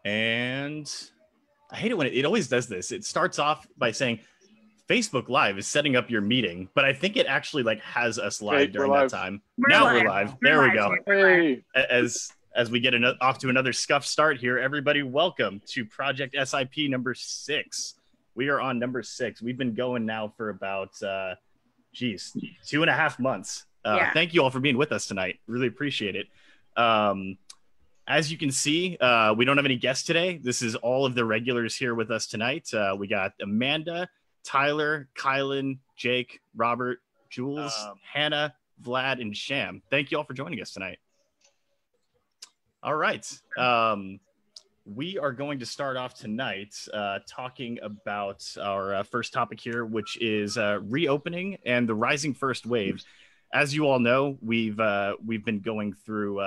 And I hate it when it always does this. It starts off by saying Facebook Live is setting up your meeting, but I think it actually like has us live during that time. Now we're live. There we go. Hey. As we get off to another scuff start here, everybody, welcome to Project SIP number 6. We are on number 6. We've been going now for about 2.5 months. Thank you all for being with us tonight. Really appreciate it. As you can see, we don't have any guests today. This is all of the regulars here with us tonight. We got Amanda, Tyler, Kylan, Jake, Robert, Jules, Hannah, Vlad, and Sham. Thank you all for joining us tonight. All right. We are going to start off tonight talking about our first topic here, which is reopening and the rising first wave. As you all know, we've been going through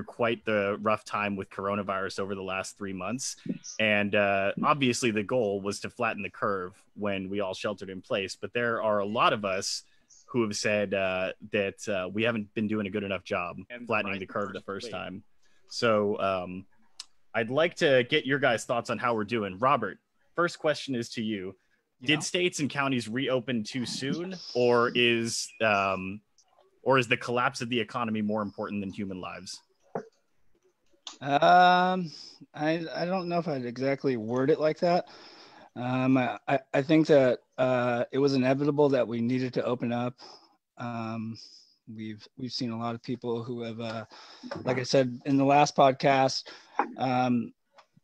quite the rough time with coronavirus over the last 3 months. And obviously the goal was to flatten the curve when we all sheltered in place. But there are a lot of us who have said that we haven't been doing a good enough job flattening the curve the first time. So I'd like to get your guys' thoughts on how we're doing. Robert, first question is to you. Yeah. Did states and counties reopen too soon, or is the collapse of the economy more important than human lives? I don't know if I'd exactly word it like that. I think that it was inevitable that we needed to open up. We've seen a lot of people who have, like I said in the last podcast,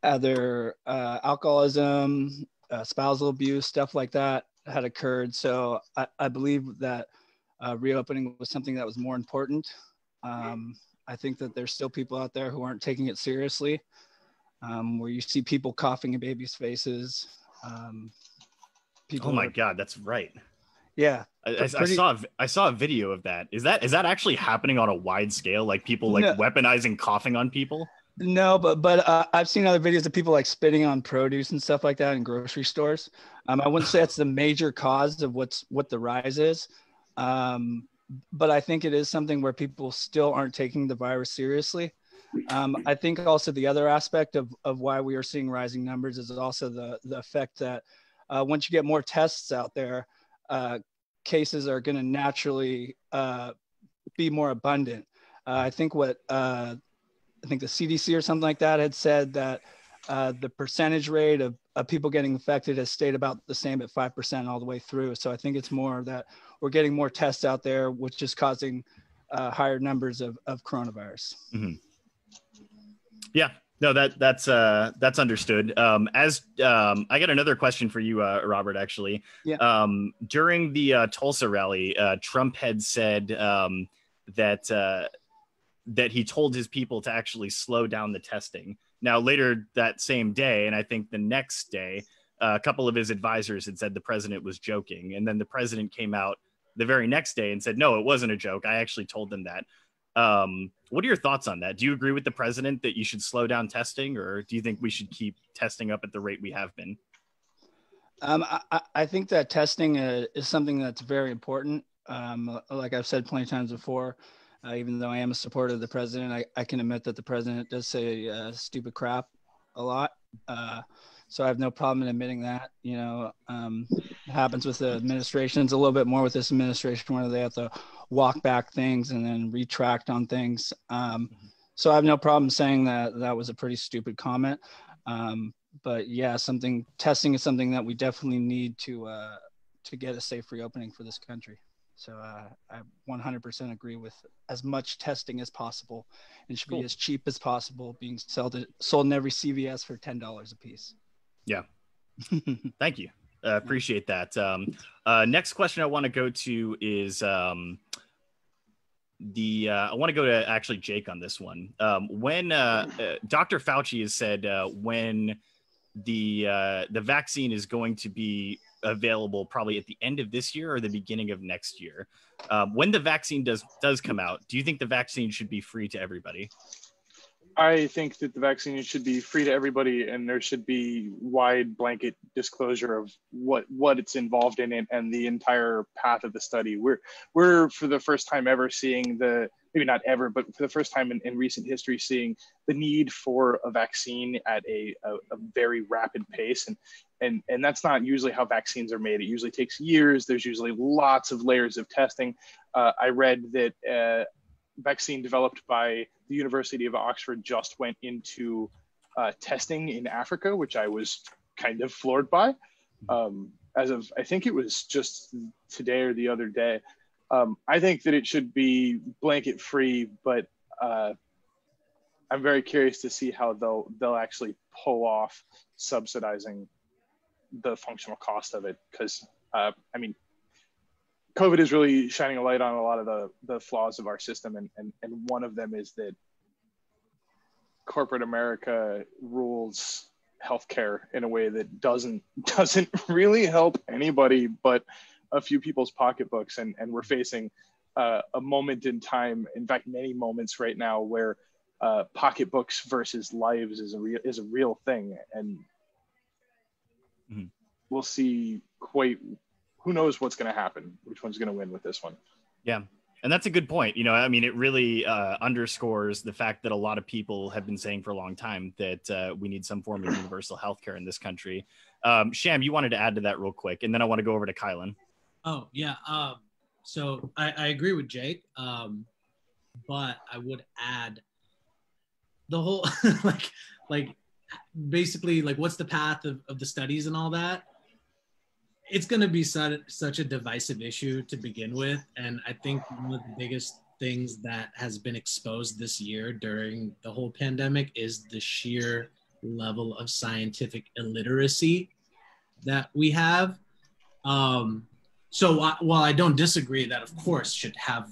either alcoholism, spousal abuse, stuff like that had occurred. So I believe that reopening was something that was more important. I think that there's still people out there who aren't taking it seriously, where you see people coughing in babies' faces. Oh my God, that's right. Yeah, I saw a video of that. Is that actually happening on a wide scale? Like people weaponizing coughing on people? No, but I've seen other videos of people like spitting on produce and stuff like that in grocery stores. I wouldn't say that's the major cause of what the rise is. But I think it is something where people still aren't taking the virus seriously. I think also the other aspect of why we are seeing rising numbers is also the effect that once you get more tests out there, cases are going to naturally be more abundant. I think the CDC or something like that had said that the percentage rate of people getting infected has stayed about the same at 5% all the way through. So I think it's more that we're getting more tests out there, which is causing higher numbers of coronavirus. Mm-hmm. Yeah, no, that's understood. I got another question for you, Robert, actually. Yeah. During the Tulsa rally, Trump had said that he told his people to actually slow down the testing. Now, later that same day, and I think the next day, a couple of his advisors had said the president was joking. And then the president came out the very next day and said, no, it wasn't a joke. I actually told them that. What are your thoughts on that? Do you agree with the president that you should slow down testing, or do you think we should keep testing up at the rate we have been? I think that testing is something that's very important. Like I've said plenty of times before, even though I am a supporter of the president, I can admit that the president does say stupid crap a lot. So I have no problem in admitting that. It happens with the administrations a little bit more with this administration, where they have to walk back things and then retract on things. So I have no problem saying that was a pretty stupid comment. But yeah, testing is something that we definitely need to get a safe reopening for this country. So I 100% agree with as much testing as possible. It should be as cheap as possible, being sold in every CVS for $10 a piece. Yeah. Thank you. Appreciate that. Next question I want to go to is I want to go to actually Jake on this one. When Dr. Fauci has said when the vaccine is going to be available probably at the end of this year or the beginning of next year. When the vaccine does come out, do you think the vaccine should be free to everybody? I think that the vaccine should be free to everybody, and there should be wide blanket disclosure of what it's involved in and the entire path of the study. We're for the first time ever seeing maybe not ever, but for the first time in recent history, seeing the need for a vaccine at a very rapid pace. And that's not usually how vaccines are made. It usually takes years. There's usually lots of layers of testing. I read that vaccine developed by the University of Oxford just went into testing in Africa, which I was kind of floored by. As of, I think it was just today or the other day. I think that it should be blanket free, but I'm very curious to see how they'll actually pull off subsidizing the functional cost of it. Because I mean, COVID is really shining a light on a lot of the flaws of our system. And one of them is that corporate America rules healthcare in a way that doesn't really help anybody but a few people's pocketbooks. And we're facing a moment in time, in fact, many moments right now where pocketbooks versus lives is a real thing. And we'll see who knows what's going to happen, which one's going to win with this one. Yeah. And that's a good point. You know, I mean, it really underscores the fact that a lot of people have been saying for a long time that we need some form of universal healthcare in this country. Sham, you wanted to add to that real quick, and then I want to go over to Kylan. Oh, yeah. So I agree with Jake, but I would add the whole, like basically, like, what's the path of the studies and all that? It's going to be such a divisive issue to begin with. And I think one of the biggest things that has been exposed this year during the whole pandemic is the sheer level of scientific illiteracy that we have. So while I don't disagree that, of course, should have,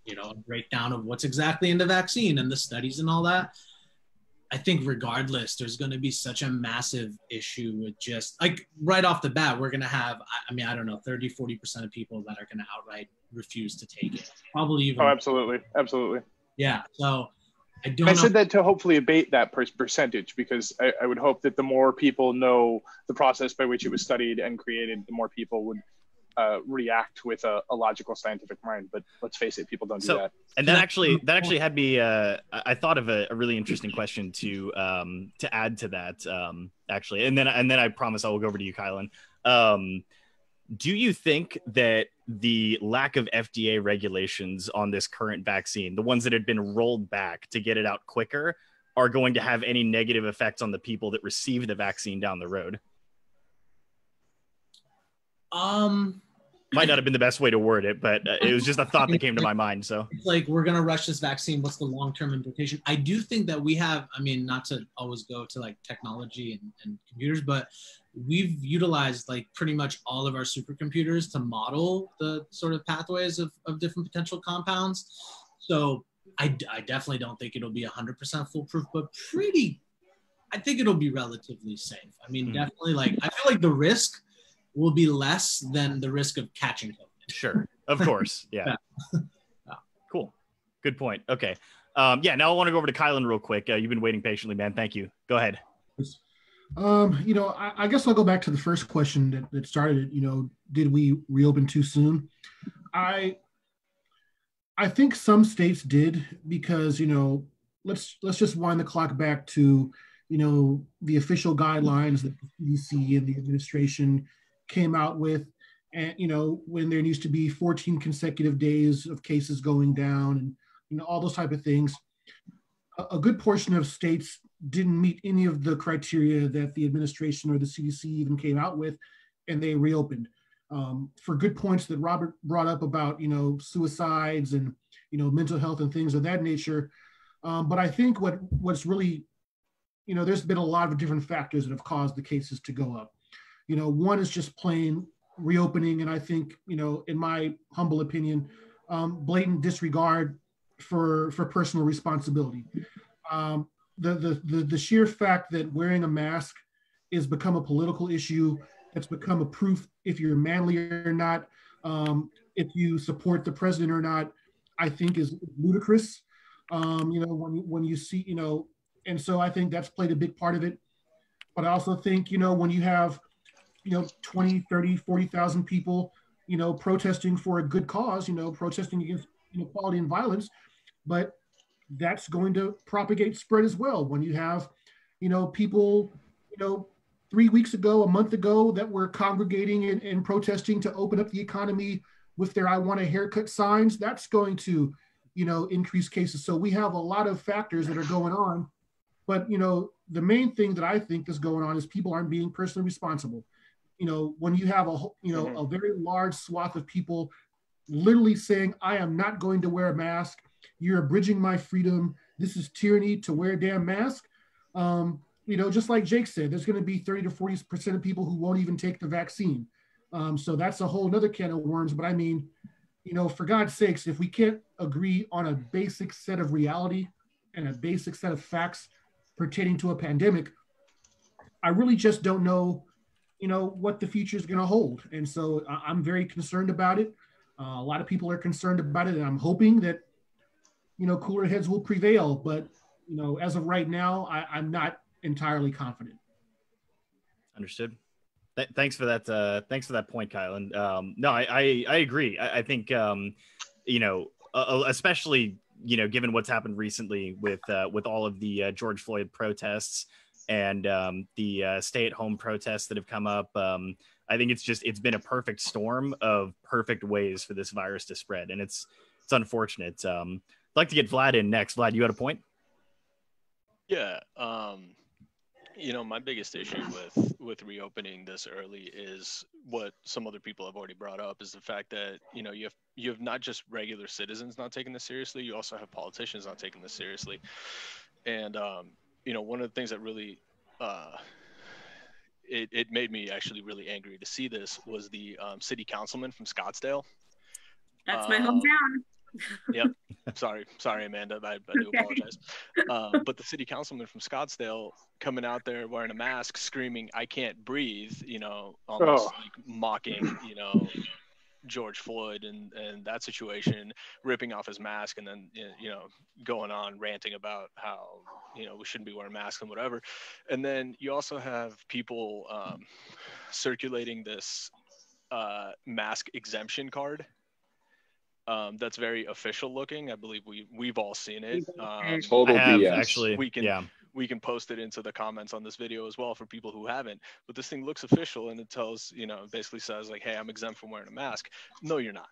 you know, a breakdown of what's exactly in the vaccine and the studies and all that, I think regardless, there's going to be such a massive issue with just, like, right off the bat, we're going to have, I mean, I don't know, 30-40% of people that are going to outright refuse to take it. Probably even. Oh, absolutely. Absolutely. Yeah. So I said that to hopefully abate that percentage, because I would hope that the more people know the process by which it was studied and created, the more people would react with a logical scientific mind. But let's face it, people don't do that. And that actually had me I thought of a really interesting question to add to that, actually, and then I promise I will go over to you, Kylan. Do you think that the lack of FDA regulations on this current vaccine, the ones that had been rolled back to get it out quicker, are going to have any negative effects on the people that receive the vaccine down the road? Might not have been the best way to word it, but it was just a thought that came to my mind. So it's like, we're going to rush this vaccine. What's the long-term implication? I do think that we have, I mean, not to always go to like technology and computers, but we've utilized like pretty much all of our supercomputers to model the sort of pathways of different potential compounds. So I definitely don't think it'll be 100% foolproof, but I think it'll be relatively safe. I mean, definitely, like, I feel like the risk will be less than the risk of catching COVID. Sure. Of course. Yeah. Cool. Good point. Okay. Now I want to go over to Kylan real quick. You've been waiting patiently, man. Thank you. Go ahead. You know, I guess I'll go back to the first question that started it. You know, did we reopen too soon? I think some states did, because, you know, let's just wind the clock back to, you know, the official guidelines that the CDC and the administration came out with, and, you know, when there needs to be 14 consecutive days of cases going down, and, you know, all those type of things. A good portion of states didn't meet any of the criteria that the administration or the CDC even came out with, and they reopened. For good points that Robert brought up about, you know, suicides and, you know, mental health and things of that nature. But I think what's really, you know, there's been a lot of different factors that have caused the cases to go up. You know, one is just plain reopening, and I think, you know, in my humble opinion, blatant disregard for personal responsibility. The sheer fact that wearing a mask has become a political issue, it's become a proof if you're manly or not, if you support the president or not, I think is ludicrous. When you see, and so I think that's played a big part of it. But I also think, when you have, 20, 30, 40,000 people, protesting for a good cause, protesting against inequality and violence, but that's going to propagate spread as well. When you have, people, 3 weeks ago, a month ago, that were congregating and protesting to open up the economy with their "I want a haircut" signs, that's going to, increase cases. So we have a lot of factors that are going on. But, the main thing that I think is going on is people aren't being personally responsible. When you have a very large swath of people literally saying, "I am not going to wear a mask. You're abridging my freedom. This is tyranny to wear a damn mask." Just like Jake said, there's going to be 30 to 40% of people who won't even take the vaccine. So that's a whole nother can of worms. But I mean, for God's sakes, if we can't agree on a basic set of reality and a basic set of facts pertaining to a pandemic, I really just don't know, what the future is going to hold. And so I'm very concerned about it. A lot of people are concerned about it, and I'm hoping that, cooler heads will prevail. But, as of right now, I'm not entirely confident. Understood. Thanks for that. Thanks for that point, Kyle. And no, I agree. I think, especially, given what's happened recently with all of the George Floyd protests and the stay-at-home protests that have come up. I think it's been a perfect storm of perfect ways for this virus to spread, and it's unfortunate. I'd like to get Vlad in next. Vlad, you had a point? Yeah. My biggest issue with reopening this early is what some other people have already brought up, is the fact that, you have not just regular citizens not taking this seriously, you also have politicians not taking this seriously. And, one of the things that really, it made me actually really angry to see this was the city councilman from Scottsdale. That's my hometown. Yep. Sorry, Amanda. I do apologize. But the city councilman from Scottsdale coming out there wearing a mask, screaming, "I can't breathe," almost like mocking, George Floyd and that situation, ripping off his mask and then, going on ranting about how, we shouldn't be wearing masks and whatever. And then you also have people circulating this mask exemption card. That's very official looking. I believe we've all seen it. Total BS. Actually, we can post it into the comments on this video as well for people who haven't. But this thing looks official, and it tells, basically says like, "Hey, I'm exempt from wearing a mask." No, you're not.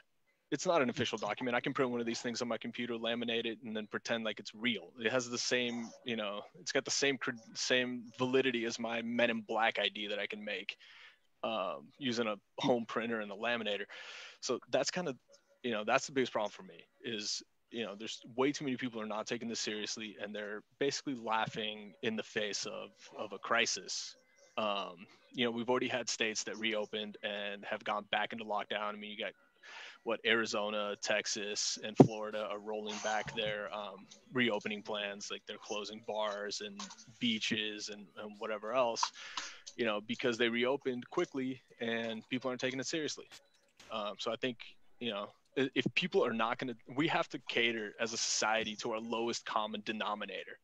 It's not an official document. I can print one of these things on my computer, laminate it, and then pretend like it's real. It has the same, it's got the same validity as my Men in Black ID that I can make using a home printer and a laminator. So that's kind of, that's the biggest problem for me is, there's way too many people are not taking this seriously, and they're basically laughing in the face of a crisis. We've already had states that reopened and have gone back into lockdown. I mean, you got Arizona, Texas, and Florida are rolling back their reopening plans, like they're closing bars and beaches and whatever else, because they reopened quickly and people aren't taking it seriously. So I think, if people are not going to, we have to cater as a society to our lowest common denominator.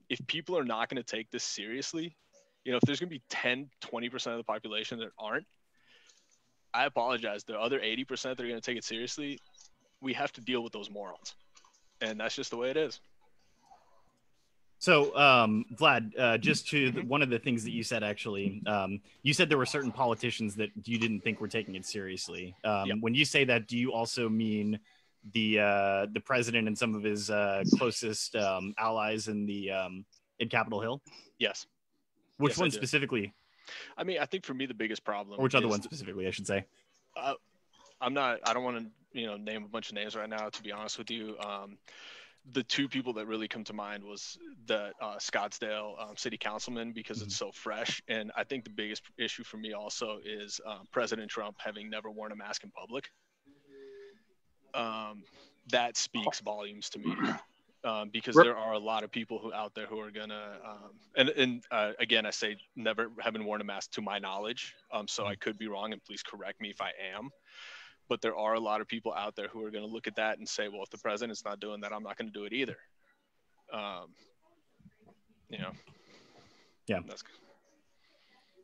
If people are not going to take this seriously, if there's going to be 10, 20% of the population that aren't, I apologize. The other 80% that are going to take it seriously, we have to deal with those morons. And that's just the way it is. So, Vlad, just to one of the things that you said, actually, you said there were certain politicians that you didn't think were taking it seriously. Yep. When you say that, do you also mean the president and some of his closest allies in Capitol Hill? Yes. Which one specifically? I mean, I think for me, the biggest problem. Or which other one specifically, I should say? I don't want to, name a bunch of names right now, to be honest with you. The two people that really come to mind was the Scottsdale city councilman, because it's so fresh. And I think the biggest issue for me also is President Trump having never worn a mask in public. That speaks volumes to me. Because there are a lot of people out there who are gonna, again, I say never having worn a mask to my knowledge. So I could be wrong, and please correct me if I am. But there are a lot of people out there who are going to look at that and say, well, if the president's not doing that, I'm not going to do it either. You know. Yeah. That's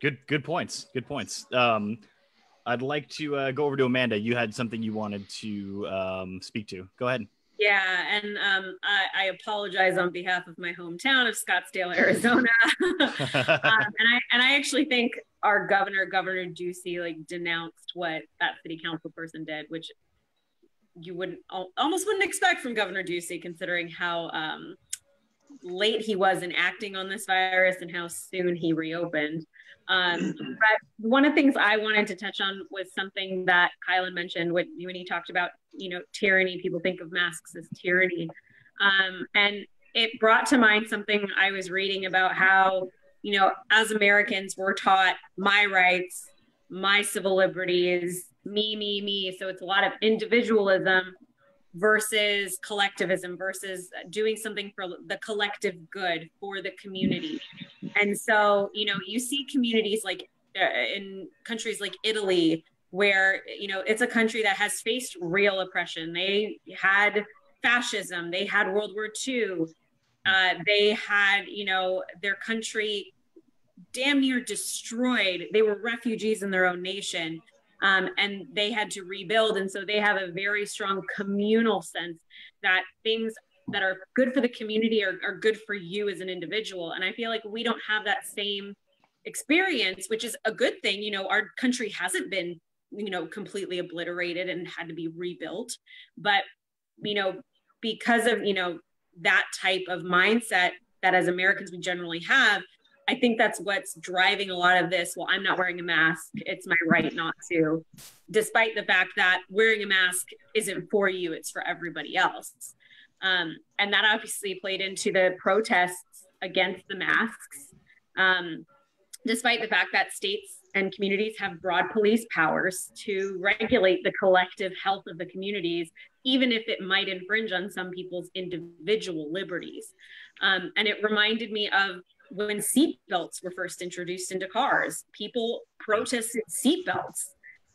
Good points. Good points. I'd like to go over to Amanda. You had something you wanted to speak to. Go ahead. Yeah, and I apologize on behalf of my hometown of Scottsdale, Arizona. And I actually think our Governor Ducey, like denounced what that city council person did, which you almost wouldn't expect from Governor Ducey, considering how late he was in acting on this virus and how soon he reopened. But one of the things I wanted to touch on was something that Kylan mentioned when he talked about, tyranny. People think of masks as tyranny. And it brought to mind something I was reading about how, as Americans, we're taught my rights, my civil liberties, me. So it's a lot of individualism versus collectivism, versus doing something for the collective good for the community. And so, you see communities like in countries like Italy, where, it's a country that has faced real oppression. They had fascism, they had World War II, they had, their country damn near destroyed. They were refugees in their own nation. And they had to rebuild. And so they have a very strong communal sense that things that are good for the community are good for you as an individual. And I feel like we don't have that same experience, which is a good thing. Our country hasn't been, completely obliterated and had to be rebuilt. But, because of, that type of mindset that as Americans we generally have, I think that's what's driving a lot of this. Well, I'm not wearing a mask. It's my right not to, despite the fact that wearing a mask isn't for you, it's for everybody else. And that obviously played into the protests against the masks, despite the fact that states and communities have broad police powers to regulate the collective health of the communities, even if it might infringe on some people's individual liberties. And it reminded me of when seatbelts were first introduced into cars. People protested seatbelts.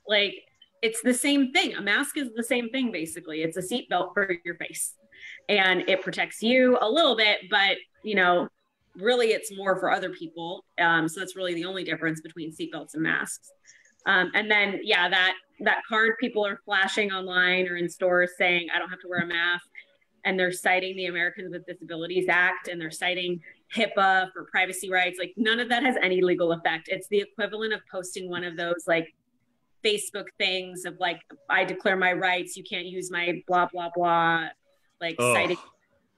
Like, it's the same thing. A mask is the same thing, basically. It's a seatbelt for your face. And it protects you a little bit, but, really it's more for other people. So that's really the only difference between seatbelts and masks. And then, that card people are flashing online or in stores saying, I don't have to wear a mask. And they're citing the Americans with Disabilities Act, and they're citing HIPAA for privacy rights. Like, none of that has any legal effect. It's the equivalent of posting one of those like Facebook things of like, I declare my rights, you can't use my blah, blah, blah, like citing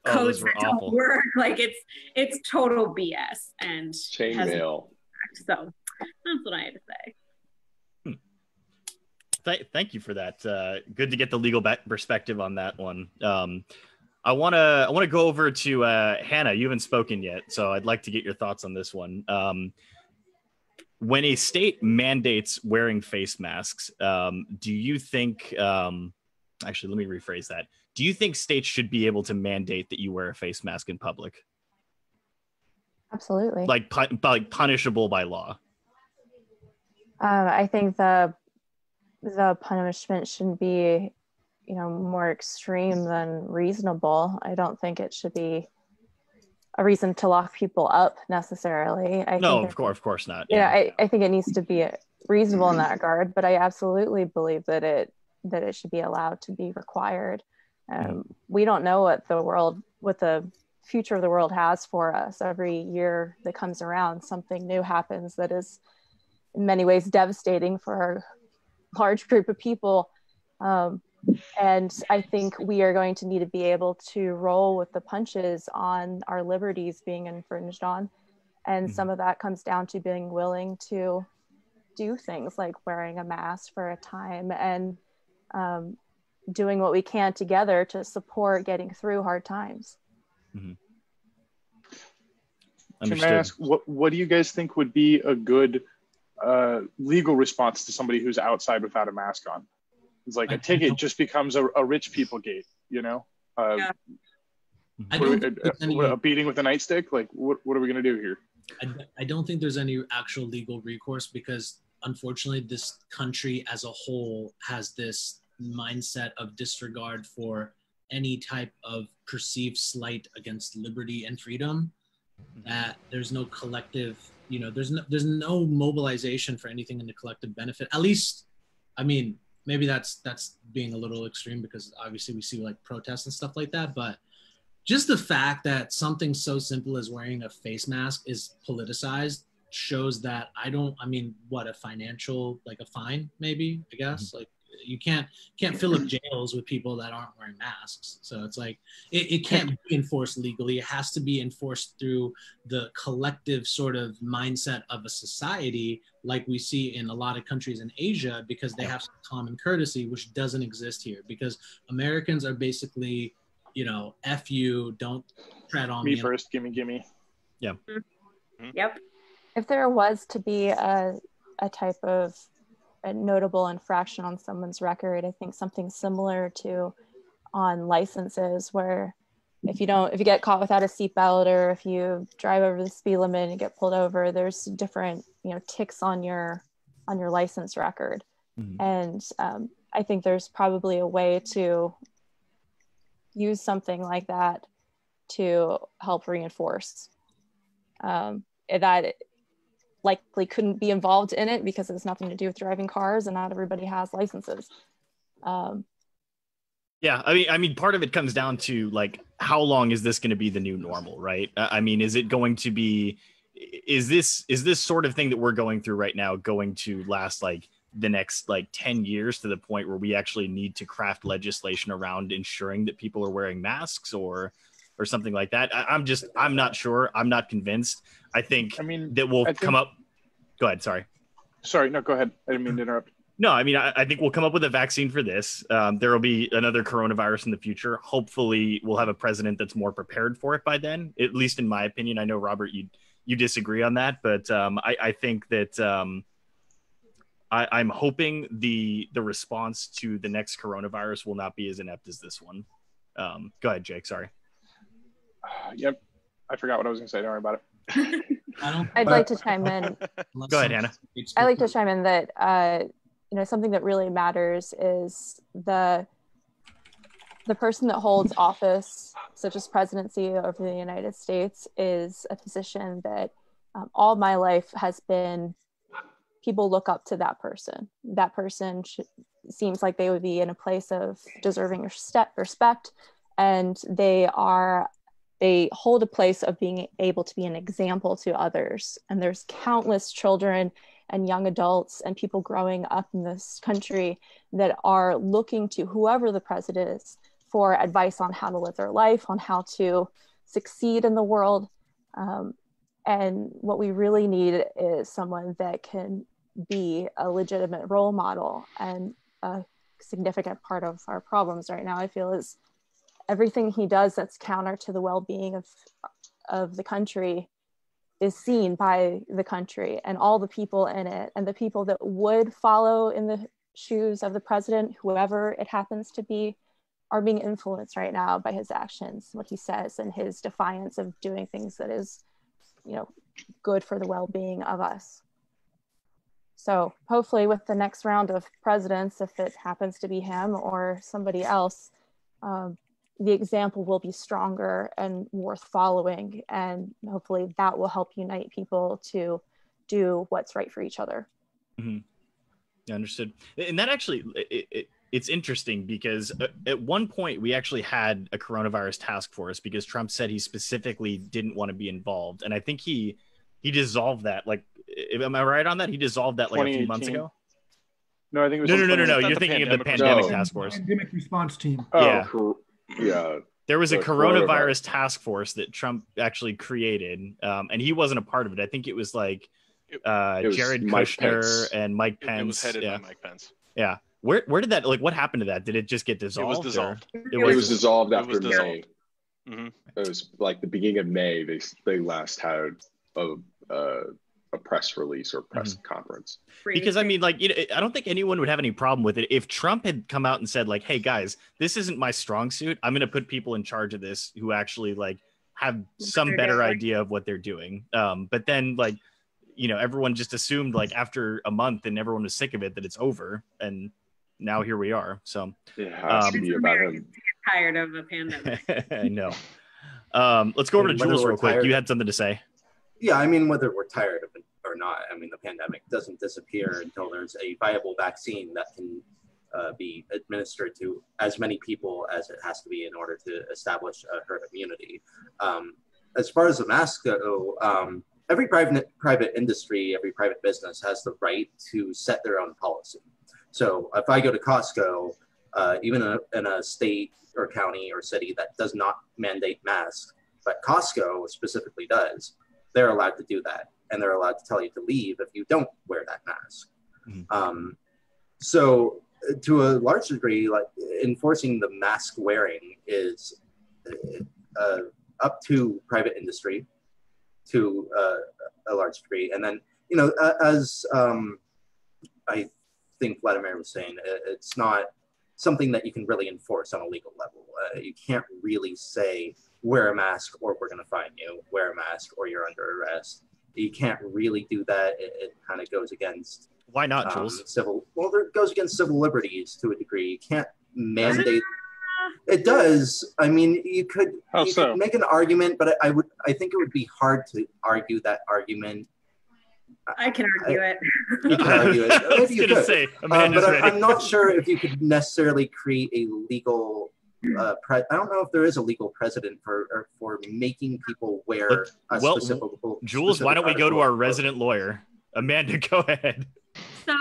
codes that don't work. Like, it's total BS and chainmail. So that's what I had to say. Thank you for that. Good to get the legal perspective on that one. I want to go over to Hannah. You haven't spoken yet, so I'd like to get your thoughts on this one. When a state mandates wearing face masks, do you think? Actually, let me rephrase that. Do you think states should be able to mandate that you wear a face mask in public? Absolutely. Like punishable by law. I think the punishment shouldn't be, more extreme than reasonable. I don't think it should be a reason to lock people up necessarily. Of course not. Yeah, I think it needs to be reasonable in that regard, but I absolutely believe that it should be allowed to be required. We don't know what the future of the world has for us. Every year that comes around, something new happens that is in many ways devastating for a large group of people. And I think we are going to need to be able to roll with the punches on our liberties being infringed on. And some of that comes down to being willing to do things like wearing a mask for a time and doing what we can together to support getting through hard times. Can I ask, what do you guys think would be a good legal response to somebody who's outside without a mask on? It's like a ticket just becomes a rich people gate, a beating with a nightstick. Like, what are we going to do here? I don't think there's any actual legal recourse, because unfortunately this country as a whole has this mindset of disregard for any type of perceived slight against liberty and freedom, that there's no collective, there's no mobilization for anything in the collective benefit. At least, I mean, maybe that's being a little extreme, because obviously we see like protests and stuff like that, but just the fact that something so simple as wearing a face mask is politicized shows that a financial, like a fine, maybe, I guess, like you can't fill up jails with people that aren't wearing masks. So it's like, it can't be enforced legally. It has to be enforced through the collective sort of mindset of a society, like we see in a lot of countries in Asia, because they have some common courtesy, which doesn't exist here, because Americans are basically, F you, don't tread on me first, gimme. Yeah. Mm-hmm. Yep. If there was to be a type of a notable infraction on someone's record, I think something similar to on licenses, where if you get caught without a seatbelt, or if you drive over the speed limit and get pulled over, there's different, ticks on your license record. Mm-hmm. And I think there's probably a way to use something like that to help reinforce that likely couldn't be involved in it because it has nothing to do with driving cars, and not everybody has licenses. Yeah, I mean, part of it comes down to like, how long is this going to be the new normal, right? I mean, is it going to be, is this sort of thing that we're going through right now going to last like the next like 10 years, to the point where we actually need to craft legislation around ensuring that people are wearing masks or something like that? I'm not sure. I'm not convinced. I think that we'll come up. Go ahead. Sorry. No, go ahead. I didn't mean to interrupt. No, I mean, I think we'll come up with a vaccine for this. There will be another coronavirus in the future. Hopefully we'll have a president that's more prepared for it by then, at least in my opinion. I know, Robert, you disagree on that, but I think that I'm hoping the response to the next coronavirus will not be as inept as this one. Go ahead, Jake. Sorry. Yep. I forgot what I was going to say. Don't worry about it. I'd like to chime in. Go ahead, Hannah. I'd like to chime in that, something that really matters is the person that holds office, such as presidency over the United States, is a position that all my life has been, people look up to that person. That person seems like they would be in a place of deserving respect, and they hold a place of being able to be an example to others. And there's countless children and young adults and people growing up in this country that are looking to whoever the president is for advice on how to live their life, on how to succeed in the world. And what we really need is someone that can be a legitimate role model. And a significant part of our problems right now, I feel, is everything he does that's counter to the well-being of the country is seen by the country and all the people in it, and the people that would follow in the shoes of the president, whoever it happens to be, are being influenced right now by his actions, what he says, and his defiance of doing things that is, good for the well-being of us. So hopefully with the next round of presidents, if it happens to be him or somebody else, the example will be stronger and worth following. And hopefully that will help unite people to do what's right for each other. Mm-hmm. Yeah, understood. And that actually, it's interesting because at one point we actually had a coronavirus task force because Trump said he specifically didn't want to be involved. And I think he dissolved that. Like, am I right on that? He dissolved that like a few months ago. No, I think it was no. You're thinking of the pandemic task force. Pandemic response team. Yeah. Yeah. There was a coronavirus task force that Trump actually created, and he wasn't a part of it. I think it was like Jared Kushner and Mike Pence. It was headed by Mike Pence. Yeah. Where did that, like, what happened to that? Did it just get dissolved? It was dissolved. It was dissolved after May. Mm-hmm. It was like the beginning of May. They last had a press release or press conference. Because I mean, like, I don't think anyone would have any problem with it if Trump had come out and said, like, hey guys, this isn't my strong suit. I'm going to put people in charge of this who actually like have some better idea of what they're doing. But then, like, everyone just assumed, like, after a month and everyone was sick of it, that it's over. And now here we are. So it has to be about him. tired of a pandemic. I know. Let's go over to Jules real quick. You had something to say. Yeah, I mean, whether we're tired of it or not, I mean, the pandemic doesn't disappear until there's a viable vaccine that can be administered to as many people as it has to be in order to establish a herd immunity. As far as the masks go, every private industry, every private business has the right to set their own policy. So if I go to Costco, even in a state or county or city that does not mandate masks, but Costco specifically does, they're allowed to do that. And they're allowed to tell you to leave if you don't wear that mask. Mm-hmm. So to a large degree, like enforcing the mask wearing is up to private industry to a large degree. And then, you know, as I think Vladimir was saying, it's not something that you can really enforce on a legal level. You can't really say, wear a mask or we're going to fine you, wear a mask or you're under arrest. You can't really do that. It kind of goes against... Why not, Jules? It goes against civil liberties to a degree. You can't mandate... It does. I mean, you could make an argument, but I think it would be hard to argue that argument. I can argue it. You can argue it. I was going to say, but I'm not sure if you could necessarily create a legal... I don't know if there is a legal precedent for making people wear a specific... Jules, why don't we go to our resident lawyer? Amanda, go ahead. So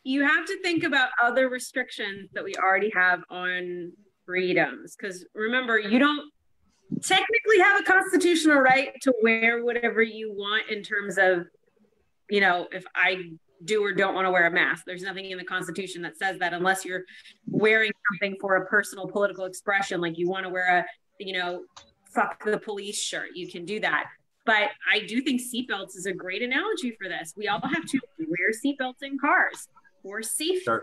you have to think about other restrictions that we already have on freedoms. Because remember, you don't technically have a constitutional right to wear whatever you want in terms of, you know, if I do or don't want to wear a mask. There's nothing in the Constitution that says that unless you're wearing something for a personal political expression, like you want to wear a, you know, fuck the police shirt, you can do that. But I do think seatbelts is a great analogy for this. We all have to wear seatbelts in cars for safety. Sure.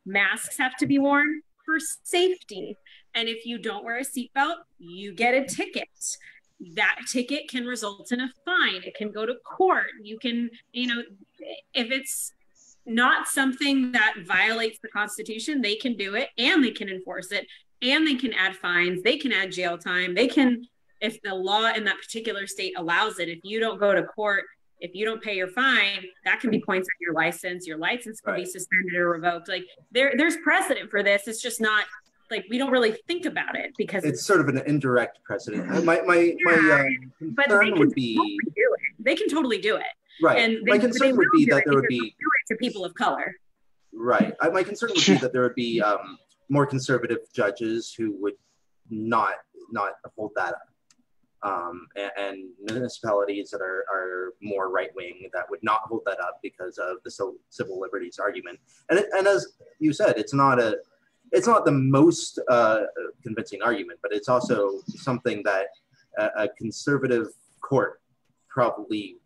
Masks have to be worn for safety. And if you don't wear a seatbelt, you get a ticket. That ticket can result in a fine. It can go to court. You can, you know, if it's not something that violates the Constitution, they can do it and they can enforce it and they can add fines. They can add jail time. They can, if the law in that particular state allows it, if you don't go to court, if you don't pay your fine, that can be points on your license. Your license can be suspended or revoked. Like there's precedent for this. It's just not like we don't really think about it because it's sort of an indirect precedent. My concern would be totally do it. They can totally do it. Right. And my concern would be that there would be do it to people of color. Right. My concern would be that there would be more conservative judges who would not hold that up. And municipalities that are more right-wing that would not hold that up because of the civil liberties argument. And as you said, it's not the most convincing argument, but it's also something that a conservative court probably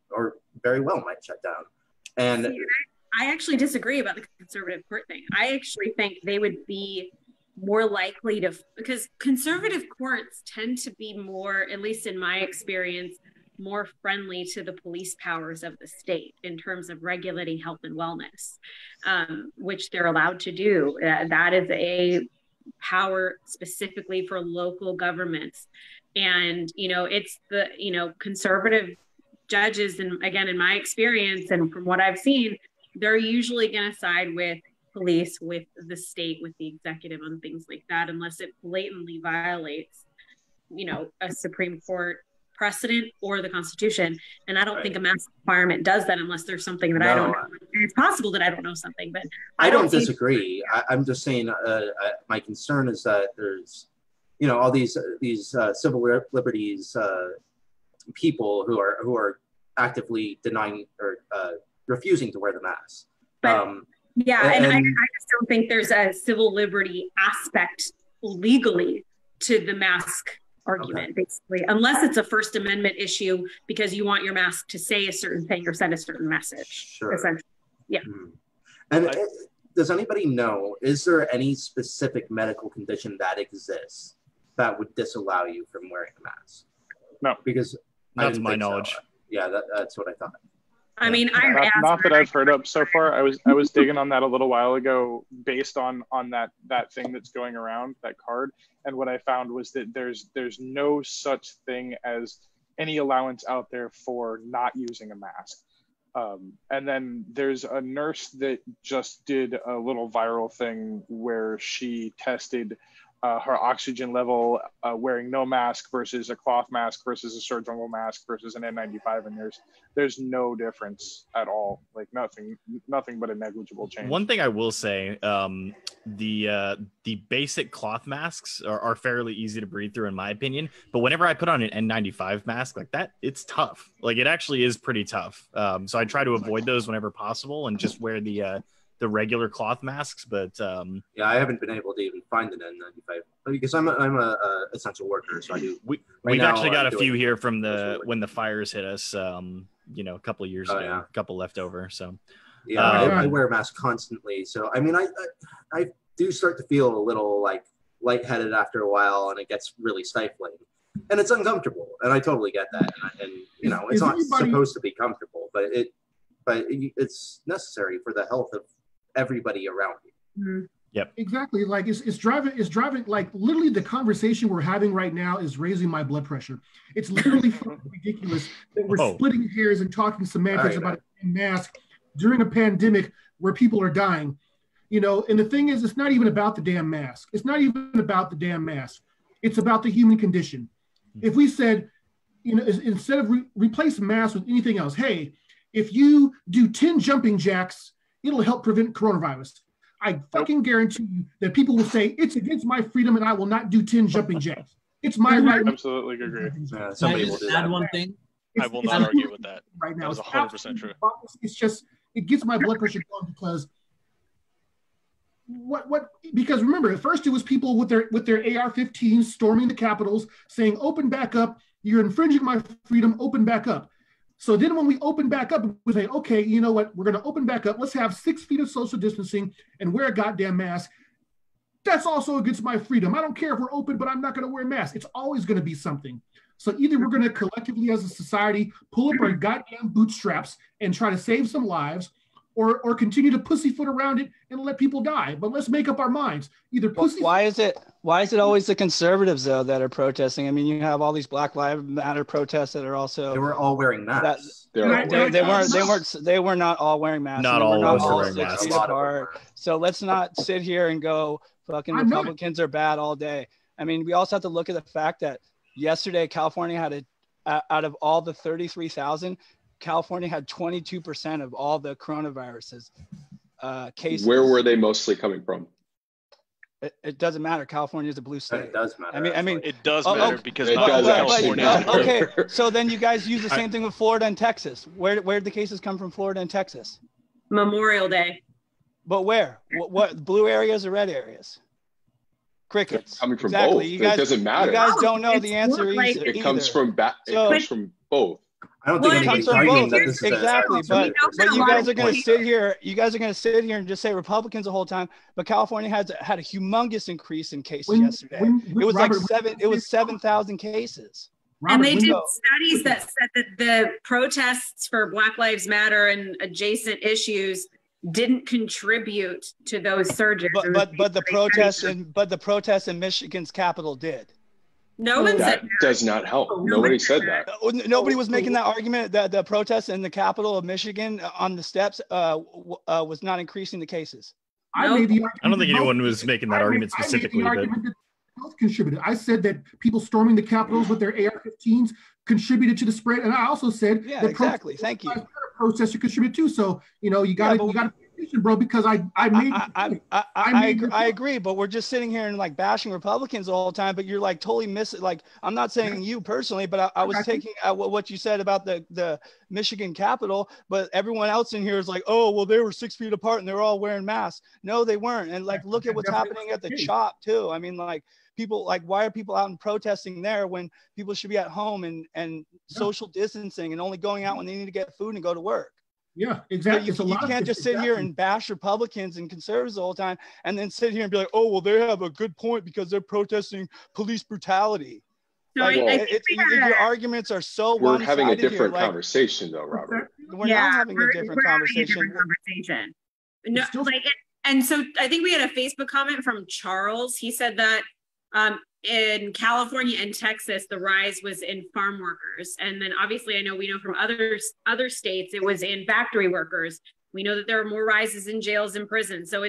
or very well might shut down. And I actually disagree about the conservative court thing. I actually think they would be more likely to, because conservative courts tend to be more, at least in my experience, more friendly to the police powers of the state in terms of regulating health and wellness, which they're allowed to do. That is a power specifically for local governments. And, you know, it's the, you know, conservative judges, and again, in my experience and from what I've seen, they're usually going to side with police, with the state, with the executive on things like that, unless it blatantly violates, you know, a Supreme Court precedent or the Constitution. And I don't think a mask requirement does that unless there's something that I don't know. It's possible that I don't know something, but I don't disagree. I'm just saying my concern is that there's, you know, all these civil liberties people who are actively denying or refusing to wear the mask. But, and I just don't think there's a civil liberty aspect legally to the mask argument, basically, unless it's a First Amendment issue because you want your mask to say a certain thing or send a certain message. Sure. Essentially. Yeah. Mm-hmm. And does anybody know, is there any specific medical condition that exists that would disallow you from wearing a mask? No. Because not to my knowledge. So. Yeah, that's what I thought. I mean, not that I've heard of so far. I was digging on that a little while ago, based on that thing that's going around, that card, and what I found was that there's no such thing as any allowance out there for not using a mask. And then there's a nurse that just did a little viral thing where she tested her oxygen level wearing no mask versus a cloth mask versus a surgical mask versus an N95, and there's no difference at all. Like nothing but a negligible change. One thing I will say, the basic cloth masks are fairly easy to breathe through, in my opinion. But whenever I put on an N95 mask like that, it's tough. Like it actually is pretty tough. So I try to avoid those whenever possible and just wear the regular cloth masks. But yeah, I haven't been able to even find an N95 because I'm a essential worker, so I do. We've actually got a few here from when the fires hit us. A couple of years ago, a couple left over. So yeah, I wear a mask constantly. So I mean, I do start to feel a little like lightheaded after a while, and it gets really stifling, and it's uncomfortable. And I totally get that. And it's not supposed to be comfortable, but it's necessary for the health of everybody around you. Mm-hmm. Yep. Exactly. Like it's driving. Like literally, the conversation we're having right now is raising my blood pressure. It's literally ridiculous that we're splitting hairs and talking semantics about a mask during a pandemic where people are dying. And the thing is, it's not even about the damn mask. It's not even about the damn mask. It's about the human condition. If we said, instead of replace masks with anything else, hey, if you do 10 jumping jacks, it'll help prevent coronavirus. I fucking guarantee you that people will say it's against my freedom and I will not do 10 jumping jacks. It's my right. Absolutely agree. Somebody will do that. Add one thing. I will not argue with that. Right now, that was 100% true. It gets my blood pressure going because because remember, at first it was people with their AR-15s storming the Capitals saying, open back up, you're infringing my freedom, open back up. So then when we open back up, we say, okay, you know what? We're going to open back up. Let's have 6 feet of social distancing and wear a goddamn mask. That's also against my freedom. I don't care if we're open, but I'm not going to wear a mask. It's always going to be something. So either we're going to collectively as a society pull up our goddamn bootstraps and try to save some lives, or continue to pussyfoot around it and let people die. But let's make up our minds. Either Why is it always the conservatives though that are protesting? I mean, you have all these Black Lives Matter protests that are also. They were all wearing masks. They were not all wearing masks. Not all wearing masks. So let's not sit here and go fucking Republicans are bad all day. I mean, we also have to look at the fact that yesterday California had out of all the 33,000. California had 22% of all the coronaviruses cases. Where were they mostly coming from? It doesn't matter. California is a blue state. It does matter. I mean, it does matter because California. Okay, so then you guys use the same thing with Florida and Texas. Where did the cases come from? Florida and Texas. Memorial Day. But where? What blue areas or red areas? Crickets. Coming from exactly. both. You guys, it doesn't matter. You guys don't know the answer either. It comes from both. I don't think anybody's arguing that this is exactly, but you guys are going to sit here. You guys are going to sit here and just say Republicans the whole time. But California had a humongous increase in cases yesterday. It was 7,000 cases. And they did studies that said that the protests for Black Lives Matter and adjacent issues didn't contribute to those surges. But the protests in Michigan's capital did. No one said that does not help. Nobody said that. Nobody was making that argument that the protests in the capital of Michigan on the steps was not increasing the cases. I don't think anyone was making that argument specifically. But both contributed. I said that people storming the Capitals with their AR-15s contributed to the spread, and I also said that exactly. Thank you. Protesters should contribute too. So you got to. Bro, because I agree, but we're just sitting here and like bashing Republicans all the time. But you're like totally missing. Like I'm not saying you personally, but I was taking what you said about the Michigan Capitol. But everyone else in here is like, oh well, they were 6 feet apart and they're all wearing masks. No, they weren't. And like, look at what's happening at the CHOP too. I mean, like people like, why are people out and protesting there when people should be at home and social distancing and only going out when they need to get food and go to work? Yeah, exactly. So you can't just sit here and bash Republicans and conservatives the whole time and then sit here and be like, oh, well, they have a good point because they're protesting police brutality. No, like, your arguments are so we're having a different conversation though, Robert. we're now having a different conversation. No, like, and so I think we had a Facebook comment from Charles. He said that in California and Texas, the rise was in farm workers. And then obviously we know from other states, it was in factory workers. We know that there are more rises in jails and prisons. So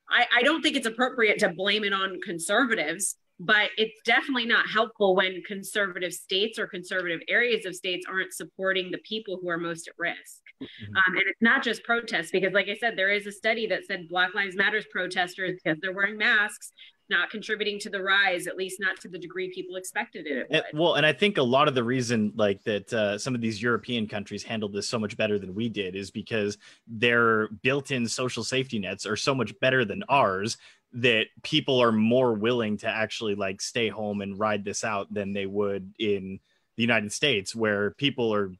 I don't think it's appropriate to blame it on conservatives, but it's definitely not helpful when conservative states or conservative areas of states aren't supporting the people who are most at risk. And it's not just protests, because like I said, there is a study that said Black Lives Matter protesters, because they're wearing masks, not contributing to the rise, at least not to the degree people expected it would. And I think a lot of the reason like that some of these European countries handled this so much better than we did is because their built-in social safety nets are so much better than ours, that people are more willing to actually like stay home and ride this out than they would in the United States, where people are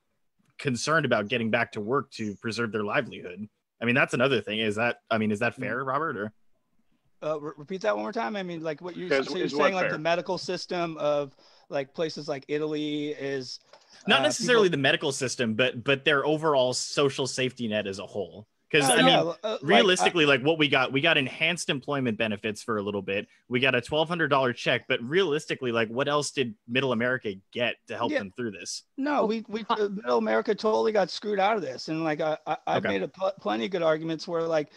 concerned about getting back to work to preserve their livelihood. I mean, that's another thing. Is that fair, Robert? Or repeat that one more time. I mean, like what you're saying, like the medical system of like places like Italy is not necessarily the medical system, but their overall social safety net as a whole. Because realistically, like what we got enhanced employment benefits for a little bit. We got a $1,200 check, but realistically, like what else did Middle America get to help them through this? No, we Middle America totally got screwed out of this, and like I've made plenty of good arguments where like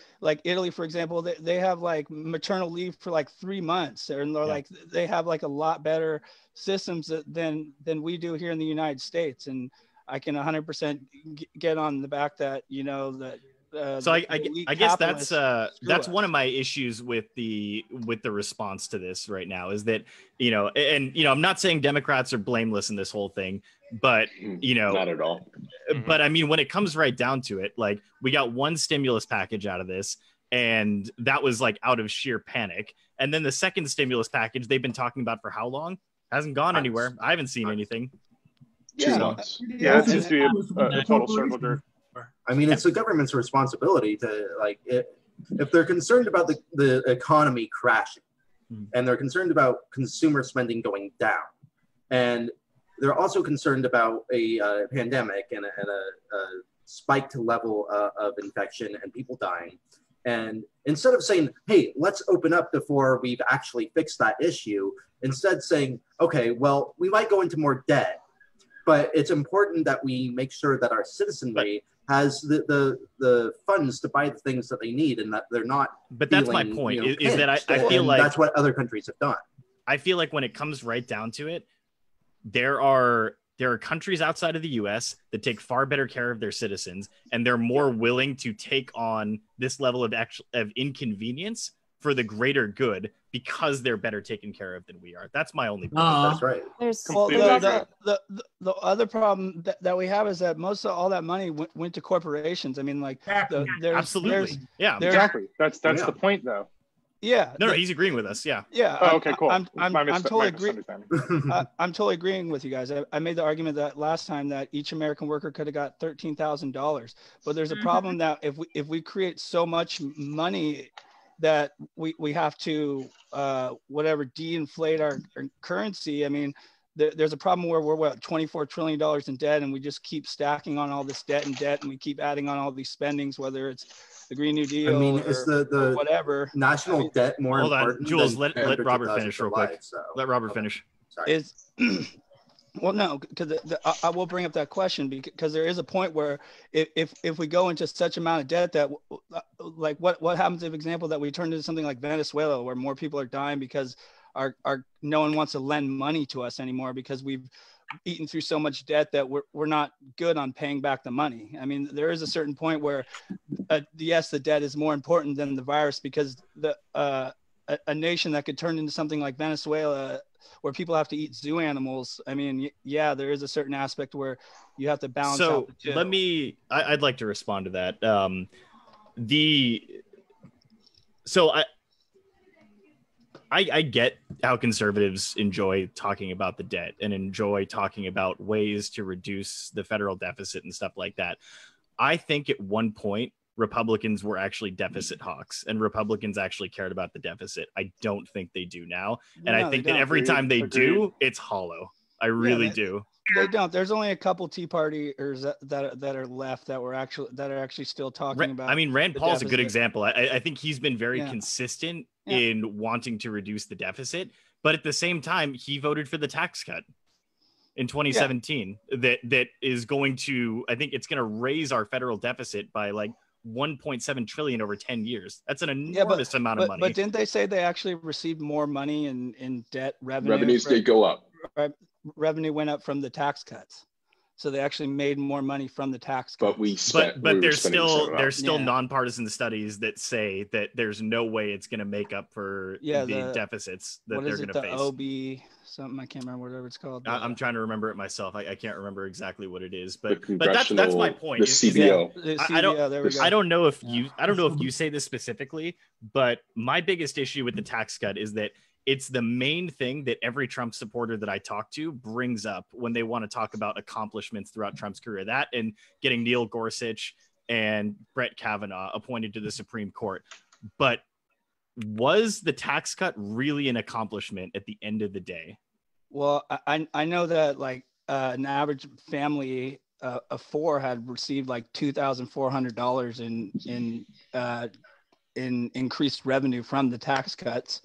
Italy, for example, they have like maternal leave for like 3 months, and they're like they have like a lot better systems than we do here in the United States, and I can 100% get on the back that that. So I guess that's one of my issues with the response to this right now is that I'm not saying Democrats are blameless in this whole thing, but not at all. But I mean, when it comes right down to it, like we got one stimulus package out of this, and that was like out of sheer panic. And then the second stimulus package they've been talking about for how long? Hasn't gone anywhere. I haven't seen anything. Yeah, it's just a total circle jerk. I mean, it's the government's responsibility to like if they're concerned about the economy crashing, and they're concerned about consumer spending going down, and they're also concerned about a pandemic and a spiked level of infection and people dying. And instead of saying, hey, let's open up before we've actually fixed that issue, instead saying, okay, well, we might go into more debt, but it's important that we make sure that our citizenry has the funds to buy the things that they need, and that they're not. But that's my point. Is that I feel like that's what other countries have done. I feel like when it comes right down to it, there are countries outside of the U.S. that take far better care of their citizens, and they're more willing to take on this level of inconvenience for the greater good because they're better taken care of than we are. That's my only point. That's right. The other problem that we have is that most of all that money went to corporations. I mean, like absolutely. Exactly. That's the point, though. Yeah. No, he's agreeing with us. Yeah. Yeah. Oh, okay, cool. I'm totally agreeing. I'm totally agreeing with you guys. I made the argument that last time that each American worker could have got $13,000, but there's a problem that if we create so much money that we have to de-inflate our currency. I mean, there's a problem where we're $24 trillion in debt, and we just keep stacking on all this debt, and we keep adding on all these spendings, whether it's the Green New Deal. I mean, is the whatever national debt more important? Jules, let Robert finish real quick. Let Robert finish. Sorry. Well, no, because I will bring up that question because there is a point where if we go into such amount of debt that, like, what happens if, example, that we turn into something like Venezuela, where more people are dying because our no one wants to lend money to us anymore because we've eaten through so much debt that we're not good on paying back the money. I mean, there is a certain point where, yes, the debt is more important than the virus, because a nation that could turn into something like Venezuela, where people have to eat zoo animals. I mean, yeah, there is a certain aspect where you have to balance out the two. I'd like to respond to that. I get how conservatives enjoy talking about the debt and enjoy talking about ways to reduce the federal deficit and stuff like that. I think at one point, Republicans were actually deficit hawks, and Republicans actually cared about the deficit. I don't think they do now. And I think that every time they do, it's hollow. I really do. They don't. There's only a couple Tea Partiers that are left that are actually still talking about. I mean, Rand Paul's a good deficit. example. I think he's been very Yeah. consistent Yeah. in wanting to reduce the deficit, but at the same time, he voted for the tax cut in 2017 that is going to, I think it's going to raise our federal deficit by like 1.7 trillion over 10 years. That's an enormous amount of money. But didn't they say they actually received more money in debt revenue? Revenues did go up. Revenue went up from the tax cuts, so they actually made more money from the tax cuts. But there's still nonpartisan studies that say that there's no way it's going to make up for the deficits that they're going to face. OB something, I can't remember whatever it's called. I'm trying to remember it myself. I can't remember exactly what it is, but that's my point. The CBO. I don't know if you say this specifically, but my biggest issue with the tax cut is that it's the main thing that every Trump supporter that I talk to brings up when they want to talk about accomplishments throughout Trump's career. That and getting Neil Gorsuch and Brett Kavanaugh appointed to the Supreme Court. But was the tax cut really an accomplishment at the end of the day? Well, I know that like an average family of four had received like $2,400 in increased revenue from the tax cuts.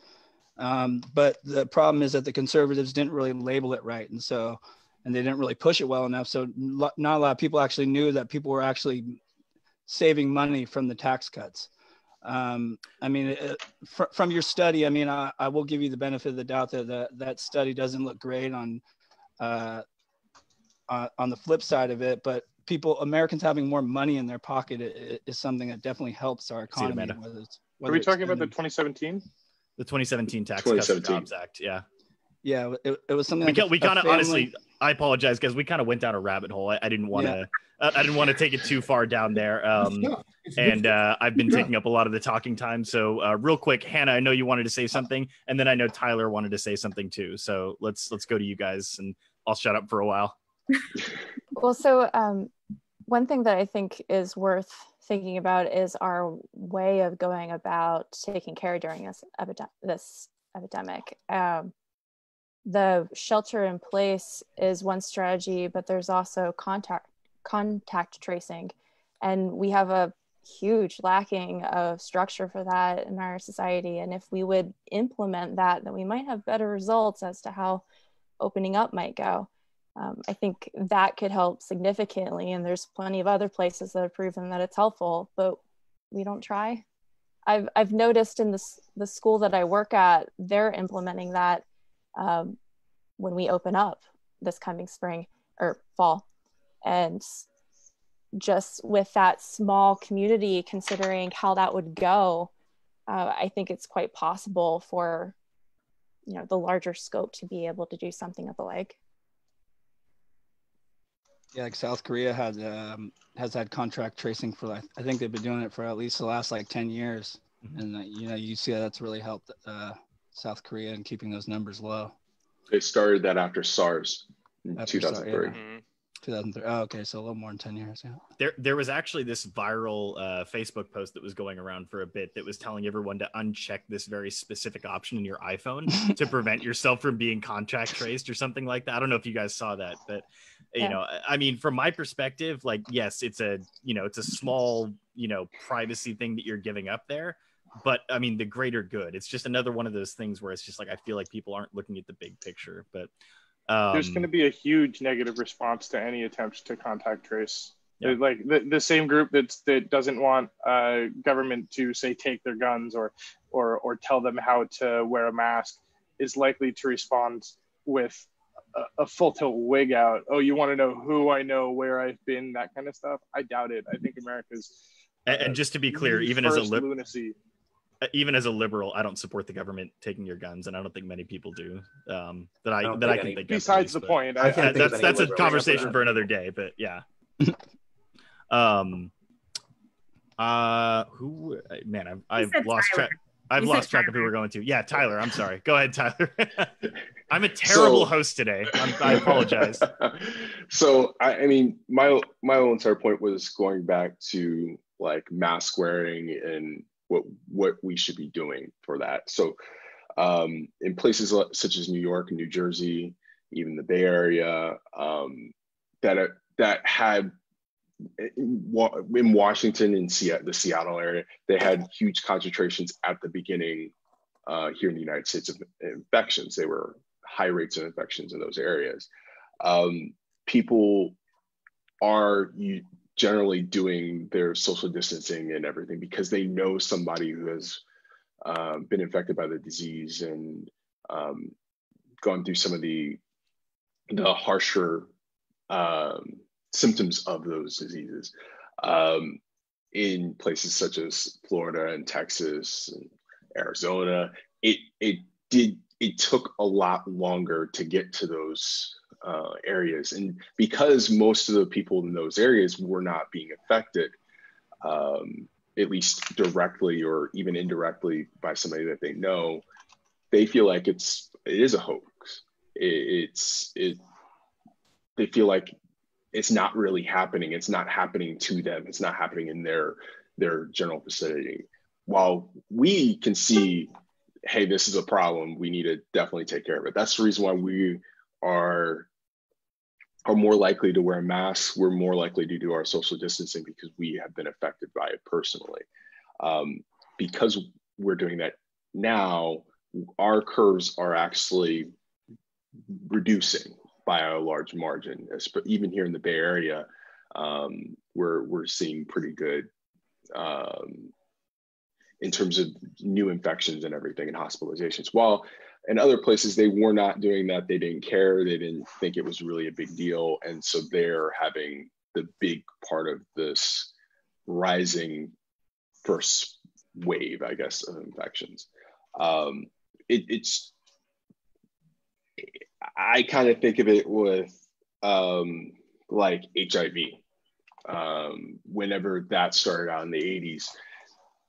But the problem is that the conservatives didn't really label it right. And they didn't really push it well enough. So not a lot of people actually knew that people were actually saving money from the tax cuts. I mean, from your study, I mean, I will give you the benefit of the doubt that study doesn't look great on the flip side of it, but Americans having more money in their pocket is something that definitely helps our economy. Are we talking about the 2017? The 2017 Tax Cuts and Jobs Act, yeah. Yeah, it was something. We kind of honestly, I apologize because we kind of went down a rabbit hole. I didn't want to. I didn't want to take it too far down there. And I've been taking up a lot of the talking time. So real quick, Hannah, I know you wanted to say something, and then I know Tyler wanted to say something too. So let's go to you guys, and I'll shut up for a while. Well, so one thing that I think is worth thinking about is our way of going about taking care during this epidemic. The shelter in place is one strategy, but there's also contact tracing, and we have a huge lacking of structure for that in our society. And if we would implement that, then we might have better results as to how opening up might go. I think that could help significantly, and there's plenty of other places that have proven that it's helpful, but we don't try. I've noticed in the school that I work at, they're implementing that when we open up this coming spring or fall. And just with that small community, considering how that would go, I think it's quite possible for the larger scope to be able to do something of the like. Yeah, like South Korea has had contract tracing for I think they've been doing it for at least the last 10 years, and you see that's really helped South Korea in keeping those numbers low. They started that after SARS in 2003. 2003. Oh, okay, so a little more than 10 years. Yeah. There was actually this viral Facebook post that was going around for a bit that was telling everyone to uncheck this very specific option in your iPhone to prevent yourself from being contact traced or something like that. I don't know if you guys saw that, but I mean, from my perspective, yes, it's a small, privacy thing that you're giving up there. But I mean, the greater good, it's just another one of those things where it's just I feel like people aren't looking at the big picture, but there's going to be a huge negative response to any attempts to contact trace. Yeah. Like the same group that doesn't want government to say take their guns or tell them how to wear a mask is likely to respond with a full tilt wig out. Oh, you want to know who I know, where I've been, that kind of stuff? I doubt it. I think America's and just to be clear, even as a liberal, I don't support the government taking your guns, and I don't think many people do. That I can think. Besides the point, that's a conversation for another day. But yeah. I've lost track. I've lost track of who we're going to. Yeah, Tyler. I'm sorry. Go ahead, Tyler. I'm a terrible host today. I apologize. So I mean, my whole entire point was going back to mask wearing and what we should be doing for that. So in places such as New York and New Jersey, even the Bay Area, that had in Washington and the Seattle area, they had huge concentrations at the beginning here in the United States of infections. They were high rates of infections in those areas. People are generally doing their social distancing and everything because they know somebody who has been infected by the disease and gone through some of the harsher symptoms of those diseases. In places such as Florida and Texas and Arizona, it took a lot longer to get to those areas. And because most of the people in those areas were not being affected, at least directly or even indirectly by somebody that they know, they feel like it is a hoax. They feel like it's not really happening. It's not happening to them. It's not happening in their general vicinity. While we can see, hey, this is a problem, we need to definitely take care of it. That's the reason why we are more likely to wear masks. We're more likely to do our social distancing because we have been affected by it personally. Because we're doing that now, our curves are actually reducing by a large margin. Even here in the Bay Area, we're seeing pretty good in terms of new infections and everything and hospitalizations. While in other places, they were not doing that. They didn't care. They didn't think it was really a big deal. And so they're having the big part of this rising first wave, I guess, of infections. I kind of think of it with like HIV. Whenever that started out in the 80s,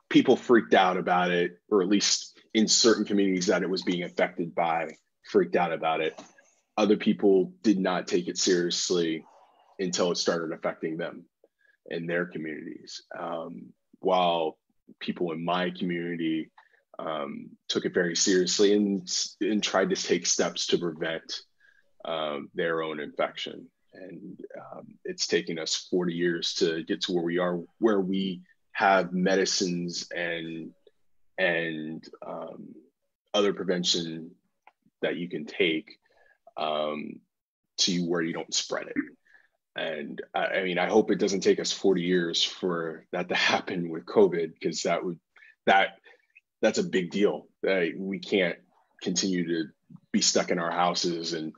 people freaked out about it, or at least in certain communities that it was being affected by, freaked out about it. Other people did not take it seriously until it started affecting them and their communities. While people in my community took it very seriously and tried to take steps to prevent their own infection. And it's taken us 40 years to get to where we are, where we have medicines and other prevention that you can take to where you don't spread it. And I mean, I hope it doesn't take us 40 years for that to happen with COVID, because that's a big deal. We can't continue to be stuck in our houses and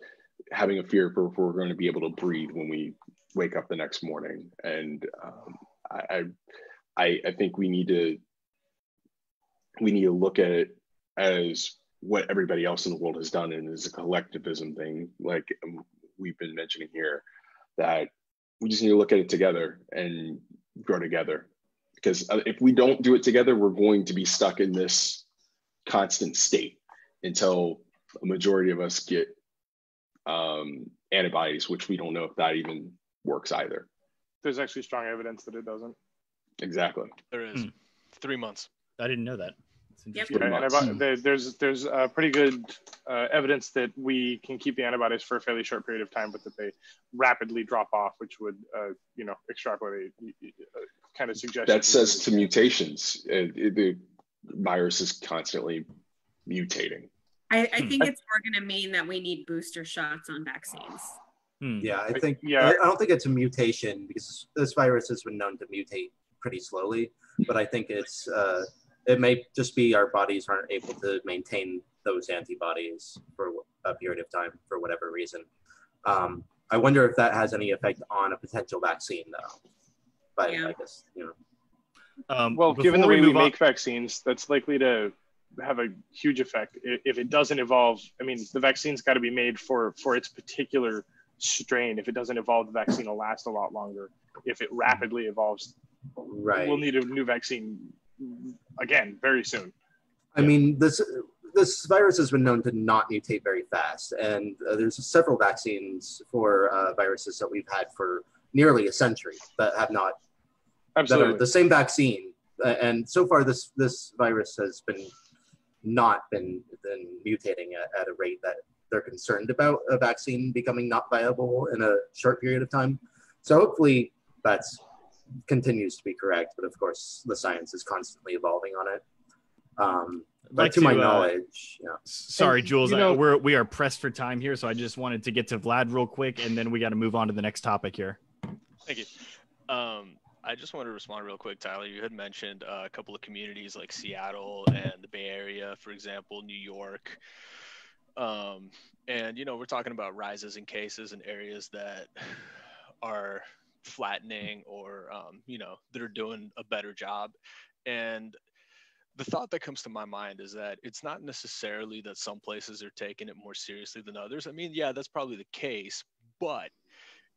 having a fear for if we're going to be able to breathe when we wake up the next morning. And I think we need to look at it as what everybody else in the world has done, and is a collectivism thing, like we've been mentioning here, that we just need to look at it together and grow together. Because if we don't do it together, we're going to be stuck in this constant state until a majority of us get antibodies, which we don't know if that even works either. There's actually strong evidence that it doesn't. Exactly. There is. 3 months. I didn't know that. Yep. Yeah, there's pretty good evidence that we can keep the antibodies for a fairly short period of time, but that they rapidly drop off, which would extrapolate kind of suggestion. That says to mutations. The virus is constantly mutating. I think it's more going to mean that we need booster shots on vaccines. Yeah, I think. Yeah, I don't think it's a mutation, because this virus has been known to mutate pretty slowly. But I think it's it may just be our bodies aren't able to maintain those antibodies for a period of time for whatever reason. I wonder if that has any effect on a potential vaccine, though. But I guess well, given the way we make vaccines, that's likely to have a huge effect. If it doesn't evolve, I mean, the vaccine's got to be made for its particular strain. If it doesn't evolve, the vaccine will last a lot longer. If it rapidly evolves, we'll need a new vaccine again very soon. I mean, this virus has been known to not mutate very fast, and there's several vaccines for viruses that we've had for nearly a century that have not. Absolutely. That are the same vaccine, and so far this virus has been not been mutating at a rate that they're concerned about a vaccine becoming not viable in a short period of time. So hopefully that's continues to be correct, but of course the science is constantly evolving on it. But to my knowledge, yeah. Sorry, And, Jules, you know- we are pressed for time here, so I just wanted to get to Vlad real quick, and then we got to move on to the next topic here. Thank you. I just wanted to respond real quick, Tyler. You had mentioned a couple of communities like Seattle and the Bay Area, for example, New York. And, you know, we're talking about rises in cases in areas that are flattening or, you know, that are doing a better job. And the thought that comes to my mind is that it's not necessarily that some places are taking it more seriously than others. I mean, yeah, that's probably the case. But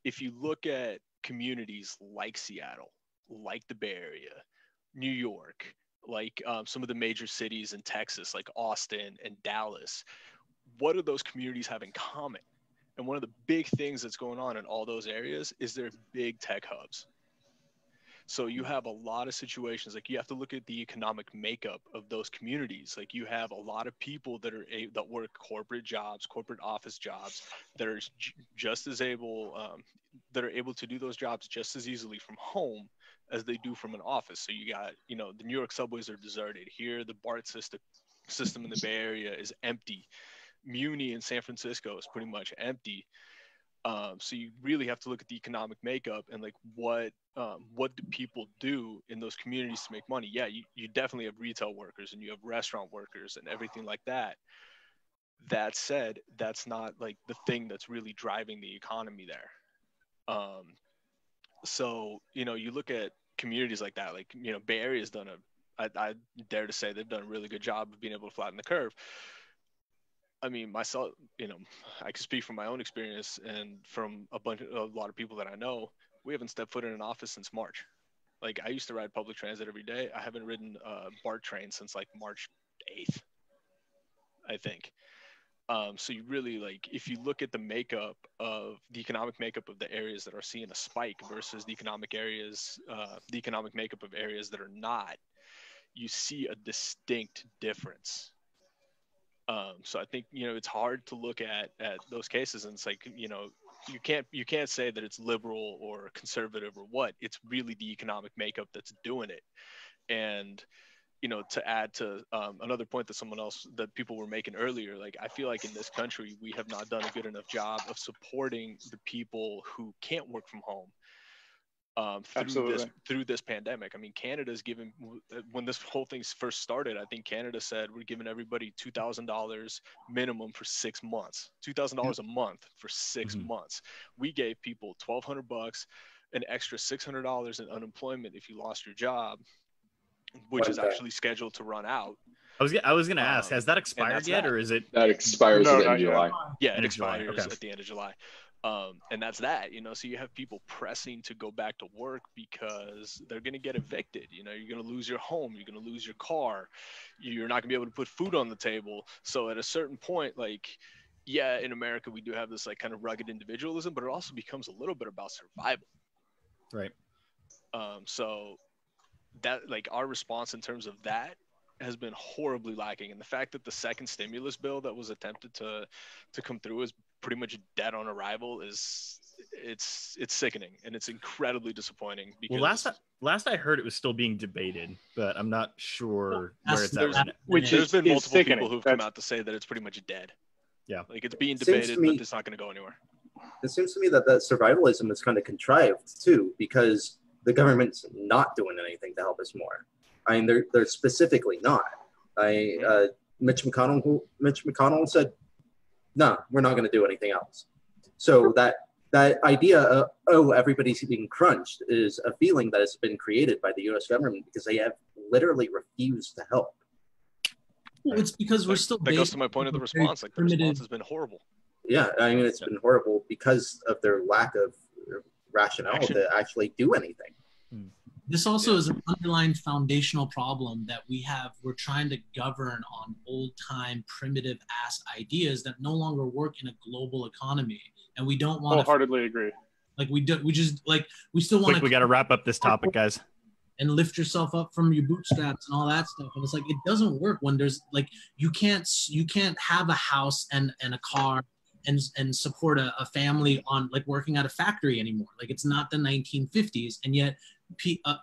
if you look at communities like Seattle, like the Bay Area, New York, like some of the major cities in Texas, like Austin and Dallas, what do those communities have in common? And one of the big things that's going on in all those areas is they're big tech hubs. So you have a lot of situations, like you have to look at the economic makeup of those communities. Like you have a lot of people that are that work corporate jobs, corporate office jobs, that are just as able, that are able to do those jobs just as easily from home as they do from an office. So you got, you know, the New York subways are deserted. Here, the BART system in the Bay Area is empty. Muni in San Francisco is pretty much empty. So you really have to look at the economic makeup and like what do people do in those communities to make money? Yeah, you definitely have retail workers and you have restaurant workers and everything like that. That said, that's not like the thing that's really driving the economy there. So, you know, you look at communities like that, like, you know, Bay Area's done I dare to say they've done a really good job of being able to flatten the curve. I mean, myself, you know, I can speak from my own experience and from a lot of people that I know. We haven't stepped foot in an office since March. Like I used to ride public transit every day. I haven't ridden a BART train since like March 8th, I think. So you really like, if you look at the makeup of the economic makeup of the areas that are seeing a spike versus the economic makeup of areas that are not, you see a distinct difference. So I think, you know, it's hard to look at those cases and it's like, you know, you can't say that it's liberal or conservative or what. It's really the economic makeup that's doing it. And, you know, to add to another point that people were making earlier, like I feel like in this country, we have not done a good enough job of supporting the people who can't work from home. Through this pandemic. I mean, Canada's given, when this whole thing first started, I think Canada said we're giving everybody $2,000 minimum for 6 months, $2,000 a month for 6 months. We gave people $1,200, an extra $600 in unemployment if you lost your job, which is actually scheduled to run out. I was going to ask, has that expired yet, or is it? That expires at the end of July. Yeah, it expires at the end of July. And that's that, you know, so you have people pressing to go back to work because they're going to get evicted. You know, you're going to lose your home, you're going to lose your car, you're not going to be able to put food on the table. So at a certain point, like, yeah, in America, we do have this like kind of rugged individualism, but it also becomes a little bit about survival. Right. So that, like, our response in terms of that has been horribly lacking. And the fact that the second stimulus bill that was attempted to come through is pretty much dead on arrival it's sickening, and it's incredibly disappointing. Because last I heard, it was still being debated, but I'm not sure where it's at. There's been multiple people who've come out to say that it's pretty much dead. Yeah, like it's being debated, but it's not going to go anywhere. It seems to me that survivalism is kind of contrived too, because the government's not doing anything to help us more. I mean, they're specifically not. Mitch McConnell said, no, we're not going to do anything else. So that idea of, everybody's being crunched is a feeling that has been created by the U.S. government because they have literally refused to help. Well, it's because we're still. That goes to my point of the response. Like the response has been horrible. Yeah, I mean, it's been horrible because of their lack of rationale to actually do anything. This also is an underlying foundational problem that we're trying to govern on old-time primitive-ass ideas that no longer work in a global economy. And we don't want to wholeheartedly agree. Like we still want We got to wrap up this topic, guys. and lift yourself up from your bootstraps and all that stuff. And it's like, it doesn't work when there's like, you can't have a house and a car and support a family on like working at a factory anymore. Like, it's not the 1950s. And yet,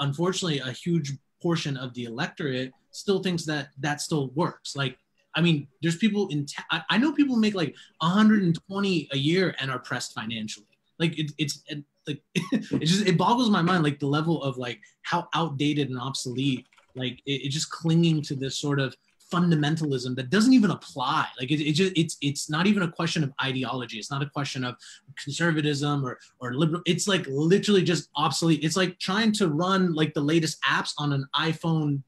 unfortunately, a huge portion of the electorate still thinks that still works. Like, I mean, there's people I know people make like 120 a year and are pressed financially. Like, it's like, it boggles my mind, like the level of like how outdated and obsolete, like it just clinging to this sort of fundamentalism that doesn't even apply. Like it's not even a question of ideology. It's not a question of conservatism or liberal. It's like literally just obsolete. It's like trying to run like the latest apps on an iPhone,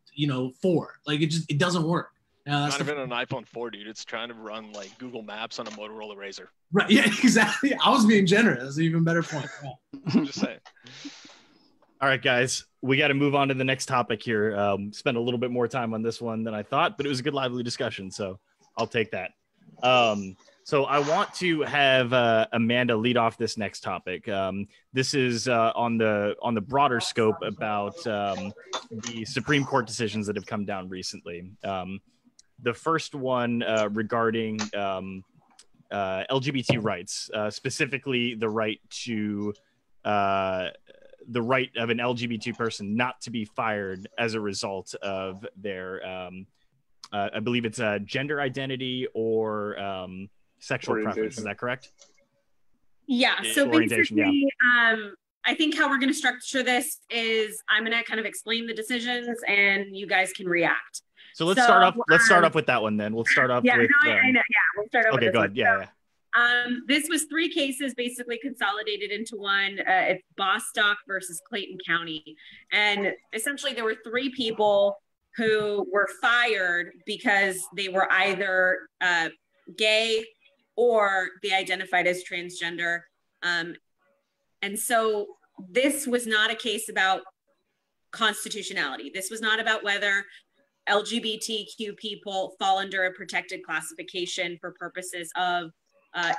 4. Like it doesn't work. Not even an iPhone 4, dude. It's trying to run like Google Maps on a Motorola Razr. Right. Yeah, exactly. I was being generous. That's an even better point. Yeah. I'm just saying. All right, guys, we got to move on to the next topic here. Spent a little bit more time on this one than I thought, but it was a good, lively discussion, so I'll take that. So I want to have Amanda lead off this next topic. This is on the broader scope about the Supreme Court decisions that have come down recently. The first one regarding LGBT rights, specifically the right to the right of an LGBT person not to be fired as a result of their, I believe it's a gender identity or sexual preference. Is that correct? Yeah. So basically, I think how we're going to structure this is I'm going to kind of explain the decisions and you guys can react. So let's start off. Let's start off with that one then. We'll start off with. I know. Yeah, we'll start off. Okay, with go ahead. Yeah. This was 3 cases basically consolidated into one. It's Bostock versus Clayton County. And essentially there were 3 people who were fired because they were either gay or they identified as transgender. And so this was not a case about constitutionality. This was not about whether LGBTQ people fall under a protected classification for purposes of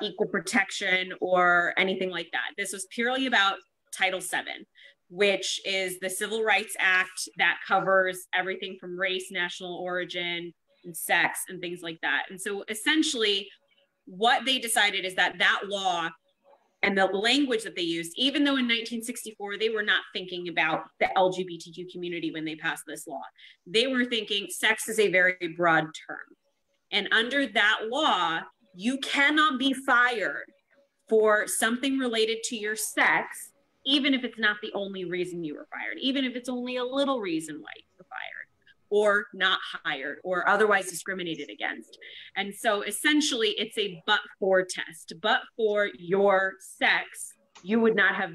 equal protection or anything like that. This was purely about Title VII, which is the Civil Rights Act that covers everything from race, national origin, and sex, and things like that. And so essentially what they decided is that that law and the language that they used, even though in 1964, they were not thinking about the LGBTQ community when they passed this law. They were thinking sex is a very broad term. And under that law, you cannot be fired for something related to your sex, even if it's not the only reason you were fired, even if it's only a little reason why you were fired or not hired or otherwise discriminated against. And so essentially it's a but-for test. But for your sex, you would not have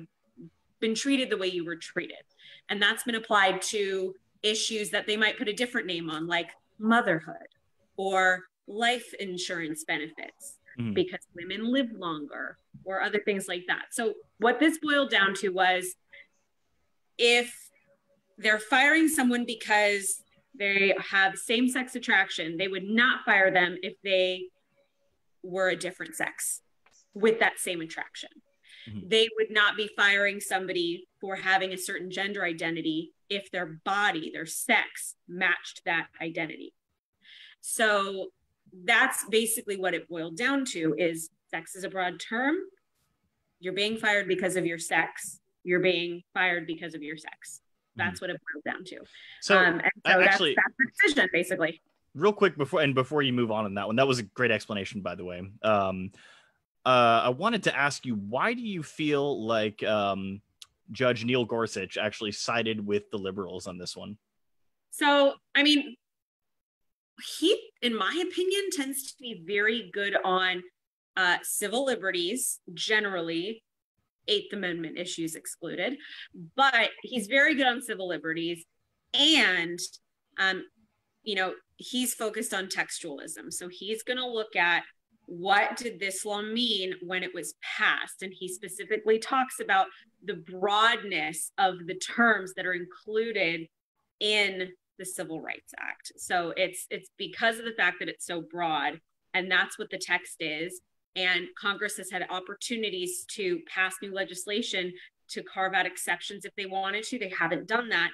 been treated the way you were treated. And that's been applied to issues that they might put a different name on, like motherhood or life insurance benefits, because women live longer or other things like that. So what this boiled down to was, if they're firing someone because they have same-sex attraction, they would not fire them if they were a different sex with that same attraction. They would not be firing somebody for having a certain gender identity if their body, their sex matched that identity. So that's basically what it boiled down to, is sex is a broad term. You're being fired because of your sex. You're being fired because of your sex. That's what it boiled down to. So, actually, that's the decision, basically. Real quick before you move on that one, that was a great explanation, by the way. I wanted to ask you, why do you feel like Judge Neil Gorsuch actually sided with the liberals on this one? So, I mean, he, in my opinion, tends to be very good on civil liberties generally, 8th Amendment issues excluded, but he's very good on civil liberties. And, he's focused on textualism. So he's going to look at, what did this law mean when it was passed? And he specifically talks about the broadness of the terms that are included in the Civil Rights Act. So it's because of the fact that it's so broad, and that's what the text is. And Congress has had opportunities to pass new legislation to carve out exceptions if they wanted to. They haven't done that.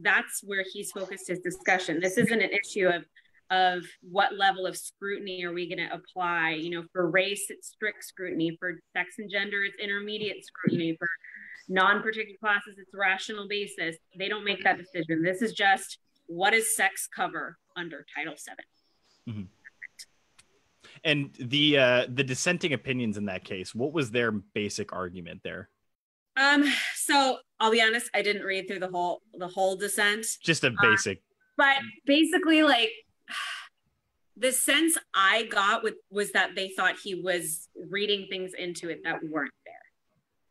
that's where he's focused his discussion. This isn't an issue of what level of scrutiny are we going to apply. You know, for race, it's strict scrutiny. For sex and gender, it's intermediate scrutiny. For non-protected classes, it's rational basis. They don't make that decision. This is just, what does sex cover under Title VII? Mm-hmm. And the dissenting opinions in that case, what was their basic argument there? So I'll be honest, I didn't read through the whole dissent. Just a basic. But basically, like, the sense I got was that they thought he was reading things into it that weren't there.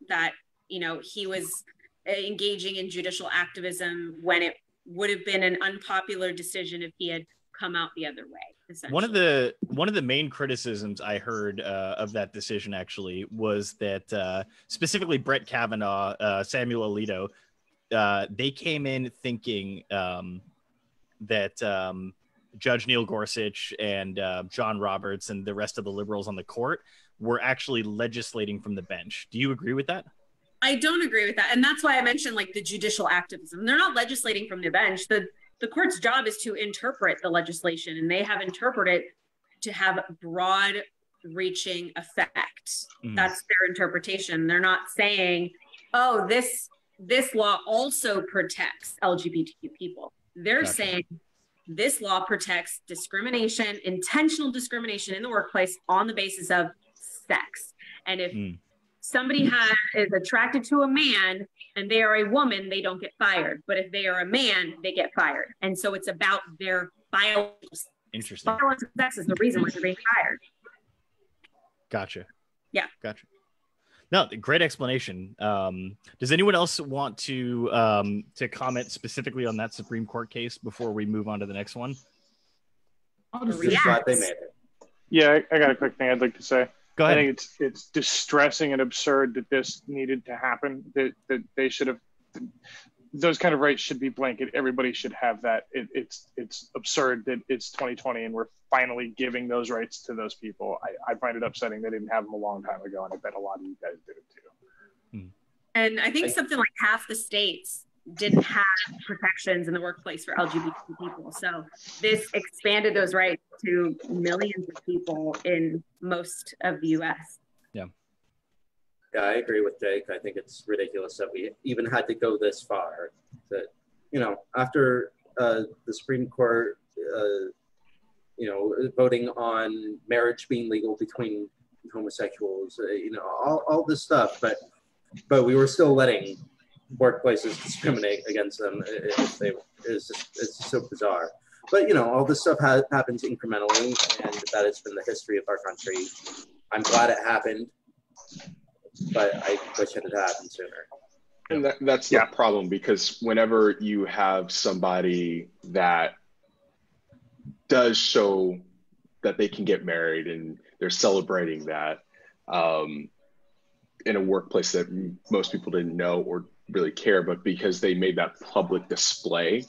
That, you know, he was engaging in judicial activism when it would have been an unpopular decision if he had come out the other way. One of the main criticisms I heard of that decision actually was that specifically Brett Kavanaugh, Samuel Alito, they came in thinking that Judge Neil Gorsuch and John Roberts and the rest of the liberals on the court were actually legislating from the bench. Do you agree with that? I don't agree with that. And that's why I mentioned like the judicial activism. They're not legislating from the bench. The court's job is to interpret the legislation, and they have interpreted to have broad reaching effect. That's their interpretation. They're not saying, oh, this law also protects LGBTQ people. They're saying this law protects discrimination, intentional discrimination in the workplace on the basis of sex. And if somebody is attracted to a man and they are a woman, they don't get fired. But if they are a man, they get fired. And so it's about their biological sex is the reason why they're being fired. Gotcha. Yeah. Gotcha. No, great explanation. Does anyone else want to comment specifically on that Supreme Court case before we move on to the next one? I'm just glad they made it. Yeah, I got a quick thing I'd like to say. Go ahead. I think it's distressing and absurd that this needed to happen. That they should have, those kind of rights should be blanket. Everybody should have that. It's absurd that it's 2020 and we're finally giving those rights to those people. I find it upsetting they didn't have them a long time ago, and I bet a lot of you guys did it too. And I think something like half the states didn't have protections in the workplace for LGBT people. So this expanded those rights to millions of people in most of the US. Yeah, I agree with Jake. I think it's ridiculous that we even had to go this far. That, you know, after the Supreme Court, you know, voting on marriage being legal between homosexuals, you know, all this stuff, but we were still letting workplaces discriminate against them. It's just so bizarre. But, you know, all this stuff happens incrementally, and that has been the history of our country. I'm glad it happened, but I wish it had happened sooner. And that's the problem, because whenever you have somebody that does show that they can get married and they're celebrating that in a workplace that most people didn't know or really care, but because they made that public display,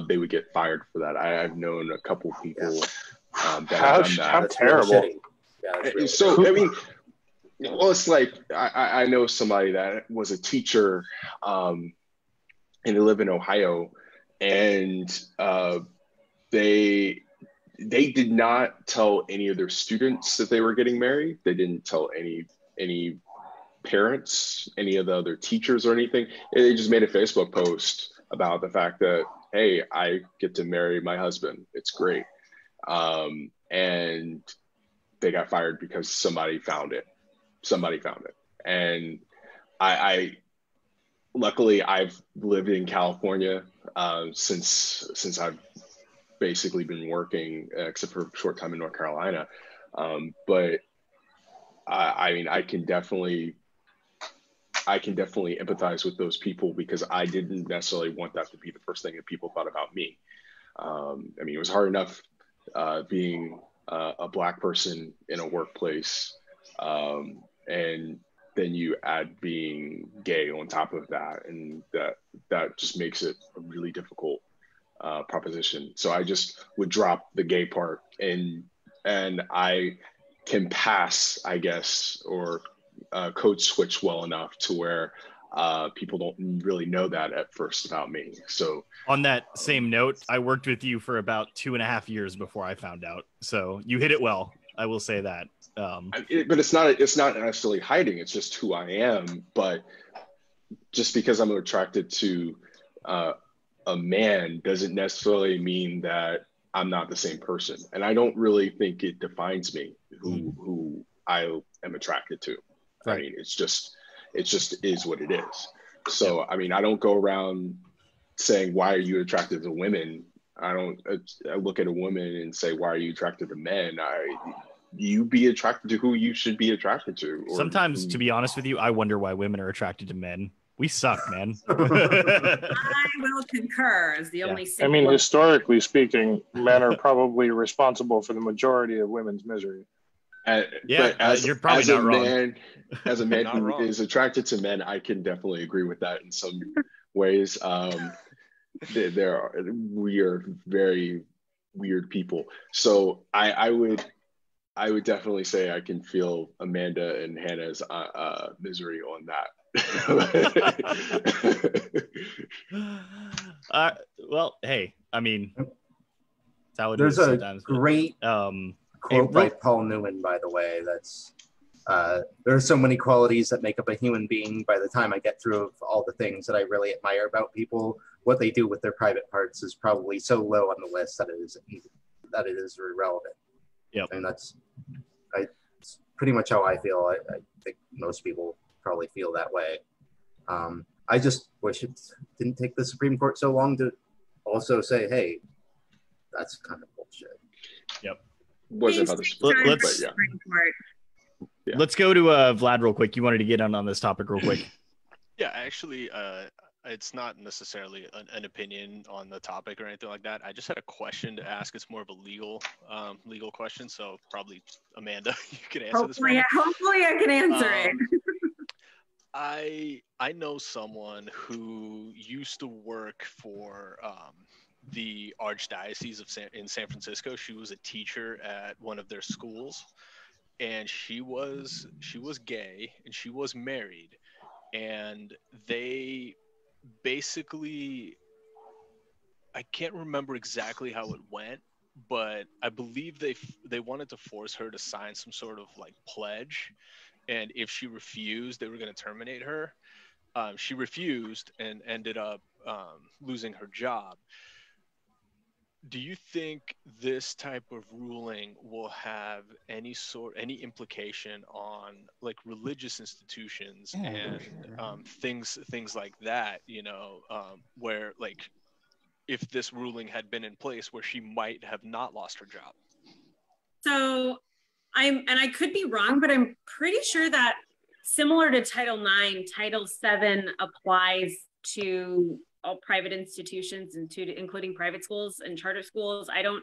they would get fired for that. I've known a couple people that have done that. How terrible. Really so, I mean, well, it's like, I know somebody that was a teacher and they live in Ohio, and they did not tell any of their students that they were getting married. They didn't tell any parents, any of the other teachers or anything. They just made a Facebook post about the fact that, hey, I get to marry my husband. It's great. And they got fired because somebody found it. And I luckily I've lived in California since I've basically been working, except for a short time in North Carolina. But I mean, I can definitely empathize with those people, because I didn't necessarily want that to be the first thing that people thought about me. I mean, it was hard enough being a Black person in a workplace, and then you add being gay on top of that, and that just makes it a really difficult proposition. So I just would drop the gay part, and I can pass, I guess, or code switch well enough to where people don't really know that at first about me. So on that same note, I worked with you for about 2.5 years before I found out. So you hit it well. I will say that. But it's not necessarily hiding. It's just who I am. But just because I'm attracted to a man doesn't necessarily mean that I'm not the same person. And I don't really think it defines me who I am attracted to. Right. I mean, it just is what it is. So, I mean, I don't go around saying, why are you attracted to women? I look at a woman and say, why are you attracted to men? You be attracted to who you should be attracted to. Sometimes, to be honest with you, I wonder why women are attracted to men. We suck, man. I will concur as the only. I mean, historically speaking, men are probably responsible for the majority of women's misery. You're probably not wrong. As a man who is attracted to men, I can definitely agree with that in some ways. We are very weird people. So I would definitely say I can feel Amanda and Hannah's misery on that. Well, hey, I mean, that's how it is sometimes. There's a great quote by Paul Newman, by the way, that's there are so many qualities that make up a human being. By the time I get through all the things that I really admire about people, what they do with their private parts is probably so low on the list that it is irrelevant. Yep. And that's pretty much how I feel. I think most people probably feel that way. I just wish it didn't take the Supreme Court so long to also say, hey, that's kind of bullshit. Yep. Let's go to Vlad real quick. You wanted to get on this topic real quick. Yeah, actually, it's not necessarily an opinion on the topic or anything like that. I just had a question to ask. It's more of a legal question. So probably Amanda, you can answer this one. Hopefully I can answer it. I know someone who used to work for the Archdiocese in San Francisco. She was a teacher at one of their schools, and she was gay and she was married, and they basically, I can't remember exactly how it went, but I believe they wanted to force her to sign some sort of like pledge, and if she refused, they were going to terminate her. She refused and ended up losing her job. Do you think this type of ruling will have any implication on like religious institutions and things like that, where like if this ruling had been in place where she might have not lost her job? So I could be wrong, but I'm pretty sure that similar to Title IX, Title VII applies to all private institutions and including private schools and charter schools. I don't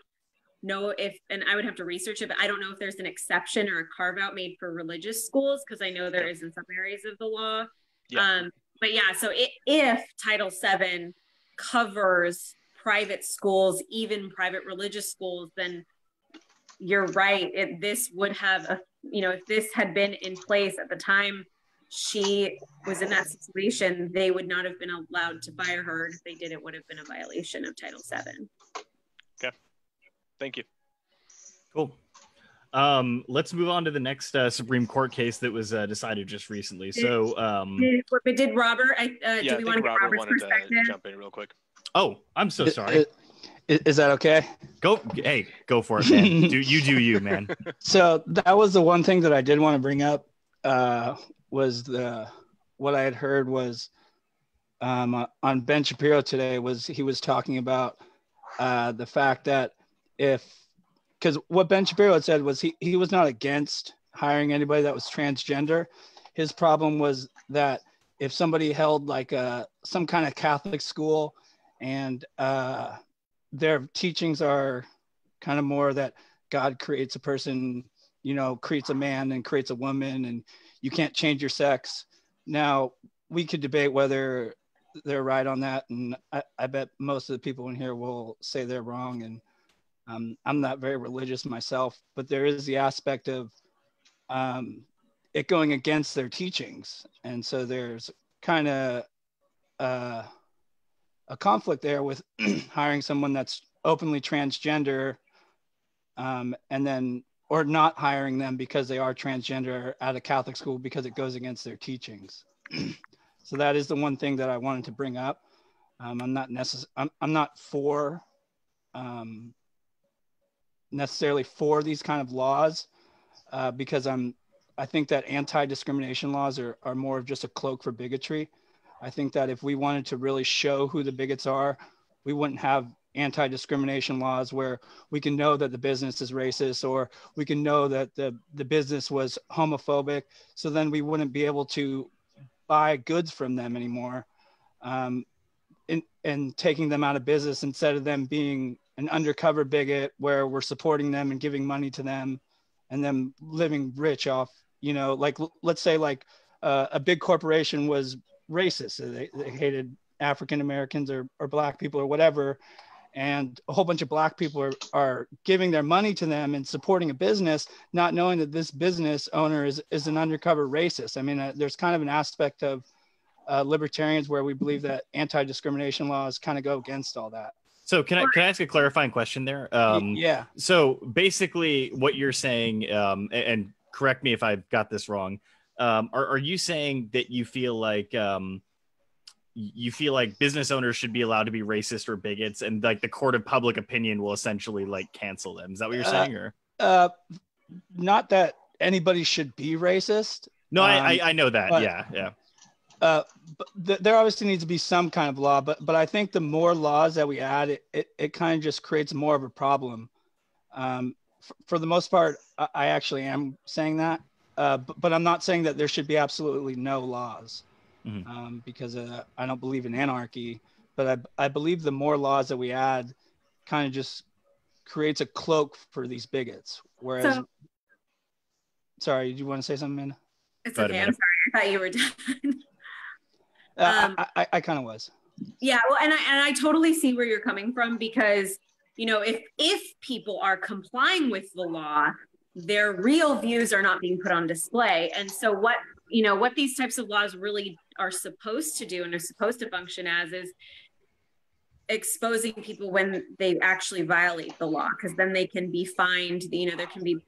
know and I would have to research it, but I don't know if there's an exception or a carve out made for religious schools, because I know there is in some areas of the law. But yeah, so if Title VII covers private schools, even private religious schools, then you're right. This would have if this had been in place at the time she was in that situation, they would not have been allowed to fire her. If they did, it would have been a violation of Title VII. Okay. Thank you. Cool. Let's move on to the next Supreme Court case that was decided just recently. So, did Robert? Do we want to get Robert's perspective? To jump in real quick. Oh, I'm so sorry. Is that okay? Go for it, man. do you, man. So that was the one thing that I did want to bring up. Was what I had heard was on Ben Shapiro today he was talking about the fact that because what Ben Shapiro had said was he was not against hiring anybody that was transgender. His problem was that if somebody held like some kind of Catholic school and their teachings are kind of more that God creates a person, creates a man and creates a woman, and you can't change your sex. Now, we could debate whether they're right on that, and I bet most of the people in here will say they're wrong. And I'm not very religious myself, but there is the aspect of it going against their teachings. And so there's kind of a conflict there with hiring someone that's openly transgender, and then, or not hiring them because they are transgender at a Catholic school because it goes against their teachings. So that is the one thing that I wanted to bring up. I'm not for necessarily for these kind of laws, because I think that anti-discrimination laws are more of just a cloak for bigotry. I think that if we wanted to really show who the bigots are, we wouldn't have anti-discrimination laws where we can know that the business is racist, or we can know that the business was homophobic. So then we wouldn't be able to buy goods from them anymore, and taking them out of business instead of them being an undercover bigot where we're supporting them and giving money to them and them living rich off, like, let's say like a big corporation was racist. They hated African Americans or Black people or whatever. And a whole bunch of Black people are giving their money to them and supporting a business, not knowing that this business owner is an undercover racist. I mean, there's kind of an aspect of libertarians where we believe that anti-discrimination laws kind of go against all that. So can I ask a clarifying question there? Yeah. So basically what you're saying, and correct me if I've got this wrong, are you saying that you feel like business owners should be allowed to be racist or bigots, and like the court of public opinion will essentially like cancel them? Is that what you're saying? Or not that anybody should be racist. No, I know that. But, yeah. But there obviously needs to be some kind of law, but I think the more laws that we add, it kind of just creates more of a problem. For the most part, I actually am saying that, but I'm not saying that there should be absolutely no laws, because I don't believe in anarchy. But I believe the more laws that we add, kind of just creates a cloak for these bigots. Whereas, sorry, did you want to say something, Amanda? It's okay. I'm sorry. I thought you were done. I kind of was. Yeah, well, and I totally see where you're coming from, because if people are complying with the law, their real views are not being put on display. And so what these types of laws really are supposed to do and are supposed to function as is exposing people when they actually violate the law, because then they can be fined. There can be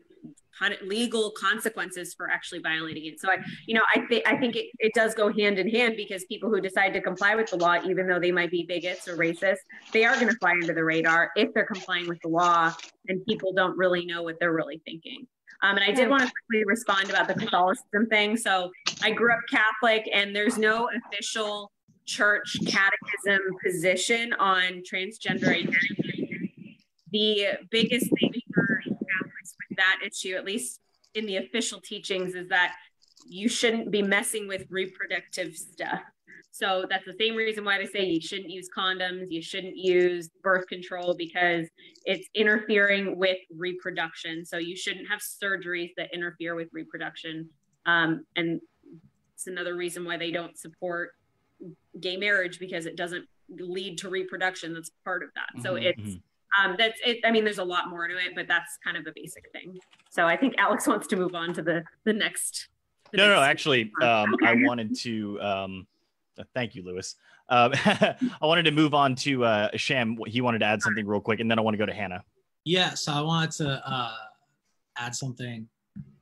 legal consequences for actually violating it. So I think it does go hand in hand, because people who decide to comply with the law, even though they might be bigots or racist, they are going to fly under the radar if they're complying with the law and people don't really know what they're really thinking. And I did want to quickly respond about the Catholicism thing. So I grew up Catholic, and there's no official church catechism position on transgender identity. The biggest thing for Catholics with that issue, at least in the official teachings, is that you shouldn't be messing with reproductive stuff. So that's the same reason why they say you shouldn't use condoms, you shouldn't use birth control, because it's interfering with reproduction. So you shouldn't have surgeries that interfere with reproduction. And it's another reason why they don't support gay marriage, because it doesn't lead to reproduction. That's part of that. So it's that's it. I mean, there's a lot more to it, but that's kind of the basic thing. So I think Alex wants to move on to the next. No, actually, I wanted to. Thank you, Lewis. I wanted to move on to Sham. He wanted to add something real quick, and then I want to go to Hannah. Yeah, so I wanted to add something.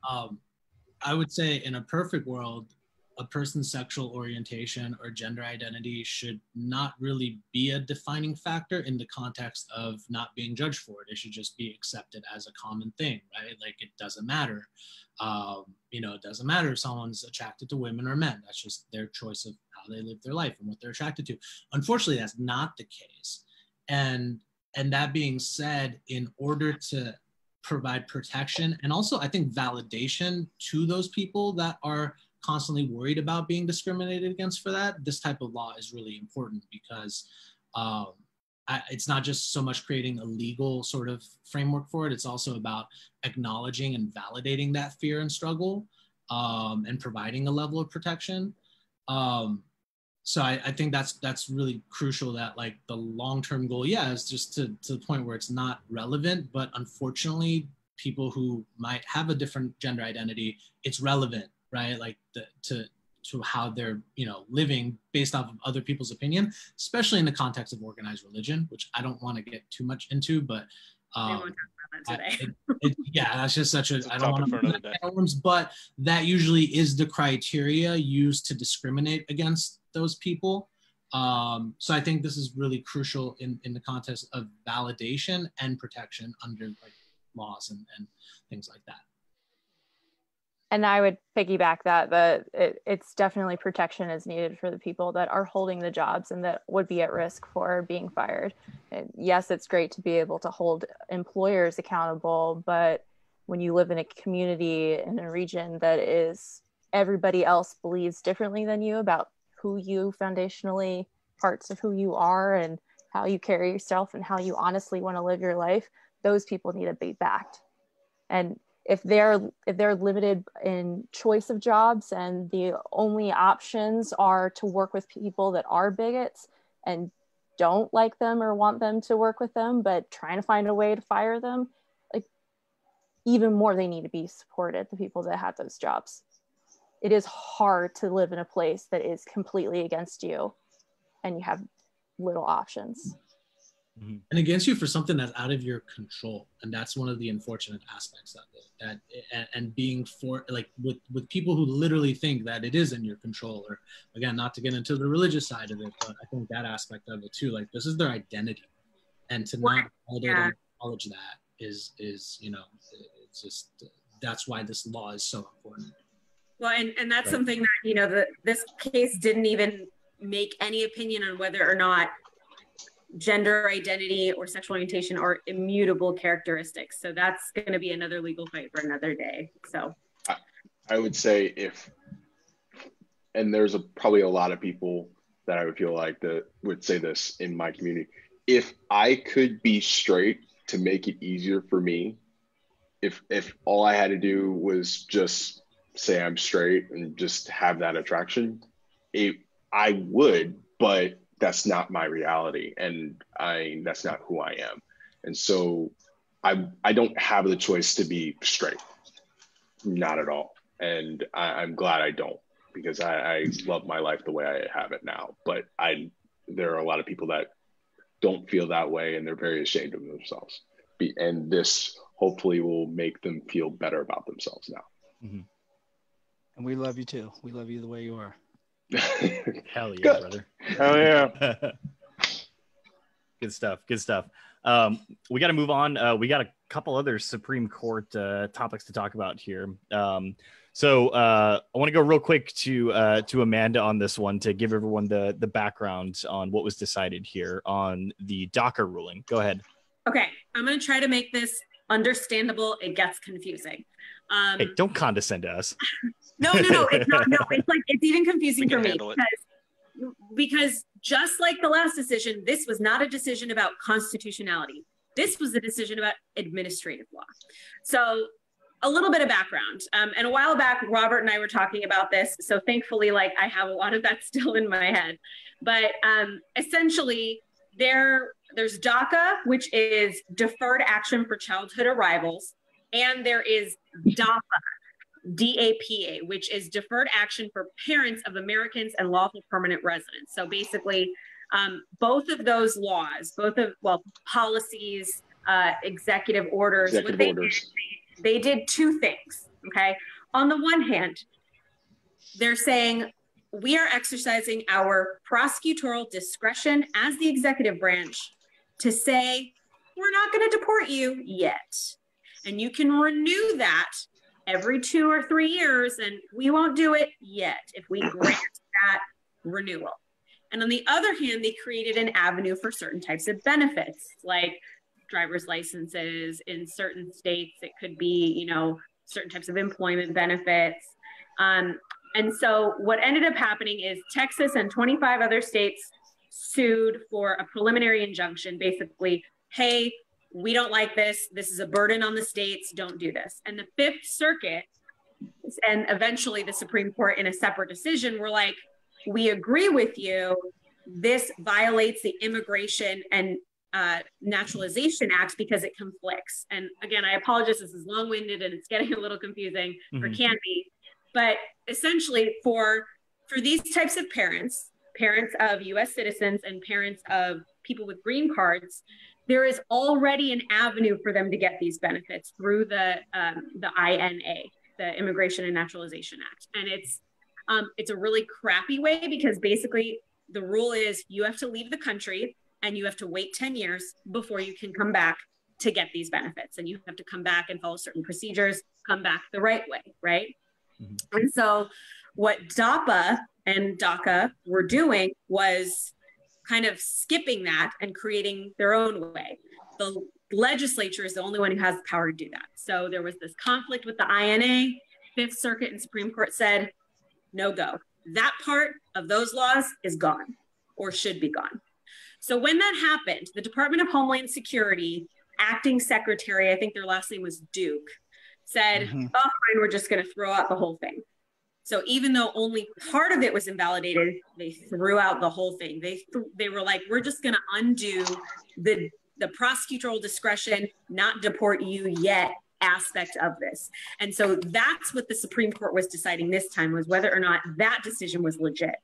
I would say in a perfect world, a person's sexual orientation or gender identity should not really be a defining factor in the context of not being judged for it. It should just be accepted as a common thing, right? Like, it doesn't matter. It doesn't matter if someone's attracted to women or men. That's just their choice of how they live their life and what they're attracted to. Unfortunately, that's not the case. And that being said, in order to provide protection and also, I think, validation to those people that are constantly worried about being discriminated against for that, this type of law is really important, because it's not just so much creating a legal sort of framework for it. It's also about acknowledging and validating that fear and struggle, and providing a level of protection. So I think that's really crucial, that like the long-term goal, is just to the point where it's not relevant, but unfortunately people who might have a different gender identity, it's relevant, right? Like to to how they're, living based off of other people's opinion, especially in the context of organized religion, which I don't want to get too much into, but that's just such a I don't want to, but that usually is the criteria used to discriminate against those people. So I think this is really crucial in the context of validation and protection under like laws and things like that. And I would piggyback that it's definitely protection is needed for the people that are holding the jobs and that would be at risk for being fired. And yes, it's great to be able to hold employers accountable, but when you live in a community, in a region that is everybody else believes differently than you about who you foundationally, parts of who you are and how you carry yourself and how you honestly want to live your life, those people need to be backed. And if they're limited in choice of jobs and the only options are to work with people that are bigots and don't like them or want them to work with them, but trying to find a way to fire them, like even more, they need to be supported, the people that have those jobs. It is hard to live in a place that is completely against you and you have little options. And against you for something that's out of your control, and that's one of the unfortunate aspects of it. And being for like with people who literally think that it is in your control, or again, not to get into the religious side of it, but I think that aspect of it too, like this is their identity, and to not validate and acknowledge that is it's just that's why this law is so important. Well, and that's something that this case didn't even make any opinion on whether or not gender identity or sexual orientation are immutable characteristics. So that's going to be another legal fight for another day. So I would say and there's probably a lot of people that I would feel like that would say this in my community. If I could be straight to make it easier for me, if all I had to do was just say I'm straight and just have that attraction, I would, but that's not my reality, and that's not who I am. And so I don't have the choice to be straight, not at all. And I'm glad I don't, because I love my life the way I have it now. But there are a lot of people that don't feel that way, and they're very ashamed of themselves. And this hopefully will make them feel better about themselves now. Mm-hmm. And we love you too. We love you the way you are. Hell yeah, brother. Hell yeah. Good stuff. We got to move on. We got a couple other Supreme Court topics to talk about here. So I want to go real quick to Amanda on this one to give everyone the background on what was decided here on the DACA ruling. Go ahead. Okay, I'm going to try to make this understandable. It gets confusing. Hey, don't condescend to us. No, it's not. No, it's like it's even confusing for me because just like the last decision, this was not a decision about constitutionality. This was a decision about administrative law. So a little bit of background. And a while back, Robert and I were talking about this. So thankfully, like I have a lot of that still in my head. But essentially, there's DACA, which is Deferred Action for Childhood Arrivals, and there is DAPA, DAPA, which is Deferred Action for Parents of Americans and Lawful Permanent Residents. So basically, both of those laws, policies, executive orders, they did two things, okay? On the one hand, they're saying we are exercising our prosecutorial discretion as the executive branch to say, we're not going to deport you yet. And you can renew that every 2 or 3 years, and we won't do it yet if we grant that renewal. And on the other hand, they created an avenue for certain types of benefits, like driver's licenses in certain states. It could be, certain types of employment benefits. And so what ended up happening is Texas and 25 other states sued for a preliminary injunction, basically, hey, we don't like this. This is a burden on the states. Don't do this. And the Fifth Circuit and eventually the Supreme Court in a separate decision were like, we agree with you. This violates the Immigration and Naturalization Act because it conflicts. And again, I apologize. This is long-winded and it's getting a little confusing, or can be. But essentially for for these types of parents, parents of US citizens and parents of people with green cards, there is already an avenue for them to get these benefits through the INA, the Immigration and Naturalization Act. And it's a really crappy way, because basically the rule is you have to leave the country and you have to wait 10 years before you can come back to get these benefits. And you have to come back and follow certain procedures, come back the right way, right? Mm-hmm. And so what DAPA and DACA were doing was kind of skipping that and creating their own way. The legislature is the only one who has the power to do that. So there was this conflict with the INA. Fifth Circuit and Supreme Court said, no go. That part of those laws is gone, or should be gone. So when that happened, the Department of Homeland Security acting secretary, I think their last name was Duke, said, oh, fine, we're just going to throw out the whole thing. So even though only part of it was invalidated, they threw out the whole thing. They were like, we're just going to undo the prosecutorial discretion, not deport you yet aspect of this. And so that's what the Supreme Court was deciding this time, was whether or not that decision was legit.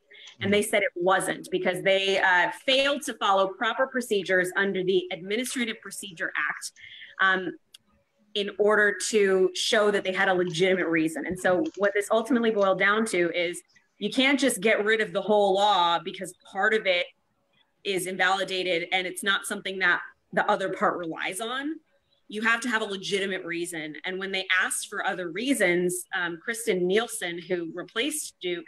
And they said it wasn't, because they failed to follow proper procedures under the Administrative Procedure Act in order to show that they had a legitimate reason. And so what this ultimately boiled down to is, you can't just get rid of the whole law because part of it is invalidated and it's not something that the other part relies on. You have to have a legitimate reason. And when they asked for other reasons, Kristen Nielsen, who replaced Duke,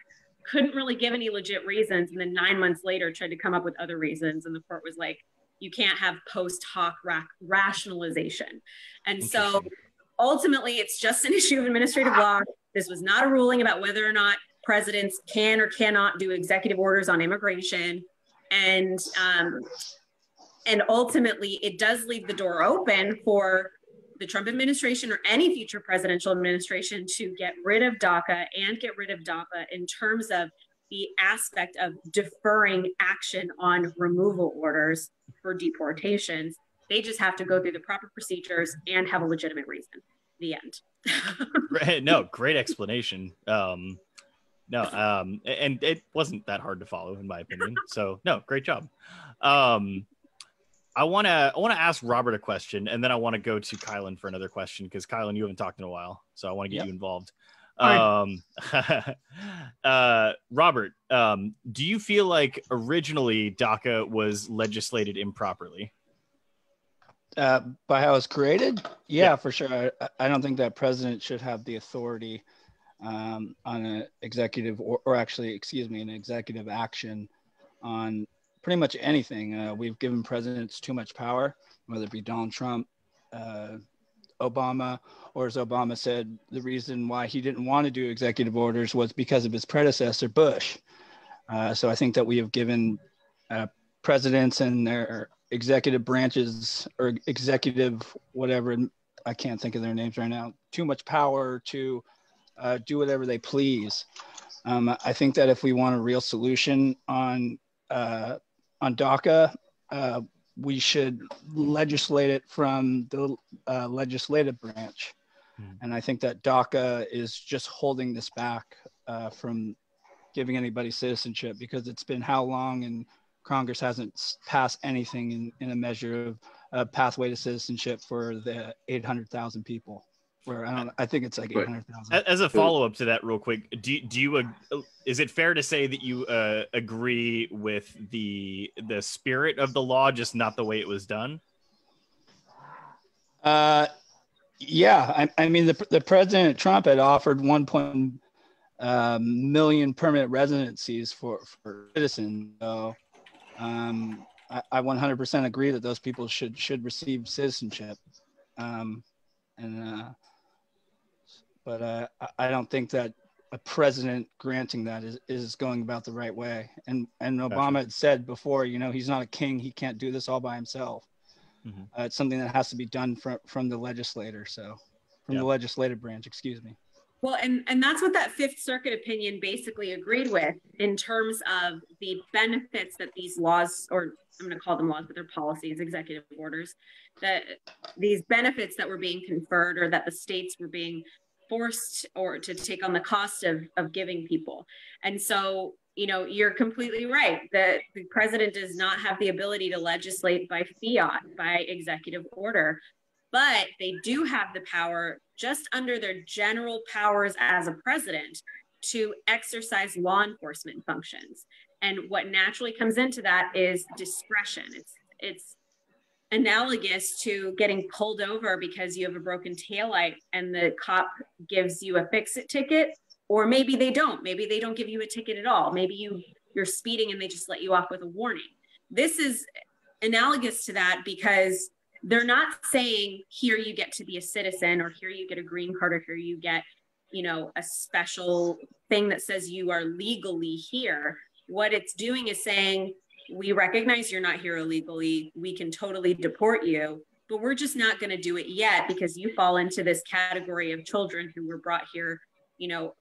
couldn't really give any legit reasons. And then 9 months later tried to come up with other reasons. And the court was like, you can't have post hoc rationalization. And so ultimately it's just an issue of administrative law. This was not a ruling about whether or not presidents can or cannot do executive orders on immigration. And ultimately it does leave the door open for the Trump administration or any future presidential administration to get rid of DACA and get rid of DAPA in terms of the aspect of deferring action on removal orders for deportations. They just have to go through the proper procedures and have a legitimate reason. The end. No, great explanation. And it wasn't that hard to follow, in my opinion. So no, great job. I want to ask Robert a question, and then I want to go to Kylan for another question, because Kylan, you haven't talked in a while, so I want to get you involved. Robert, do you feel like originally DACA was legislated improperly? By how it was created? Yeah, for sure. I don't think that president should have the authority on an executive or actually, excuse me, an executive action on pretty much anything. We've given presidents too much power, whether it be Donald Trump, Obama, or as Obama said, the reason why he didn't want to do executive orders was because of his predecessor, Bush. So I think that we have given presidents and their executive branches or executive whatever, I can't think of their names right now, too much power to do whatever they please. I think that if we want a real solution on DACA, we should legislate it from the legislative branch. And I think that DACA is just holding this back from giving anybody citizenship, because it's been how long and Congress hasn't passed anything in a measure of a pathway to citizenship for the 800,000 people. Where I think it's like 800,000. As a follow-up to that real quick, is it fair to say that you agree with the spirit of the law, just not the way it was done? Yeah, I mean, the President Trump had offered 1 million permanent residencies for citizens. So I 100% agree that those people should receive citizenship. But I don't think that a president granting that is going about the right way. And Obama had said before, he's not a king. He can't do this all by himself. It's something that has to be done from the legislator. So from the legislative branch, excuse me. Well, and that's what that Fifth Circuit opinion basically agreed with in terms of the benefits that these laws, or I'm going to call them laws, but they're policies, executive orders, that these benefits that were being conferred or that the states were being forced or to take on the cost of giving people. And so, you know, you're completely right that the president does not have the ability to legislate by fiat, by executive order, but they do have the power, just under their general powers as a president, to exercise law enforcement functions. And what naturally comes into that is discretion. It's analogous to getting pulled over because you have a broken taillight and the cop gives you a fix-it ticket, or maybe they don't. Maybe they don't give you a ticket at all. Maybe you're speeding and they just let you off with a warning. This is analogous to that because they're not saying here you get to be a citizen, or here you get a green card, or here you get, you know, a special thing that says you are legally here. What it's doing is saying, we recognize you're not here illegally. We can totally deport you, but we're just not going to do it yet because you fall into this category of children who were brought here, you know,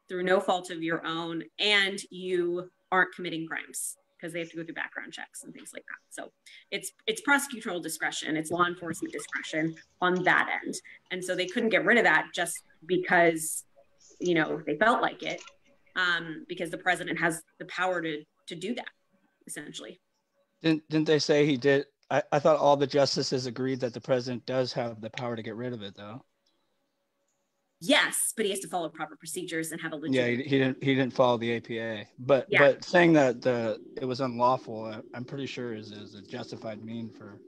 through no fault of your own, and you aren't committing crimes because they have to go through background checks and things like that. So it's prosecutorial discretion, it's law enforcement discretion on that end. And so they couldn't get rid of that just because, you know, they felt like it, because the president has the power to do that, essentially. Didn't they say he did? I thought all the justices agreed that the president does have the power to get rid of it, though. Yes, but he has to follow proper procedures and have a legitimate. Yeah, he didn't follow the APA, but saying that it was unlawful, I'm pretty sure is a justified mean for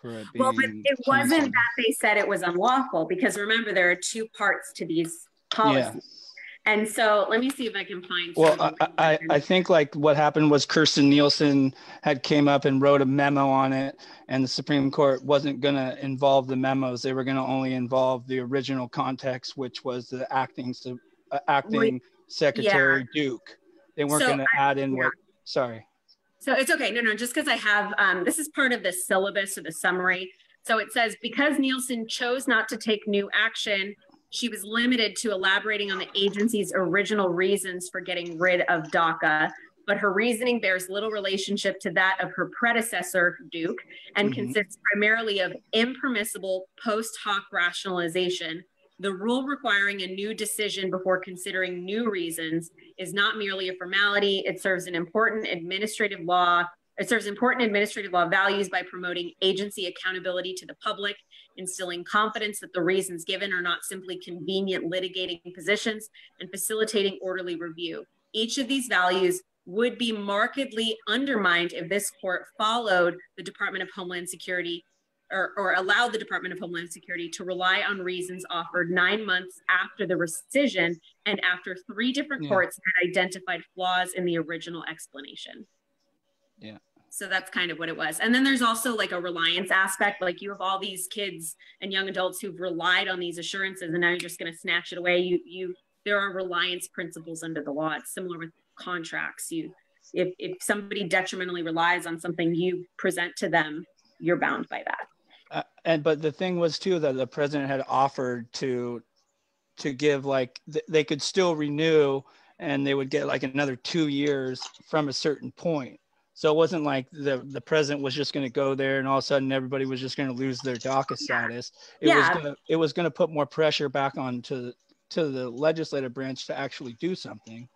it being. Well, but it wasn't that they said it was unlawful, because remember there are two parts to these policies. Yeah. And so let me see if I can find. Well, I think like what happened was Kirstjen Nielsen had came up and wrote a memo on it, and the Supreme Court wasn't going to involve the memos. They were going to only involve the original context, which was the acting Secretary Duke. They weren't going to add in what. Sorry. So it's okay. No, just because I have this is part of the syllabus or the summary. So it says, because Nielsen chose not to take new action, she was limited to elaborating on the agency's original reasons for getting rid of DACA, but her reasoning bears little relationship to that of her predecessor, Duke, and consists primarily of impermissible post hoc rationalization. The rule requiring a new decision before considering new reasons is not merely a formality. It serves important administrative law values by promoting agency accountability to the public, instilling confidence that the reasons given are not simply convenient litigating positions, and facilitating orderly review. Each of these values would be markedly undermined if this court followed the Department of Homeland Security or allowed the Department of Homeland Security to rely on reasons offered 9 months after the rescission and after 3 different courts had identified flaws in the original explanation. Yeah. So that's kind of what it was. And then there's also like a reliance aspect, like you have all these kids and young adults who've relied on these assurances, and now you're just going to snatch it away. There are reliance principles under the law. It's similar with contracts. If somebody detrimentally relies on something you present to them, you're bound by that. But the thing was too that the president had offered to give like they could still renew, and they would get like another 2 years from a certain point. So it wasn't like the president was just going to go there and all of a sudden everybody was just going to lose their DACA status. It was going to put more pressure back on to the legislative branch to actually do something.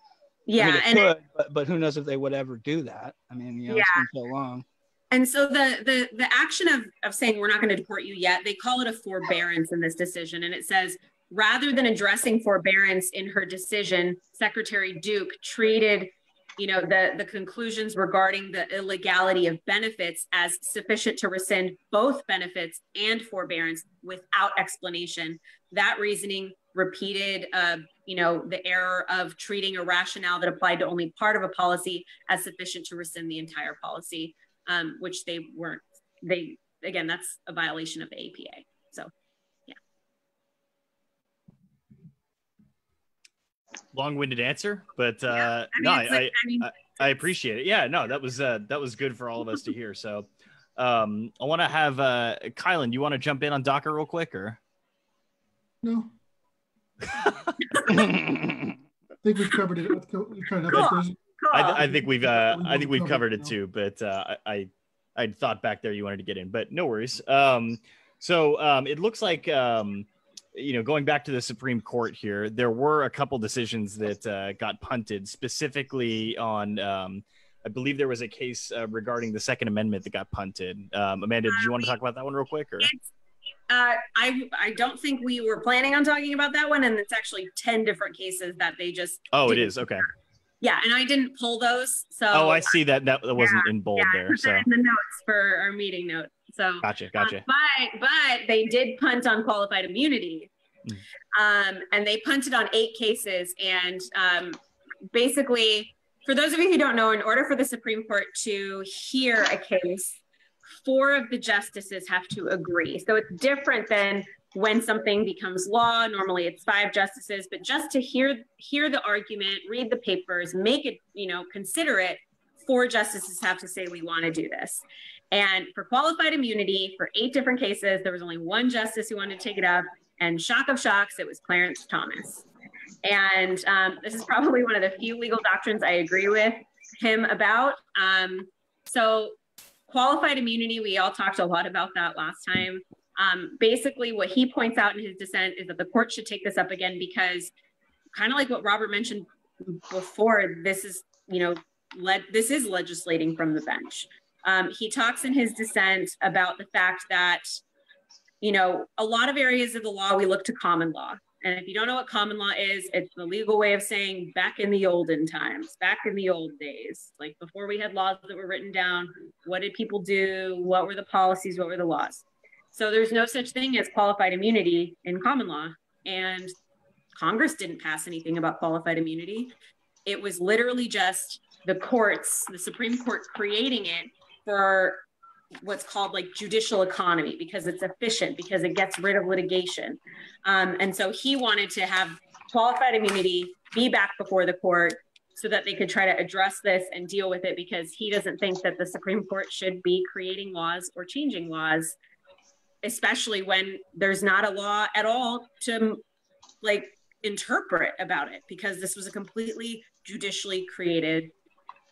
Yeah, I mean, but who knows if they would ever do that? I mean, it's been so long. And so the action of saying we're not going to deport you yet, they call it a forbearance in this decision, and it says, rather than addressing forbearance in her decision, Secretary Duke treated the conclusions regarding the illegality of benefits as sufficient to rescind both benefits and forbearance without explanation. That reasoning repeated, the error of treating a rationale that applied to only part of a policy as sufficient to rescind the entire policy, which they weren't. Again, that's a violation of the APA. So, yeah. Long-winded answer, but I appreciate it. Yeah, no, that was good for all of us to hear. So I want to have Kylan, do you want to jump in on DACA real quick, or no? I think we've covered it. I think we've covered it too, but I thought back there you wanted to get in, but no worries. So it looks like going back to the Supreme Court here, there were a couple decisions that got punted, specifically on, I believe there was a case regarding the Second Amendment that got punted. Amanda, did you want to talk about that one real quick? Or? I don't think we were planning on talking about that one, and it's actually 10 different cases that they just. Oh, it is, okay. Yeah, and I didn't pull those, so. Oh, I see that wasn't in bold there. So in the notes for our meeting note. So gotcha. But they did punt on qualified immunity, and they punted on 8 cases. And basically, for those of you who don't know, in order for the Supreme Court to hear a case, 4 of the justices have to agree. So it's different than when something becomes law. Normally it's 5 justices, but just to hear the argument, read the papers, make it, consider it, 4 justices have to say, we want to do this. And for qualified immunity, for 8 different cases, there was only 1 justice who wanted to take it up. And shock of shocks, it was Clarence Thomas. And this is probably one of the few legal doctrines I agree with him about. So qualified immunity, we all talked a lot about that last time. Basically, what he points out in his dissent is that the court should take this up again because, kind of like what Robert mentioned before, this is, this is legislating from the bench. He talks in his dissent about the fact that, a lot of areas of the law, we look to common law. And if you don't know what common law is, it's the legal way of saying back in the olden times, back in the old days, like before we had laws that were written down, what did people do? What were the policies? What were the laws? So there's no such thing as qualified immunity in common law. And Congress didn't pass anything about qualified immunity. It was literally just the courts, the Supreme Court creating it for what's called like judicial economy, because it's efficient, because it gets rid of litigation. And so he wanted to have qualified immunity be back before the court so that they could try to address this and deal with it, because he doesn't think that the Supreme Court should be creating laws or changing laws, especially when there's not a law at all to like interpret about it, because this was a completely judicially created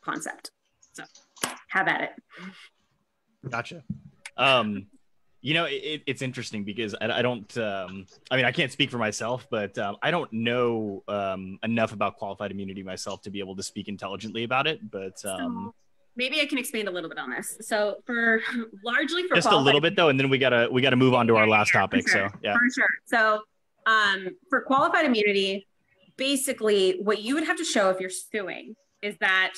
concept. So have at it. Gotcha. It's interesting because I don't, I can't speak for myself, but I don't know enough about qualified immunity myself to be able to speak intelligently about it. But maybe I can expand a little bit on this. So largely for just a little bit though, and then we gotta move on to our last topic. Sure, so yeah, for sure. So for qualified immunity, basically what you would have to show if you're suing is that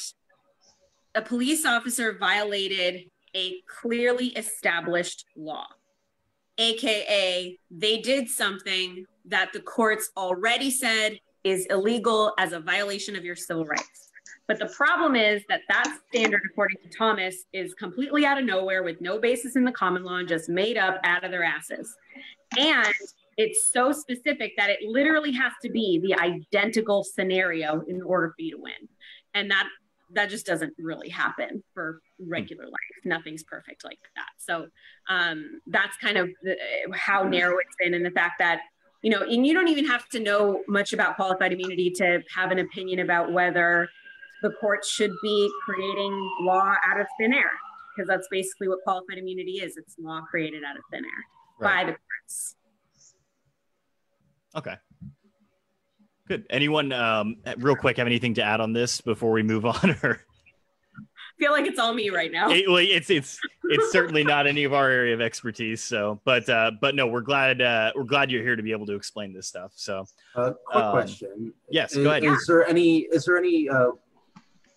a police officer violated a clearly established law, AKA they did something that the courts already said is illegal as a violation of your civil rights. But the problem is that standard, according to Thomas, is completely out of nowhere with no basis in the common law and just made up out of their asses. And it's so specific that it literally has to be the identical scenario in order for you to win. And that just doesn't really happen for regular life. Nothing's perfect like that. So that's kind of how narrow it's been, and the fact that, and you don't even have to know much about qualified immunity to have an opinion about whether the courts should be creating law out of thin air, because that's basically what qualified immunity is. It's law created out of thin air by the courts. Okay. Good. Anyone, real quick, have anything to add on this before we move on? Or I feel like it's all me right now. It's certainly not any of our area of expertise. So, but no, we're glad you're here to be able to explain this stuff. So, quick question. Yes, go ahead.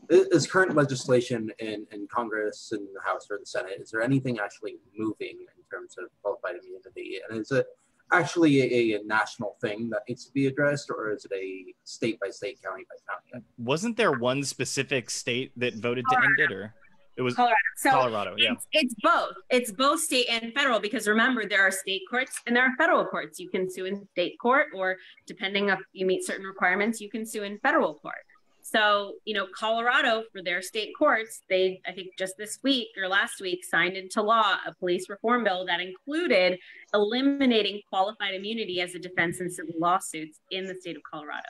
Is current legislation in Congress and the House or the Senate, is there anything actually moving in terms of qualified immunity? And is it actually a national thing that needs to be addressed, or is it a state by state, county by county? Wasn't there one specific state that voted to end it, or it was Colorado? So Colorado, yeah. It's both. It's both state and federal, because remember, there are state courts and there are federal courts. You can sue in state court, or depending if you meet certain requirements, you can sue in federal court. So, Colorado, for their state courts, they, I think just this week or last week, signed into law a police reform bill that included eliminating qualified immunity as a defense in civil lawsuits in the state of Colorado.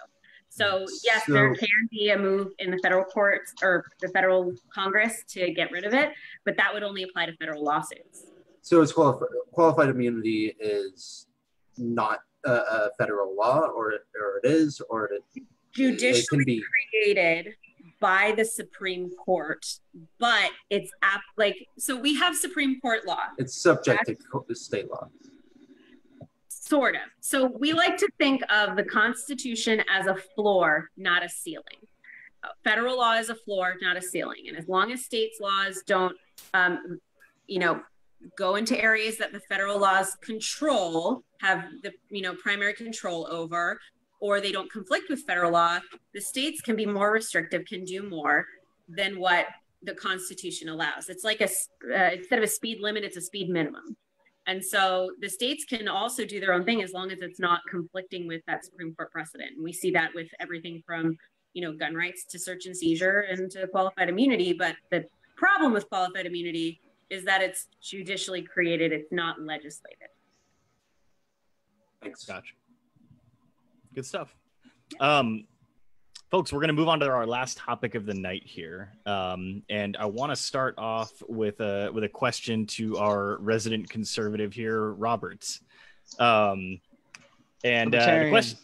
So yes, there can be a move in the federal courts or the federal Congress to get rid of it, but that would only apply to federal lawsuits. So it's qualified immunity is not federal law, or it is, or it judicially can be created by the Supreme Court, but it's so we have Supreme Court law. It's subject to state law. Sort of. So we like to think of the Constitution as a floor, not a ceiling. Federal law is a floor, not a ceiling. And as long as states' laws don't, go into areas that the federal laws control, have the, primary control over, or they don't conflict with federal law, the states can be more restrictive, can do more than what the Constitution allows. It's like instead of a speed limit, it's a speed minimum. And so the states can also do their own thing as long as it's not conflicting with that Supreme Court precedent. And we see that with everything from, gun rights to search and seizure and to qualified immunity. But the problem with qualified immunity is that it's judicially created. It's not legislated. Thanks. Gotcha. Good stuff. Folks, we're going to move on to our last topic of the night here. And I want to start off with a question to our resident conservative here, Roberts. And the question,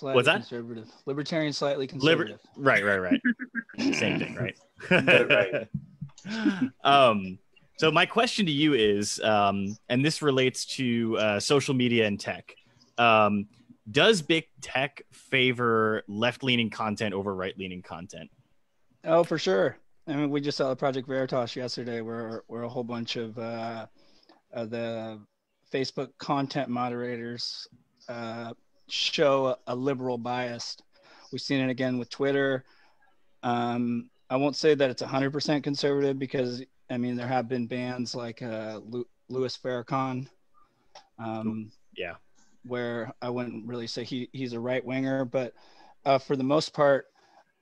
what's that? Conservative. Libertarian, slightly conservative. Right. Same thing, right? Right. So my question to you is, and this relates to social media and tech. Does big tech favor left-leaning content over right-leaning content? Oh, for sure. I mean, we just saw Project Veritas yesterday, where a whole bunch of the Facebook content moderators show a liberal bias. We've seen it again with Twitter. I won't say that it's 100% conservative, because I mean, there have been bans like Louis Farrakhan. Yeah. Where I wouldn't really say he's a right winger, but for the most part,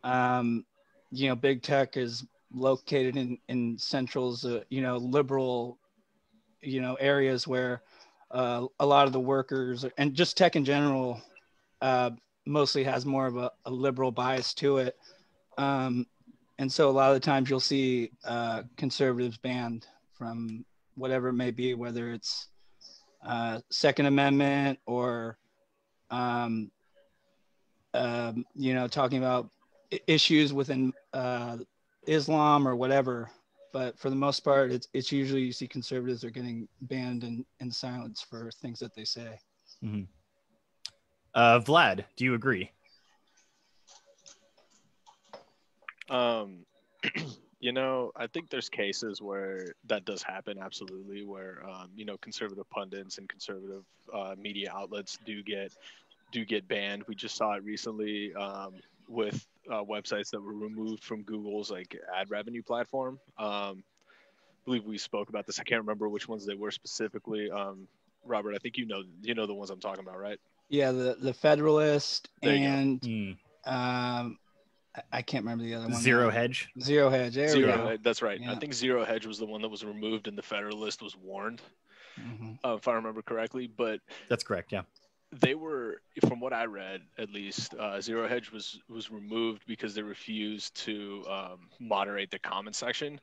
big tech is located in centrals, liberal, areas where a lot of the workers, and just tech in general, mostly has more of a liberal bias to it. And so a lot of the times you'll see conservatives banned from whatever it may be, whether it's Second Amendment or, talking about issues within Islam or whatever. But for the most part, it's usually you see conservatives are getting banned and silenced for things that they say. Mm-hmm. Vlad, do you agree? I think there's cases where that does happen, absolutely, where conservative pundits and conservative media outlets do get banned. We just saw it recently with websites that were removed from Google's ad revenue platform. I believe we spoke about this. I can't remember which ones they were specifically. Robert, I think you know the ones I'm talking about, right? Yeah, the Federalist and I can't remember the other one. Zero Hedge. Zero Hedge. Zero Hedge. That's right. Yeah. I think Zero Hedge was the one that was removed, and the Federalist was warned, if I remember correctly. But that's correct. Yeah. They were, from what I read, at least, Zero Hedge was removed because they refused to moderate the comment section,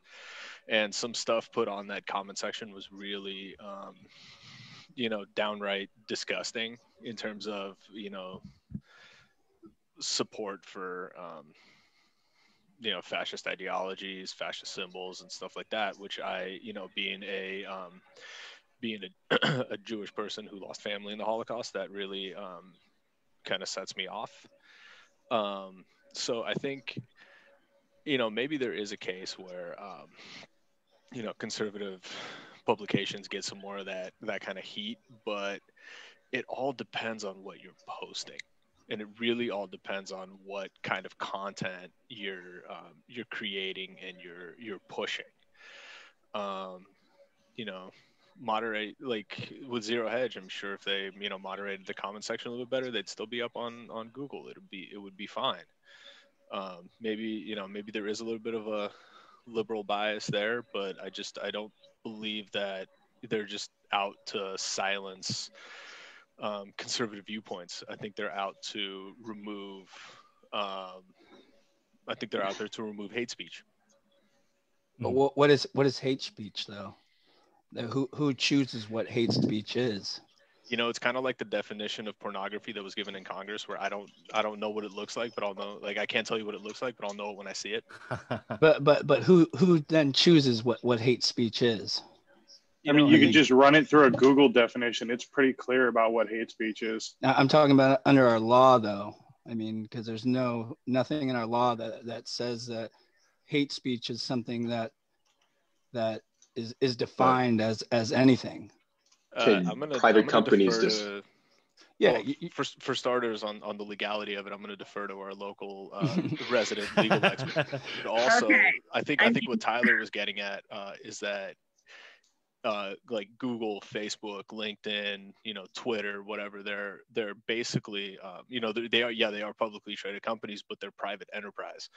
and some stuff put on that comment section was really, downright disgusting in terms of support for fascist ideologies, fascist symbols, and stuff like that, which I, being a Jewish person who lost family in the Holocaust, that really kind of sets me off. So I think maybe there is a case where conservative publications get some more of that kind of heat, but it all depends on what you're posting. And it really all depends on what kind of content you're creating and you're pushing. Moderate, like with Zero Hedge, I'm sure if they moderated the comment section a little bit better, they'd still be up on Google. It would be fine. Maybe there is a little bit of a liberal bias there, but I don't believe that they're just out to silence conservative viewpoints. I think they're out to remove. I think they're out there to remove hate speech. But what is hate speech though? Who chooses what hate speech is? You know, it's kind of like the definition of pornography that was given in Congress, where I don't know what it looks like, but I'll know. Like, I can't tell you what it looks like, but I'll know it when I see it. But who then chooses what hate speech is? I mean, you can just run it through a Google definition. It's pretty clear about what hate speech is. I'm talking about under our law, though. I mean, because there's nothing in our law that says that hate speech is something that is defined as anything. Private companies just for starters, on the legality of it, I'm going to defer to our local resident legal expert. But also, I think what Tyler was getting at is that like Google, Facebook, LinkedIn, you know, Twitter, whatever, they're basically you know, they are publicly traded companies, but they're private enterprise,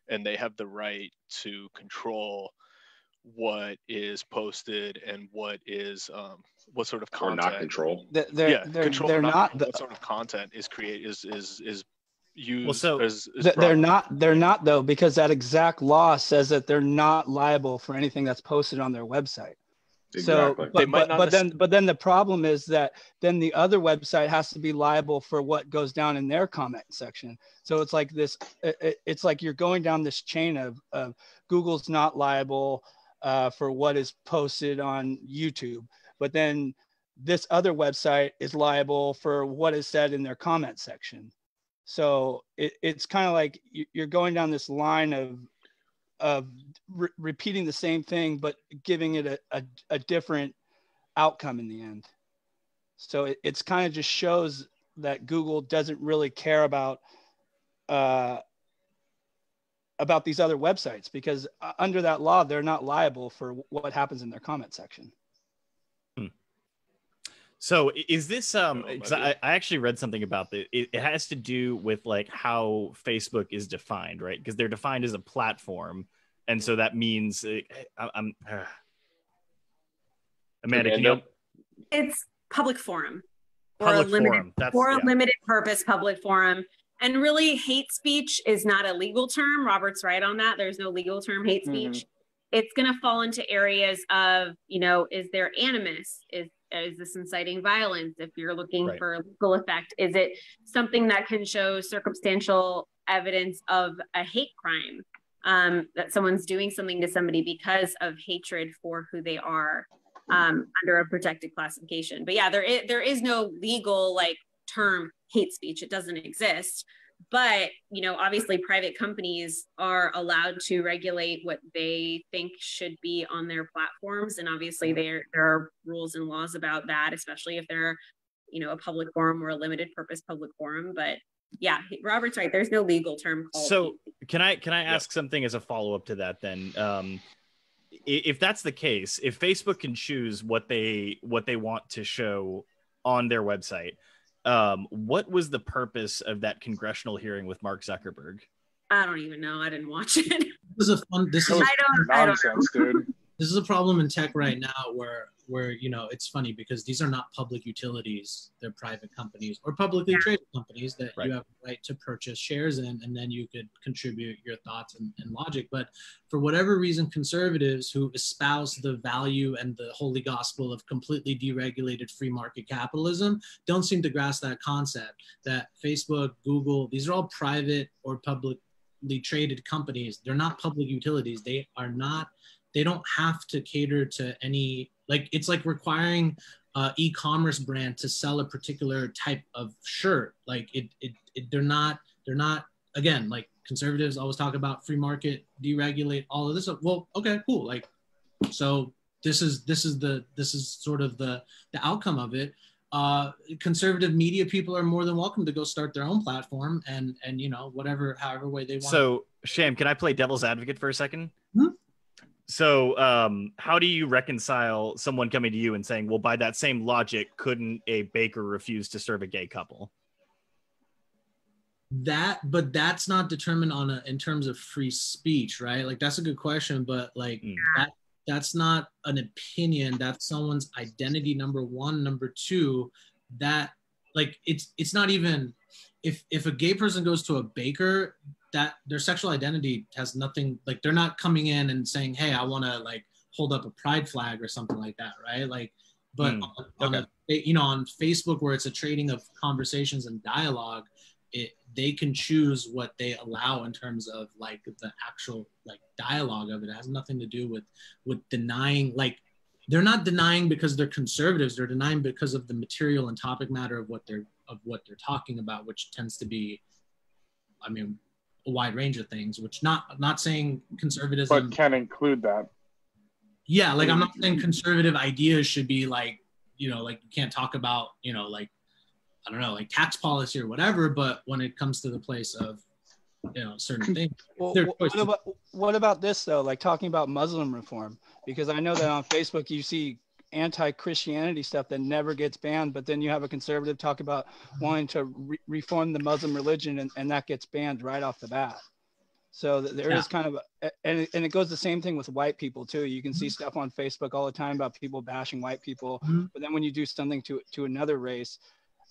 and they have the right to control what is posted and what is what sort of content, or not control. They're not what sort of content is created is used. Well, so as they're not though, because that exact law says that they're not liable for anything that's posted on their website. Exactly. So, but then the problem is that then the other website has to be liable for what goes down in their comment section. So it's like this. It's like you're going down this chain of Google's not liable for what is posted on YouTube, but then this other website is liable for what is said in their comment section. So it's kind of like you're going down this line of repeating the same thing, but giving it a different outcome in the end. So it's kind of just shows that Google doesn't really care about these other websites, because under that law, they're not liable for what happens in their comment section. So is this because I actually read something about this. It has to do with like how Facebook is defined, right? Because they're defined as a platform, and so that means Amanda, can you? It's public forum or a limited purpose public forum. And really, hate speech is not a legal term. Robert's right on that. There's no legal term hate speech. It's going to fall into areas of, you know, is there animus? Is this inciting violence? If you're looking for legal effect, is it something that can show circumstantial evidence of a hate crime, that someone's doing something to somebody because of hatred for who they are, under a protected classification? But yeah, there is no legal like term hate speech. It doesn't exist. But, you know, obviously private companies are allowed to regulate what they think should be on their platforms. And obviously there are rules and laws about that, especially if they're, you know, a public forum or a limited purpose public forum. But yeah, Robert's right. There's no legal term called So can I ask something as a follow-up to that then? If that's the case, if Facebook can choose what they want to show on their website, what was the purpose of that congressional hearing with Mark Zuckerberg? I don't even know. I didn't watch it. This is nonsense, dude. This is a problem in tech right now where you know, it's funny because these are not public utilities. They're private companies or publicly traded companies that you have the right to purchase shares in, and then you could contribute your thoughts and logic. But for whatever reason, conservatives who espouse the value and the holy gospel of completely deregulated free market capitalism don't seem to grasp that concept that Facebook, Google, these are all private or publicly traded companies. They're not public utilities. They don't have to cater to any, like, it's like requiring e-commerce brand to sell a particular type of shirt. Like they're not, again, like conservatives always talk about free market, deregulate, all of this. Well, okay, cool. Like, so this is sort of the outcome of it. Conservative media people are more than welcome to go start their own platform and you know, however way they want. So Sham, can I play devil's advocate for a second? Hmm? So how do you reconcile someone coming to you and saying, well, by that same logic, couldn't a baker refuse to serve a gay couple? But that's not determined in terms of free speech, right? Like, that's a good question, but like that's not an opinion. That's someone's identity, number one. Number two, that like it's not even, if a gay person goes to a baker, that their sexual identity has nothing, like they're not coming in and saying, hey, I want to like hold up a pride flag or something like that, right? Like But on Facebook, where it's a trading of conversations and dialogue, they can choose what they allow in terms of like the actual like dialogue of it. It has nothing to do with denying. Like, they're not denying because they're conservatives. They're denying because of the material and topic matter of what they're talking about, which tends to be, I mean, a wide range of things. Which not saying conservatism, but can include that. Yeah, like I'm not saying conservative ideas should be like, like you can't talk about, like, I don't know, like tax policy or whatever, but when it comes to the place of, certain things. Well, what about this though? Like talking about Muslim reform, because I know that on Facebook you see anti-Christianity stuff that never gets banned, but then you have a conservative talk about wanting to reform the Muslim religion, and that gets banned right off the bat. So there is kind of, and it goes the same thing with white people too. You can see stuff on Facebook all the time about people bashing white people, but then when you do something to another race,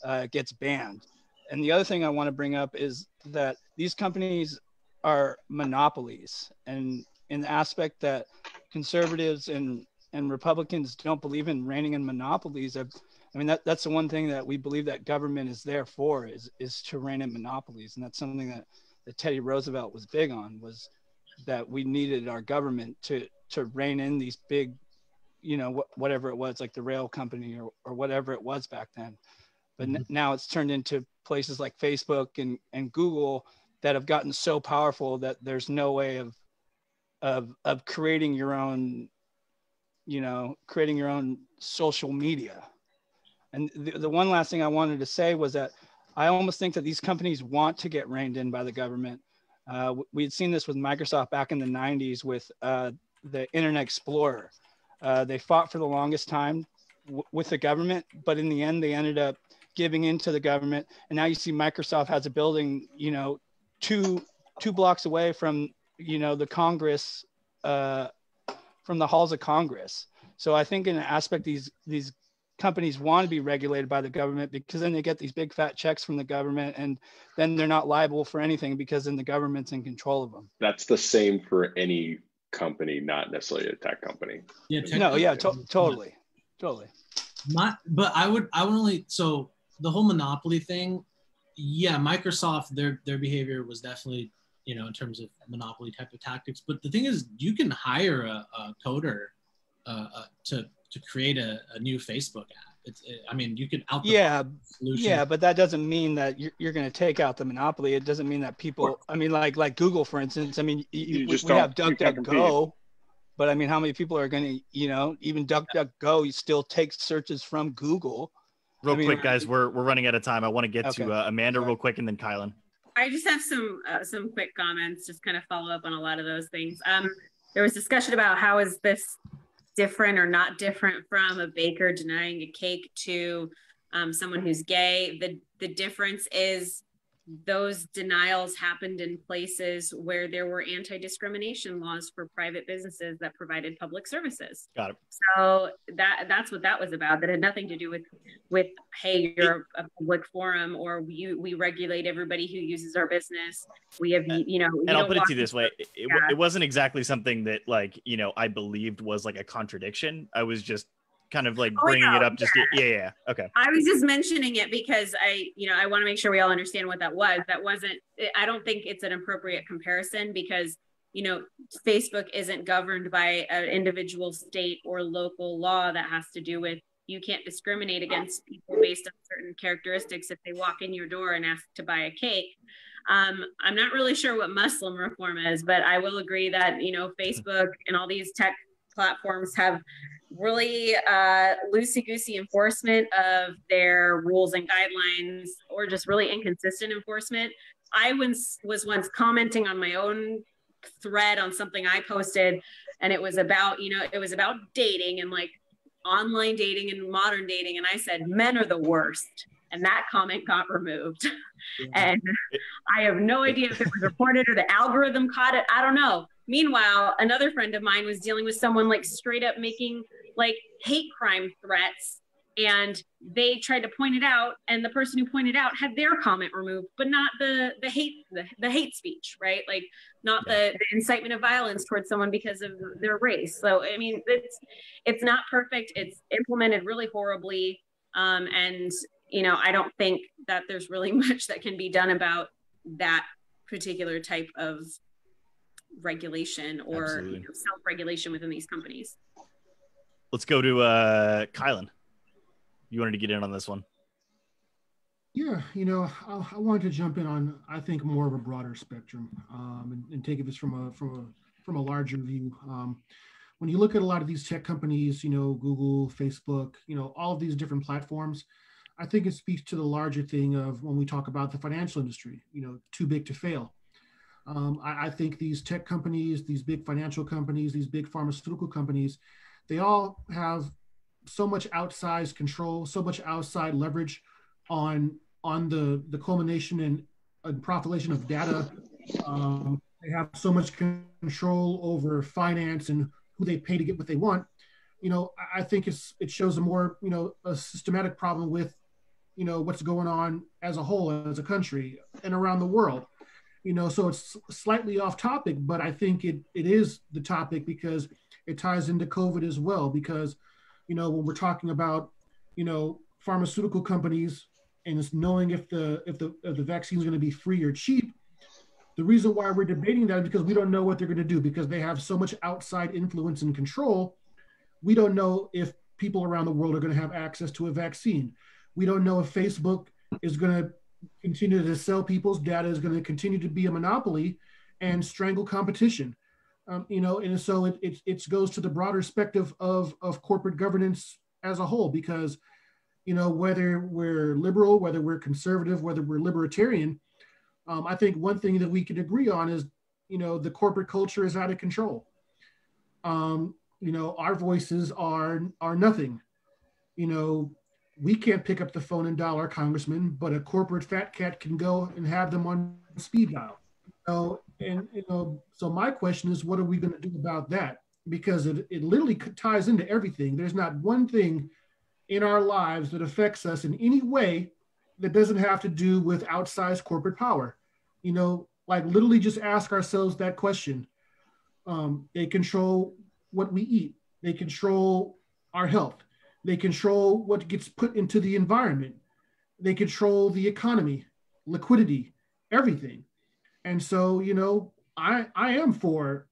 it gets banned. And the other thing I want to bring up is that these companies are monopolies, and in the aspect that conservatives and Republicans don't believe in reining in monopolies. I mean, that's the one thing that we believe that government is there for, is to rein in monopolies. And that's something that Teddy Roosevelt was big on, was that we needed our government to rein in these big, whatever it was, like the rail company or whatever it was back then. But now it's turned into places like Facebook and Google that have gotten so powerful that there's no way of creating your own, creating your own social media. And the one last thing I wanted to say was that I almost think that these companies want to get reined in by the government. We had seen this with Microsoft back in the 90s with the Internet Explorer. They fought for the longest time with the government, but in the end, they ended up giving in to the government. And now you see Microsoft has a building, two blocks away from, the Congress, from the halls of Congress. So I think in an aspect, these companies want to be regulated by the government, because then they get these big fat checks from the government, and then they're not liable for anything because then the government's in control of them. That's the same for any company, not necessarily a tech company. Yeah. Totally. But I would only, so the whole monopoly thing, yeah, Microsoft, their behavior was definitely, in terms of monopoly type of tactics. But the thing is, you can hire a coder to create a new Facebook app. You can out solution. Yeah, but that doesn't mean that you're going to take out the monopoly. It doesn't mean that people, like Google, for instance. We have DuckDuckGo, but how many people are going to, even DuckDuckGo, you still take searches from Google. Real quick, guys, we're running out of time. I want to get to Amanda real quick, and then Kylan. I just have some quick comments, just kind of follow up on a lot of those things. There was discussion about how is this different or not different from a baker denying a cake to someone who's gay. The difference is those denials happened in places where there were anti-discrimination laws for private businesses that provided public services. Got it. So that's what that was about. That had nothing to do with hey, you're a public forum, or we regulate everybody who uses our business. We have, and I'll put it to you this way. It wasn't exactly something that I believed was like a contradiction. I was just kind of like bringing it up. Okay. I was just mentioning it because I want to make sure we all understand what that was. I don't think it's an appropriate comparison because, Facebook isn't governed by an individual state or local law that has to do with, you can't discriminate against people based on certain characteristics if they walk in your door and ask to buy a cake. I'm not really sure what Muslim reform is, but I will agree that, Facebook and all these tech platforms have really loosey-goosey enforcement of their rules and guidelines, or just really inconsistent enforcement. I was once commenting on my own thread on something I posted, and it was about, dating and like online dating and modern dating. And I said, men are the worst. And that comment got removed. And I have no idea if it was reported or the algorithm caught it. I don't know. Meanwhile, another friend of mine was dealing with someone like straight up making like hate crime threats and they tried to point it out, and the person who pointed out had their comment removed, but not the hate speech, right? Like not the incitement of violence towards someone because of their race. So I mean, it's not perfect. It's implemented really horribly, and I don't think that there's really much that can be done about that particular type of regulation or self-regulation within these companies. Let's go to Kylan. You wanted to get in on this one. Yeah, I wanted to jump in on, I think, more of a broader spectrum, and take this from a larger view. When you look at a lot of these tech companies, Google, Facebook, all of these different platforms, I think it speaks to the larger thing of when we talk about the financial industry, too big to fail. I think these tech companies, these big financial companies, these big pharmaceutical companies, they all have so much outsized control, so much outside leverage on the culmination and profilation of data. They have so much control over finance and who they pay to get what they want. I think it shows a more, a systematic problem with, what's going on as a whole, as a country and around the world. So it's slightly off topic, but I think it is the topic because it ties into COVID as well. Because, when we're talking about, pharmaceutical companies and it's knowing if the vaccine is going to be free or cheap, the reason why we're debating that is because we don't know what they're going to do, because they have so much outside influence and control. We don't know if people around the world are going to have access to a vaccine. We don't know if Facebook is going to continue to sell people's data, is going to continue to be a monopoly and strangle competition. And so it goes to the broader perspective of corporate governance as a whole, because, whether we're liberal, whether we're conservative, whether we're libertarian, I think one thing that we can agree on is, the corporate culture is out of control. Our voices are nothing. We can't pick up the phone and dial our congressman, but a corporate fat cat can go and have them on speed dial. So my question is, what are we going to do about that? Because it literally ties into everything. There's not one thing in our lives that affects us in any way that doesn't have to do with outsized corporate power. Like literally just ask ourselves that question. They control what we eat. They control our health. They control what gets put into the environment. They control the economy, liquidity, everything. And so, I am for,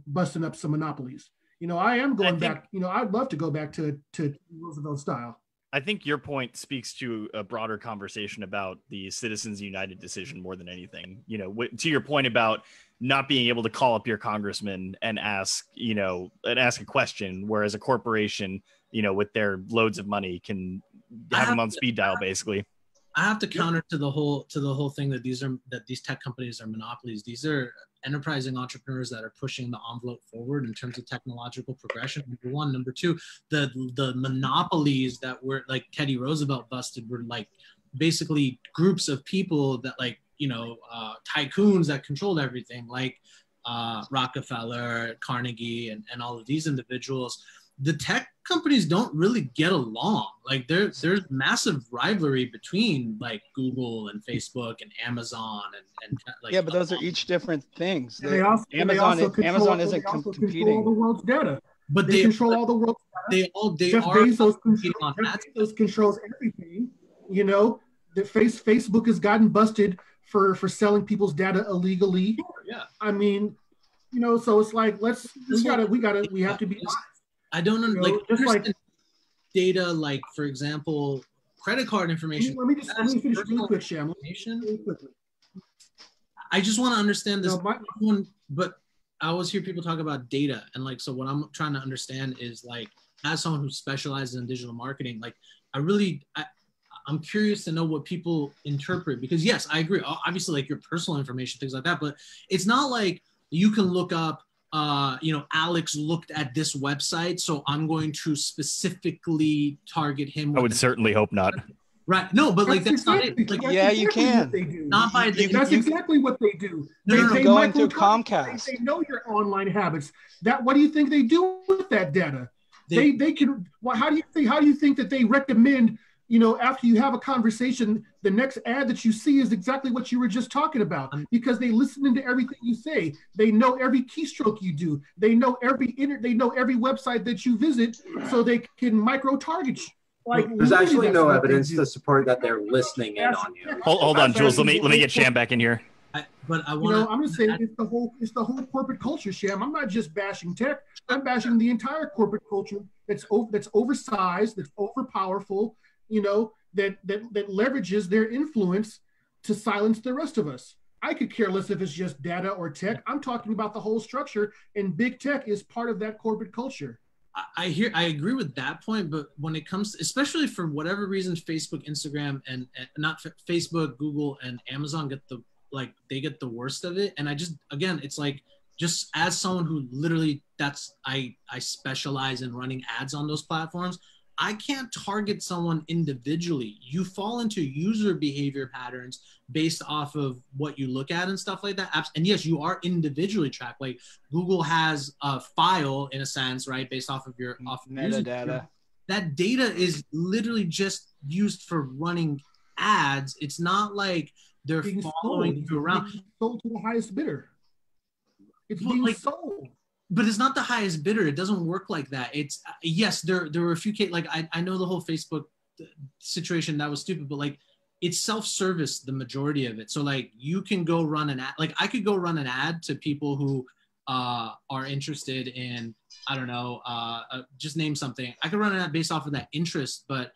busting up some monopolies. I am going back, I'd love to go back to Roosevelt style. I think your point speaks to a broader conversation about the Citizens United decision more than anything. To your point about not being able to call up your congressman and ask a question, whereas a corporation, with their loads of money can have them on speed dial, basically. I have to counter to the whole thing that these tech companies are monopolies. These are enterprising entrepreneurs that are pushing the envelope forward in terms of technological progression. Number one. Number two, the monopolies that were like Teddy Roosevelt busted were like basically groups of people that tycoons that controlled everything, like Rockefeller, Carnegie, and all of these individuals. The tech companies don't really get along. Like there's massive rivalry between like Google and Facebook and Amazon and like. Yeah, but those are each different things. Amazon isn't competing. All the world's data, but they control all the world's data. Jeff Bezos controls everything. Facebook has gotten busted for selling people's data illegally. Yeah, I mean, so it's like we have to be. I don't understand data, like, for example, credit card information. Let me finish real quick, Sham. I just want to understand this. But I always hear people talk about data. And like, so what I'm trying to understand is like, as someone who specializes in digital marketing, like I'm curious to know what people interpret, because yes, I agree. Obviously like your personal information, things like that, but it's not like you can look up, Alex looked at this website, so I'm going to specifically target him. I would certainly hope not. Right. No, but like that's not it. Like, yeah, you can. Not by that's exactly what they do. They going through Comcast. They know your online habits. What do you think they do with that data? They can. Well, how do you think that they recommend? You know, after you have a conversation, the next ad that you see is exactly what you were just talking about, because they listen into everything you say. They know every keystroke you do. They know every website that you visit, so they can micro target you. Like, there's actually no evidence to support that they're listening in on you. Hold on, Jules. Let me get Sham back in here. I'm gonna say it's the whole corporate culture, Sham. I'm not just bashing tech. I'm bashing the entire corporate culture that's oversized, that's overpowerful. You know, that leverages their influence to silence the rest of us. I could care less if it's just data or tech. I'm talking about the whole structure, and big tech is part of that corporate culture. I agree with that point, but when it comes, especially for whatever reason, Facebook, Instagram, and not Facebook, Google, and Amazon get the worst of it. And it's like, just as someone who literally I specialize in running ads on those platforms, I can't target someone individually. You fall into user behavior patterns based off of what you look at and stuff like that. And yes, you are individually tracked. Like Google has a file in a sense, right? Based off of your metadata. That data is literally just used for running ads. It's not like they're following you around. It's sold to the highest bidder. It's being sold. But it's not the highest bidder. It doesn't work like that. It's yes, there were a few cases, like I know the whole Facebook situation, that was stupid, but like it's self-service, the majority of it. So like you can go run an ad, like I could go run an ad to people who are interested in, I don't know, just name something. I could run an ad based off of that interest, but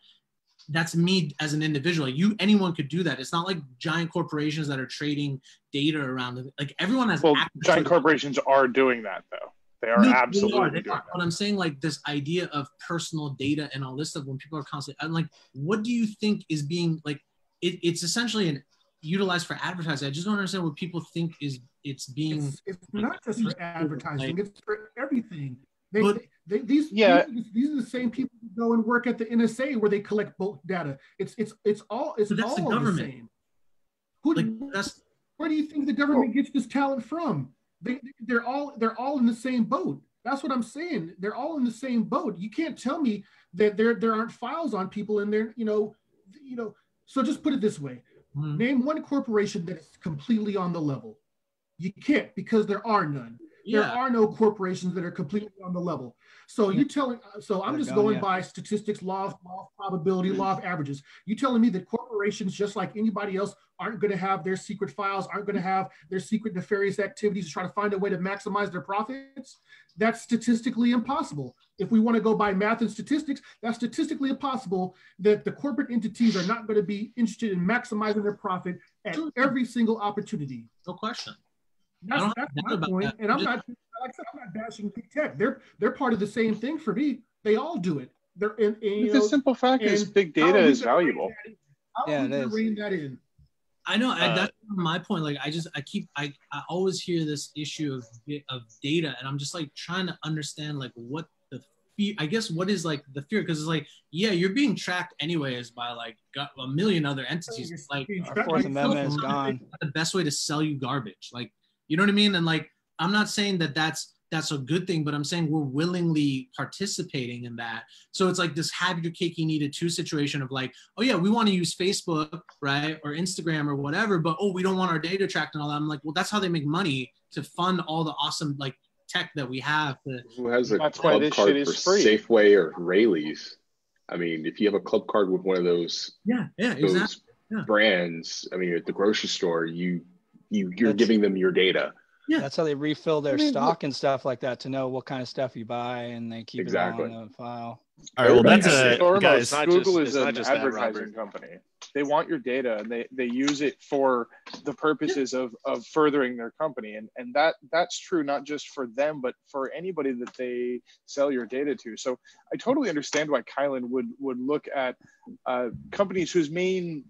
that's me as an individual. Anyone could do that. It's not like giant corporations that are trading data around. Like everyone has. Well, giant corporations are doing that though. They are absolutely doing that. But I'm saying like this idea of personal data and all this stuff, when people are constantly, I'm like, what do you think is being like, it's essentially utilized for advertising. I just don't understand what people think it's being. It's not just for advertising, it's for everything. These are the same people who go and work at the NSA where they collect bulk data. It's all the government. Where do you think the government gets this talent from? They're all in the same boat. That's what I'm saying. They're all in the same boat. You can't tell me that there aren't files on people in there. You know. So just put it this way: name one corporation that's completely on the level. You can't, because there are none. Yeah. There are no corporations that are completely on the level. So I'm just going by statistics, law of probability, law of averages. You telling me that corporations, just like anybody else, aren't going to have their secret files, aren't going to have their secret nefarious activities to try to find a way to maximize their profits? That's statistically impossible. If we want to go by math and statistics, that's statistically impossible that the corporate entities are not going to be interested in maximizing their profit at every single opportunity. No question. That's my point. And I'm not bashing big tech. They're part of the same thing for me. They all do it. The simple fact is big data is valuable. How do we rein that in? I know that's my point. Like I always hear this issue of data, and I'm just like trying to understand like what the fear. I guess what is like the fear, because it's like, yeah, you're being tracked anyways by like a million other entities. It's like our Fourth Amendment is gone. The best way to sell you garbage, like. You know what I mean? And like, I'm not saying that that's a good thing, but I'm saying we're willingly participating in that. So it's like this have your cake, you need it too situation of like, oh yeah, we want to use Facebook, right? Or Instagram or whatever, but oh, we don't want our data tracked and all that. I'm like, well, that's how they make money, to fund all the awesome like tech that we have. Who has a club card for Safeway or Rayleigh's? I mean, if you have a club card with one of those, exactly. brands, I mean, at the grocery store, you're giving them your data. Yeah, that's how they refill their stock and stuff like that, to know what kind of stuff you buy, and they keep it all in the file. All right, well, that's guys. Google is an advertising company. They want your data, and they use it for the purposes of furthering their company, and that's true not just for them, but for anybody that they sell your data to. So I totally understand why Kylan would look at companies whose main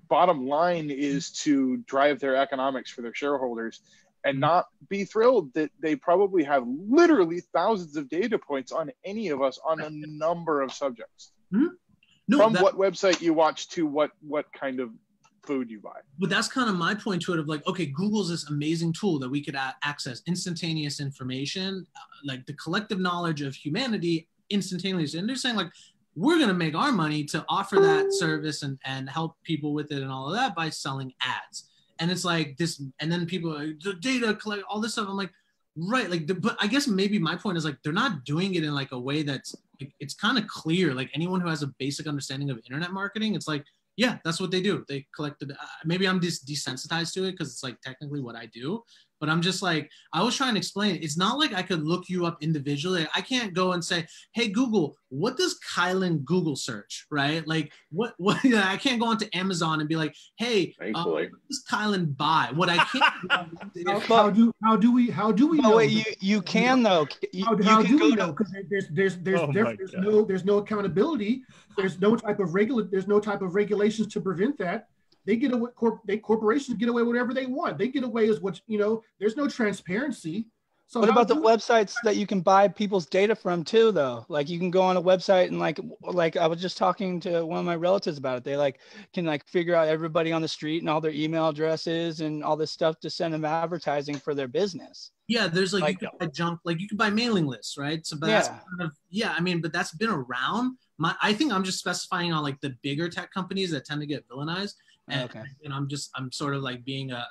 bottom line is to drive their economics for their shareholders, and not be thrilled that they probably have literally thousands of data points on any of us on a number of subjects. From what website you watch to what kind of food you buy. But that's kind of my point to it, of like, okay, Google's this amazing tool that we could access instantaneous information, like the collective knowledge of humanity instantaneously. And they're saying like, we're going to make our money to offer that service and help people with it and all of that by selling ads. And it's like this, and then people are like, the data collect all this stuff. I'm like, right. Like, but I guess maybe my point is like, they're not doing it in like a way that's like, it's kind of clear. Like anyone who has a basic understanding of internet marketing, it's like, yeah, that's what they do. They collected, maybe I'm just desensitized to it because it's like technically what I do. But I'm just like, I was trying to explain, it's not like I could look you up individually. I can't go and say, hey, Google, what does Kylan Google search, right? Like what I can't go onto Amazon and be like, hey, what does Kylan buy? What I can't how do we know? Wait, you can though. How do we know? Because there's no accountability. There's no type of regulations to prevent that. They get away. Corporations get away with whatever they want. They get away as what, you know. There's no transparency. So what about the websites that you can buy people's data from too, though? Like you can go on a website and like I was just talking to one of my relatives about it. They like can like figure out everybody on the street and all their email addresses and all this stuff to send them advertising for their business. Yeah, there's like you can buy junk, like you can buy mailing lists, right? So, but that's kind of, I mean, but that's been around. I think I'm just specifying on like the bigger tech companies that tend to get villainized. And, and I'm sort of like being a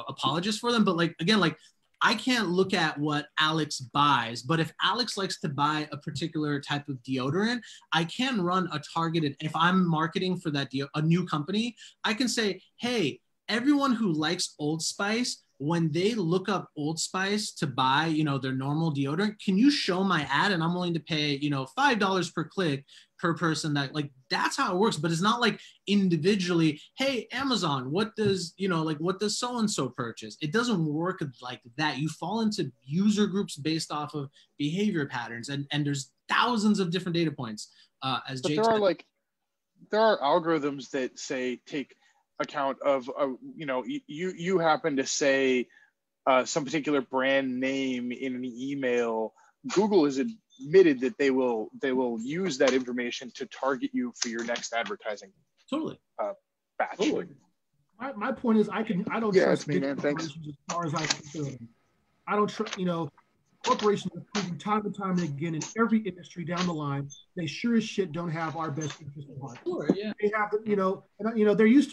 apologist for them. But like, again, like I can't look at what Alex buys, but if Alex likes to buy a particular type of deodorant, I can run a targeted, if I'm marketing for that a new company, I can say, hey, everyone who likes Old Spice, when they look up Old Spice to buy, you know, their normal deodorant, can you show my ad? And I'm willing to pay, you know, $5 per click per person. That like, that's how it works. But it's not like individually, hey, Amazon, what does so-and-so purchase? It doesn't work like that. You fall into user groups based off of behavior patterns. And there's thousands of different data points. As Jake said. There are algorithms that say, take account of you happen to say some particular brand name in an email. Google has admitted that they will use that information to target you for your next advertising batch. Totally. My point is I don't trust big corporations as far as I can. I don't trust, corporations have proven time and time and again in every industry down the line, they sure as shit don't have our best interest in heart. Sure, yeah. They have,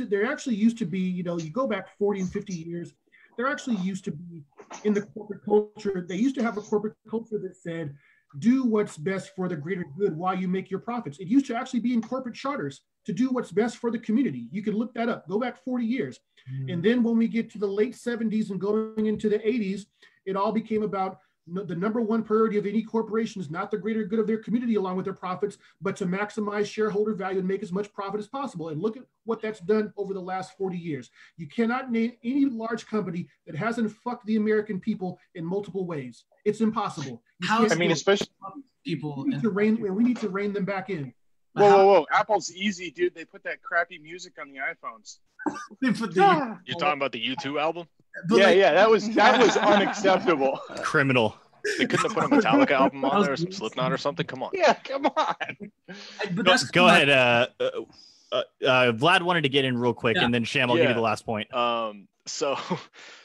there actually used to be, you go back 40 and 50 years, there actually used to be in the corporate culture, they used to have a corporate culture that said, do what's best for the greater good while you make your profits. It used to actually be in corporate charters to do what's best for the community. You can look that up, go back 40 years. And then when we get to the late 70s and going into the 80s, it all became about the number one priority of any corporation is not the greater good of their community along with their profits, but to maximize shareholder value and make as much profit as possible. And look at what that's done over the last 40 years. You cannot name any large company that hasn't fucked the American people in multiple ways. It's impossible. Especially people. We need to rein them back in. Whoa. Apple's easy, dude. They put that crappy music on the iPhones. You're talking about the U2 album? That was unacceptable. Criminal. They couldn't have put a Metallica album on there or some Slipknot or something. Come on. Yeah, come on. Go ahead. Vlad wanted to get in real quick, and then Sham, I'll give you the last point. So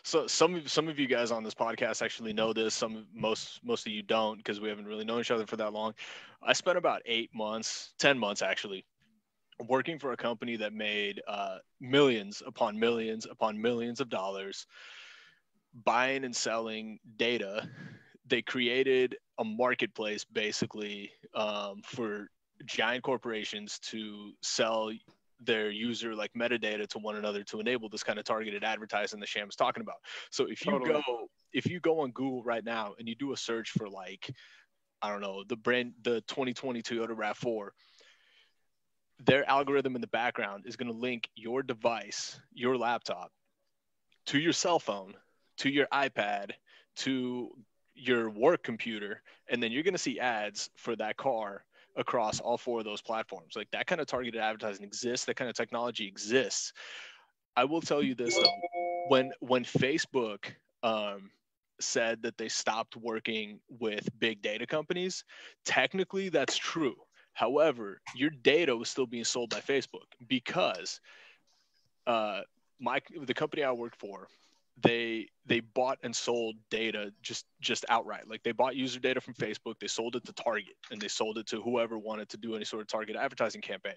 some of you guys on this podcast actually know this. Most of you don't, because we haven't really known each other for that long. I spent about 10 months actually, working for a company that made millions upon millions upon millions of dollars buying and selling data. They created a marketplace basically for giant corporations to sell their user like metadata to one another to enable this kind of targeted advertising that Sham's talking about. So if you go on Google right now and you do a search for like, I don't know, the 2020 Toyota RAV4, their algorithm in the background is going to link your device, your laptop, to your cell phone, to your iPad, to your work computer, and then you're going to see ads for that car across all four of those platforms. Like that kind of targeted advertising exists. That kind of technology exists. I will tell you this though, when Facebook said that they stopped working with big data companies, technically that's true. However, your data was still being sold by Facebook because the company I worked for, they bought and sold data just outright. Like they bought user data from Facebook, they sold it to Target, and they sold it to whoever wanted to do any sort of targeted advertising campaign.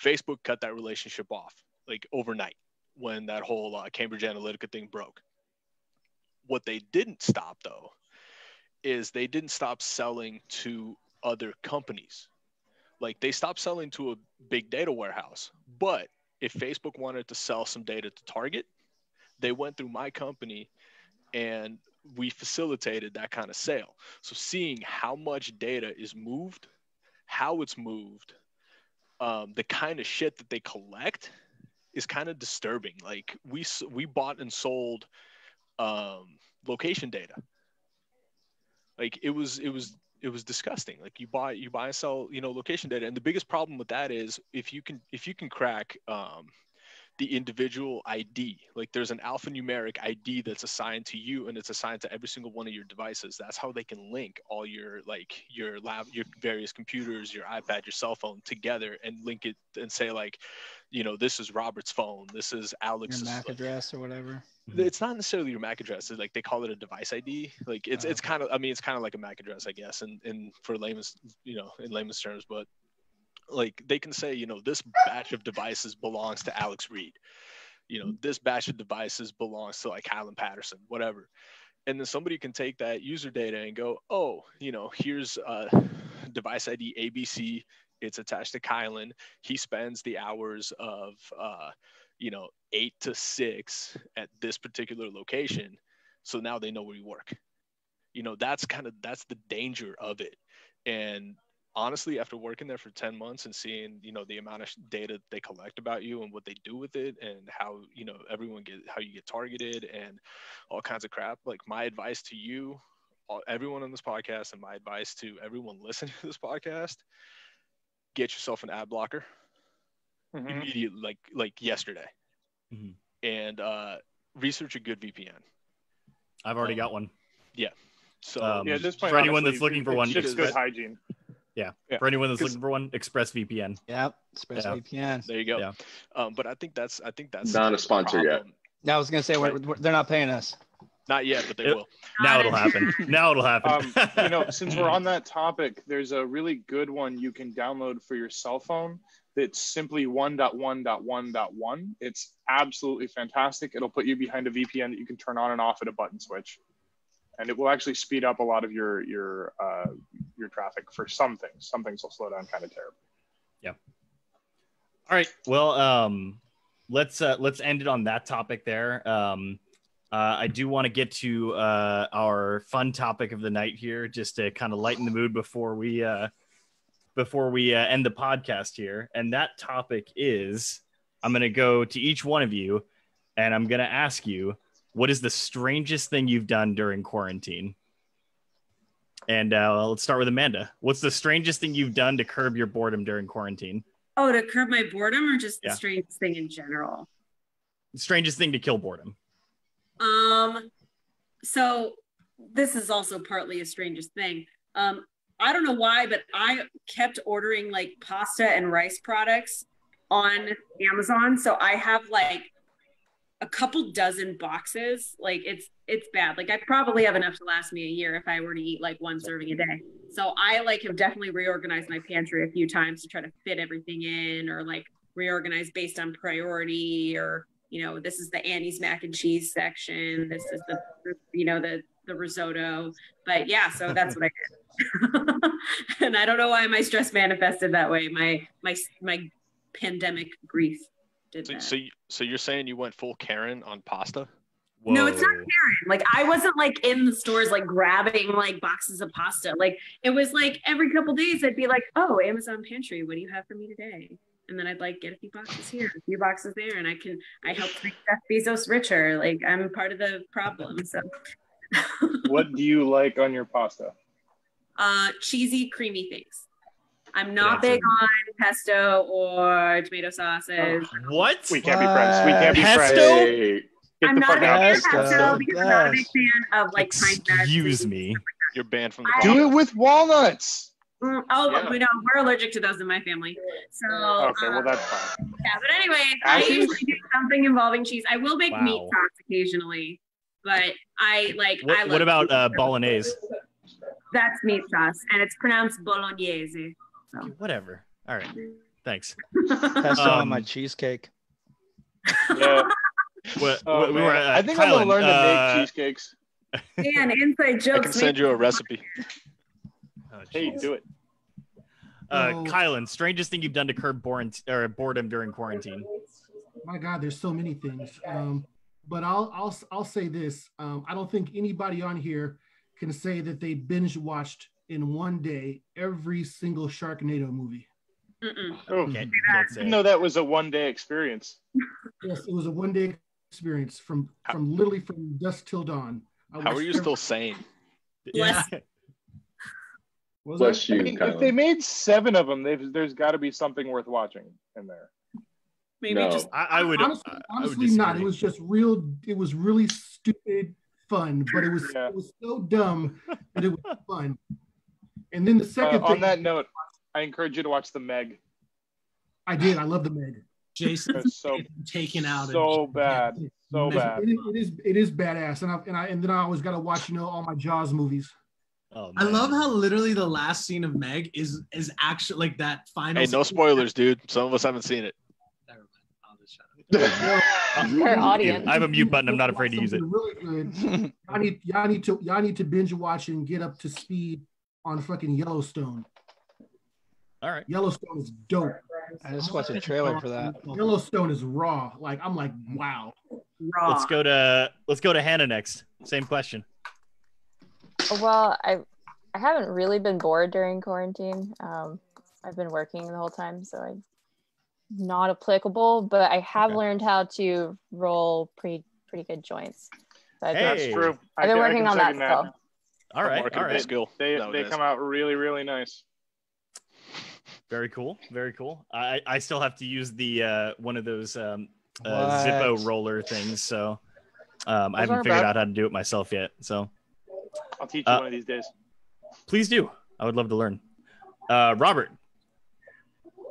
Facebook cut that relationship off like overnight when that whole Cambridge Analytica thing broke. What they didn't stop though is they didn't stop selling to other companies. Like they stopped selling to a big data warehouse, but if Facebook wanted to sell some data to Target, they went through my company and we facilitated that kind of sale. So seeing how much data is moved, how it's moved, the kind of shit that they collect is kind of disturbing. Like we bought and sold location data. Like it was disgusting. Like you buy and sell, location data. And the biggest problem with that is if you can crack the individual ID, like there's an alphanumeric ID that's assigned to you and it's assigned to every single one of your devices. That's how they can link all your various computers, your iPad, your cell phone together and link it and say like, this is Robert's phone. This is Alex's your MAC address or whatever. It's not necessarily your MAC address. It's like they call it a device ID. Like it's kind of like a MAC address, I guess, and for layman's, in layman's terms, but like they can say, this batch of devices belongs to Alex Reed. This batch of devices belongs to like Alan Patterson, whatever. And then somebody can take that user data and go, oh, here's device ID ABC. It's attached to Kylan. He spends the hours of 8 to 6 at this particular location. So now they know where you work. That's the danger of it. And honestly, after working there for 10 months and seeing, the amount of data they collect about you and what they do with it and how, how you get targeted and all kinds of crap, like my advice to you, everyone on this podcast, and my advice to everyone listening to this podcast, get yourself an ad blocker immediately, like yesterday. And research a good VPN. I've already got one. Yeah. So for anyone that's looking for one, it's good hygiene. Yeah. For anyone that's looking for one, ExpressVPN. Yep. ExpressVPN. There you go. Yeah. But I think that's not a sponsor yet. I was gonna say they're not paying us. Not yet, but they will. Now it'll happen. Since we're on that topic, there's a really good one you can download for your cell phone. It's simply 1.1.1.1. It's absolutely fantastic. It'll put you behind a VPN that you can turn on and off at a button switch, and it will actually speed up a lot of your traffic for some things. Some things will slow down kind of terribly. Yeah. All right. Well, let's end it on that topic there. I do want to get to our fun topic of the night here, just to kind of lighten the mood before we end the podcast here. And that topic is, I'm going to go to each one of you and I'm going to ask you, what is the strangest thing you've done during quarantine? And let's start with Amanda. What's the strangest thing you've done to curb your boredom during quarantine? Oh, to curb my boredom, or just the strangest thing in general? The strangest thing to kill boredom. So this is also partly a strangest thing. I don't know why, but I kept ordering like pasta and rice products on Amazon. So I have like a couple dozen boxes. Like it's bad. Like I probably have enough to last me a year if I were to eat like one serving a day. So I have definitely reorganized my pantry a few times to try to fit everything in, or like reorganize based on priority, or this is the Annie's mac and cheese section. This is the risotto. But yeah, so that's what I did. And I don't know why my stress manifested that way. My pandemic grief did that. So you're saying you went full Karen on pasta? Whoa. No, it's not Karen. Like I wasn't like in the stores like grabbing like boxes of pasta. Like it was like every couple days I'd be like, oh, Amazon pantry, what do you have for me today? And then I'd like get a few boxes here, a few boxes there, and I help make Jeff Bezos richer. Like I'm part of the problem. So what do you like on your pasta? Cheesy, creamy things. I'm not big on pesto or tomato sauces. What? We can't be friends. We can't be pesto? friends. Hey, I'm not a big fan of pesto because I'm not a big fan of like Excuse me. You're banned from the podcast. Do it with walnuts. We're allergic to those in my family. So okay, well that's fine. Yeah, but anyway, I usually do something involving cheese. I will make meat sauce occasionally. but I like. What about bolognese? That's meat sauce, and it's pronounced bolognese. So. Whatever. All right. Thanks. That's on my cheesecake. Yeah. I think Kylan, I'm gonna learn to make cheesecakes. Man, inside jokes. I can send you a recipe. Hey, do it. Kylan, strangest thing you've done to curb boredom during quarantine? My God, there's so many things. But I'll say this. I don't think anybody on here can say that they binge watched in one day every single Sharknado movie. Okay. Didn't know that was a one-day experience. Yes, it was a one-day experience from literally from dusk till dawn. How are you still sane? Yeah. Bless you, if they made 7 of them, there's got to be something worth watching in there. Maybe just I would honestly not. It was just real. It was really stupid fun, but it was so dumb that it was fun. And then the second thing. On that note, I encourage you to watch The Meg. I did. I love The Meg. Jason's so taken out. So bad. So bad. It is badass, and then I always got to watch all my Jaws movies. Oh, I love how literally the last scene of Meg is actually like that final. Hey, no spoilers, dude. Some of us haven't seen it. Our audience. I have a mute button. I'm not afraid to use it. Really good. Y'all need to binge watch and get up to speed on fucking Yellowstone. All right. Yellowstone is dope. I just watched a trailer for that. Yellowstone is raw. I'm like, wow. raw. Let's go to Hannah next. Same question. Well, I haven't really been bored during quarantine. I've been working the whole time, so I'm not applicable. But I have learned how to roll pretty good joints. So That's true. I've been working on that still. All right. Skill. They come out really, really nice. Very cool. Very cool. I still have to use the one of those Zippo roller things, so I haven't figured out how to do it myself yet. So I'll teach you one of these days. Please do. I would love to learn. Robert.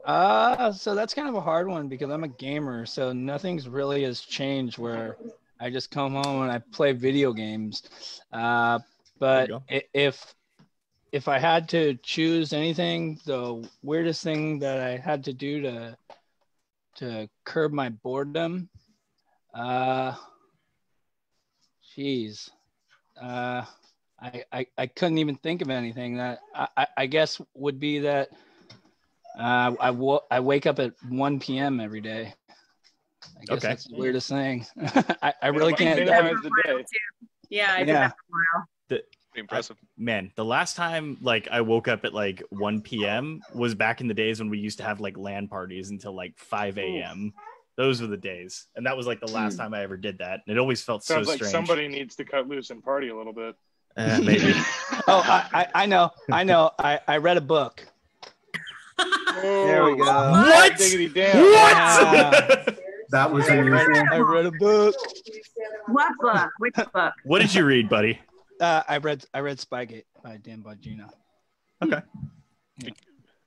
So that's kind of a hard one because I'm a gamer, so nothing's really has changed where I just come home and I play video games. But if I had to choose anything, the weirdest thing that I had to do to curb my boredom, I couldn't even think of anything that I guess would be that I wake up at 1 p.m. every every day. I guess that's the weirdest thing. I really can't. Yeah, I did that for a while. Impressive. Man, the last time I woke up at 1 p.m. was back in the days when we used to have LAN parties until 5 a.m. Those were the days, and that was the last time I ever did that. And it always felt Sounds so like strange. somebody needs to cut loose and party a little bit. Maybe. I know. I read a book. There we go. What? Diggity damn. What? That was unusual. I read a book. What book? Which book? What did you read, buddy? I read Spygate by Dan Bongino. Okay.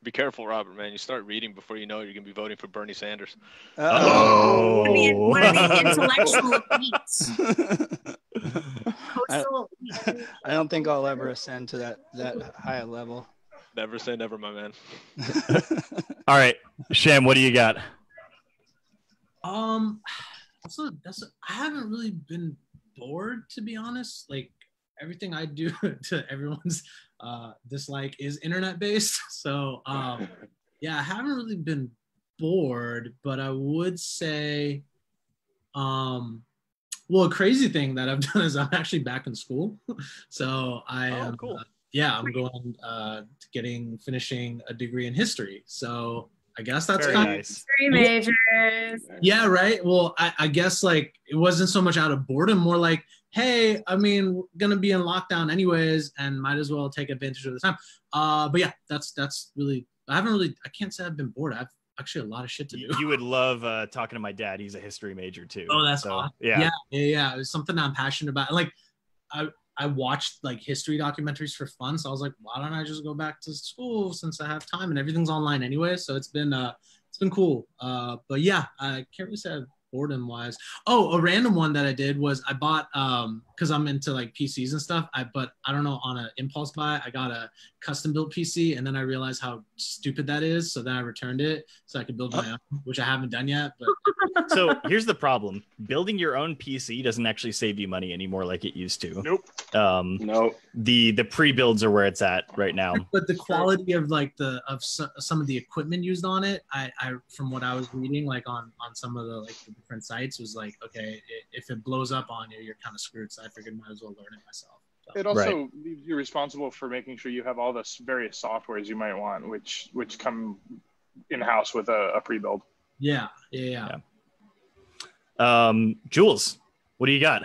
Be careful, Robert, man. You start reading before you know it, you're going to be voting for Bernie Sanders. Oh. One of the intellectual elites. I don't think I'll ever ascend to that high level. Never say never, my man. All right. Sham, what do you got? I haven't really been bored, to be honest. Everything I do to everyone's dislike is internet based. So I haven't really been bored, but I would say a crazy thing that I've done is I'm actually back in school. So I'm cool. I'm going finishing a degree in history. So I guess that's very kind nice. Three majors. Yeah, right. Well, I guess it wasn't so much out of boredom, more hey, I mean, we're gonna be in lockdown anyways, and might as well take advantage of the time. But yeah, that's really. I can't say I've been bored. I've actually a lot of shit to do. You would love talking to my dad. He's a history major too. Oh, that's awesome. Yeah. It was something I'm passionate about. I watched history documentaries for fun, so I was like, why don't I just go back to school since I have time and everything's online anyway? So it's been cool. But yeah, I can't really say I've boredom wise. Oh, a random one that I did was I bought because I'm into like PCs and stuff. But I don't know, on an impulse buy, I got a custom built PC, and then I realized how stupid that is. So then I returned it so I could build my own, which I haven't done yet. But so here's the problem: building your own PC doesn't actually save you money anymore like it used to. Nope. No. The pre-builds are where it's at right now. But the quality of like some of the equipment used on it, I from what I was reading, like on some of the different sites, was like, okay, if it blows up on you, you're kind of screwed. So I figured might as well learn it myself. So. It also leaves you responsible for making sure you have all the various softwares you might want, which come in house with a pre-build. Yeah. Jules, what do you got?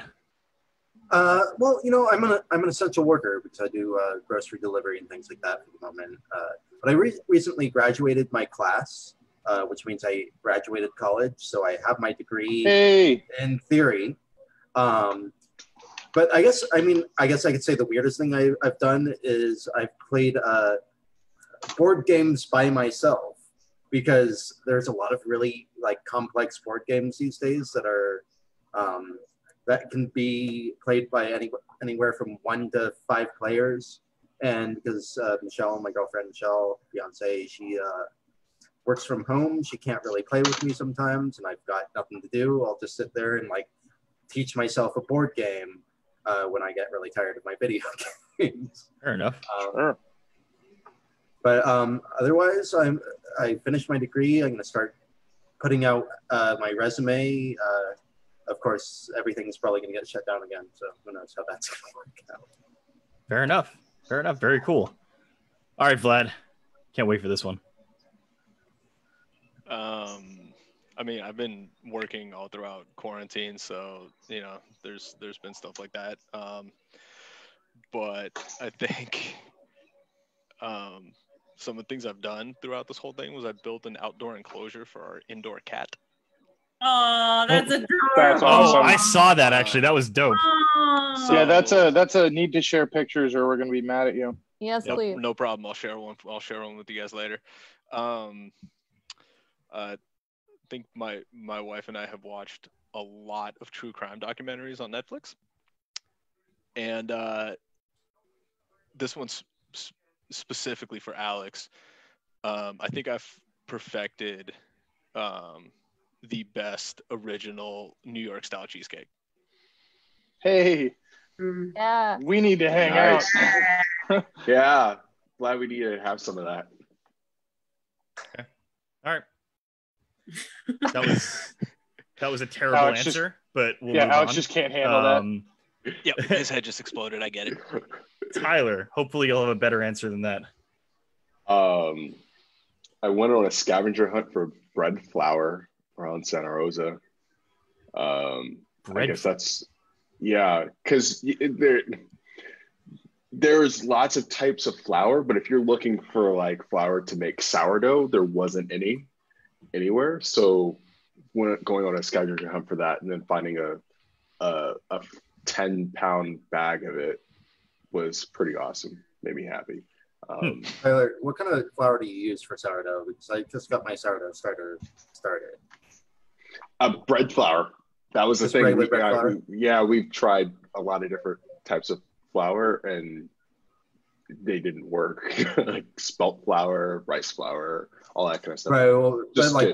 Well, I'm an essential worker because I do grocery delivery and things like that for the moment. But I recently graduated my class, which means I graduated college, so I have my degree in theory. But I guess I could say the weirdest thing I've done is I've played board games by myself, because there's a lot of really complex board games these days that are that can be played by anywhere from 1 to 5 players. And because Michelle, my girlfriend Michelle, fiance, she works from home, she can't really play with me sometimes, and I've got nothing to do. I'll just sit there and teach myself a board game when I get really tired of my video games. Fair enough. Sure. But otherwise, I finished my degree. I'm going to start putting out my resume. Of course, everything's probably going to get shut down again, so who knows how that's going to work out. Fair enough. Very cool. All right, Vlad. Can't wait for this one. I've been working all throughout quarantine, so there's been stuff like that. But I think some of the things I've done throughout this whole thing was I built an outdoor enclosure for our indoor cat. Oh, that's adorable. That's awesome. Oh, I saw that actually. That was dope. Oh. Yeah, that's a need to share pictures, or we're gonna be mad at you. Yes, please. No problem. I'll share one with you guys later. I think my wife and I have watched a lot of true crime documentaries on Netflix, and this one's specifically for Alex. I think I've perfected the best original New York style cheesecake. Hey, Yeah. we need to hang out. Yeah, glad we need to have some of that. Okay. All right. That was a terrible Alex answer, but we'll yeah, move Alex on. just can't handle that. Yep, his head just exploded. I get it. Tyler, hopefully you'll have a better answer than that. I went on a scavenger hunt for bread flour around Santa Rosa. I guess that's because there's lots of types of flour, but if you're looking for flour to make sourdough, there wasn't any anywhere. So when going on a scavenger hunt for that, and then finding a 10-pound bag of it was pretty awesome. Made me happy. Tyler, what kind of flour do you use for sourdough? Because I just got my sourdough starter started. Bread flour. That was the thing. We've tried a lot of different types of flour, and they didn't work. Like spelt flour, rice flour, all that kind of stuff. Right. Well,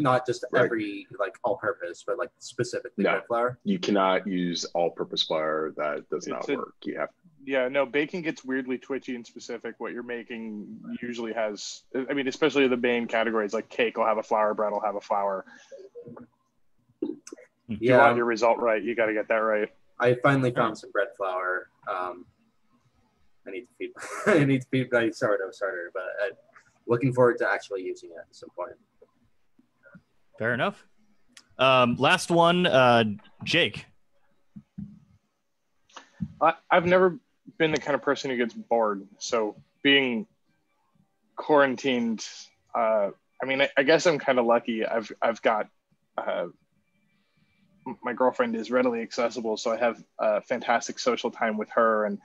not just every all-purpose, but specifically bread flour. You cannot use all-purpose flour. That does not work. You have. Yeah, no, baking gets weirdly twitchy and specific. What you're making usually has, especially the main categories like cake will have a flour, bread will have a flour. If you want your result right, you got to get that right. I finally found some bread flour. I need to feed my sourdough starter, but I'm looking forward to actually using it at some point. Fair enough. Last one, Jake. I've never been the kind of person who gets bored. So being quarantined, I guess I'm kind of lucky. I've got my girlfriend is readily accessible, so I have fantastic social time with her. And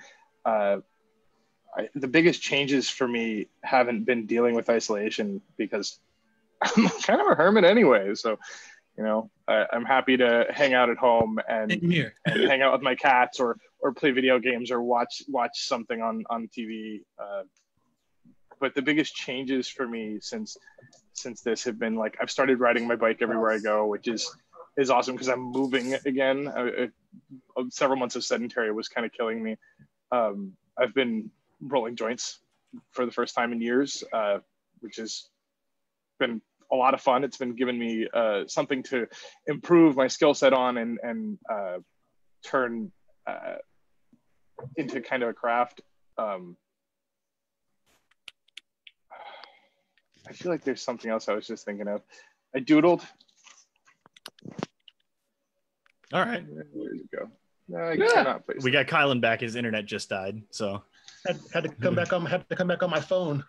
the biggest changes for me haven't been dealing with isolation, because I'm kind of a hermit anyway. So You know, I'm happy to hang out at home and hang out with my cats or play video games or watch something on TV. But the biggest changes for me since this have been like I've started riding my bike everywhere I go, which is awesome because I'm moving again. Several months of sedentary was kind of killing me. I've been rolling joints for the first time in years, which has been a lot of fun. It's been giving me something to improve my skill set on and turn into kind of a craft. I feel like there's something else I was just thinking of. I doodled. All right. Where'd it go? No, we got Kylan back. His internet just died, so had to come back on my phone.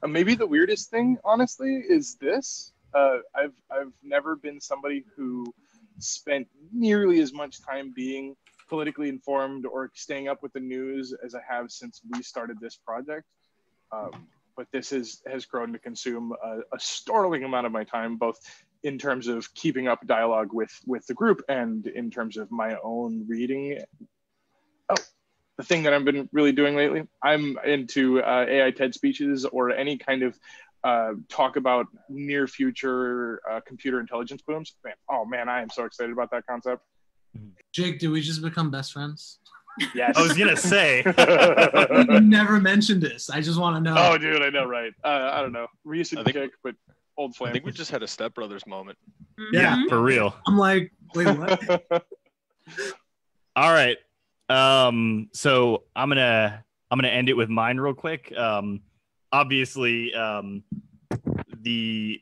Maybe the weirdest thing, honestly, is this. I've never been somebody who spent nearly as much time being politically informed or staying up with the news as I have since we started this project. But this has grown to consume a startling amount of my time, both in terms of keeping up dialogue with the group and in terms of my own reading. Oh, the thing that I've been really doing lately, I'm into AI TED speeches or any kind of talk about near future computer intelligence booms. Man, I am so excited about that concept. Jake, did we just become best friends? Yes. I was gonna say. You never mentioned this. I just want to know. Oh, dude, I know, right? I don't know. Recent kick, but old flame. I think we just had a Step Brothers moment. Yeah, for real. I'm like, wait, what? All right. So I'm gonna end it with mine real quick. Obviously, the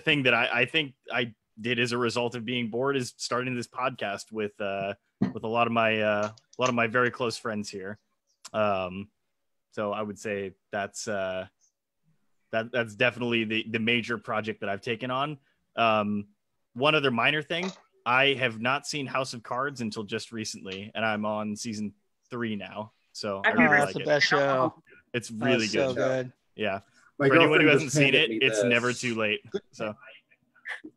thing that I think I did as a result of being bored is starting this podcast with a lot of my very close friends here. So I would say that's definitely the major project that I've taken on. One other minor thing, I have not seen House of Cards until just recently, and I'm on season 3 now. So I really like the it. best show. It's really good. So good. Yeah. My For anyone who girlfriend hasn't just seen handed it, me it's this. never too late. So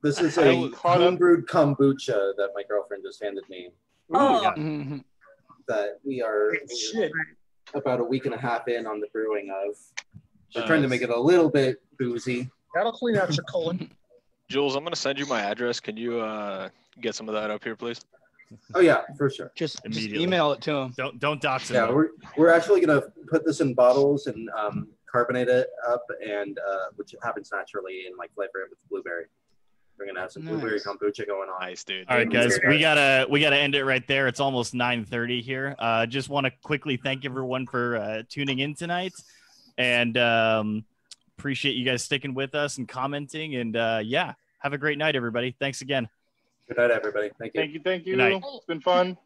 This is a homebrewed kombucha that my girlfriend just handed me. Oh, That we are about a week and a half in on the brewing of. We're trying to make it a little bit boozy. That'll clean out your colon. Jules, I'm going to send you my address. Can you get some of that up here, please? Oh yeah, for sure. Just immediately email it to him. Don't dox him. Yeah, we're actually gonna put this in bottles and carbonate it up, and which happens naturally, and like flavor it with blueberry. We're gonna have some blueberry kombucha going on. Nice, dude. All right, guys, we gotta end it right there. It's almost 9:30 here. Just want to quickly thank everyone for tuning in tonight, and appreciate you guys sticking with us and commenting. And yeah, have a great night, everybody. Thanks again. Good night, everybody. Thank you. Thank you. Good night. It's been fun.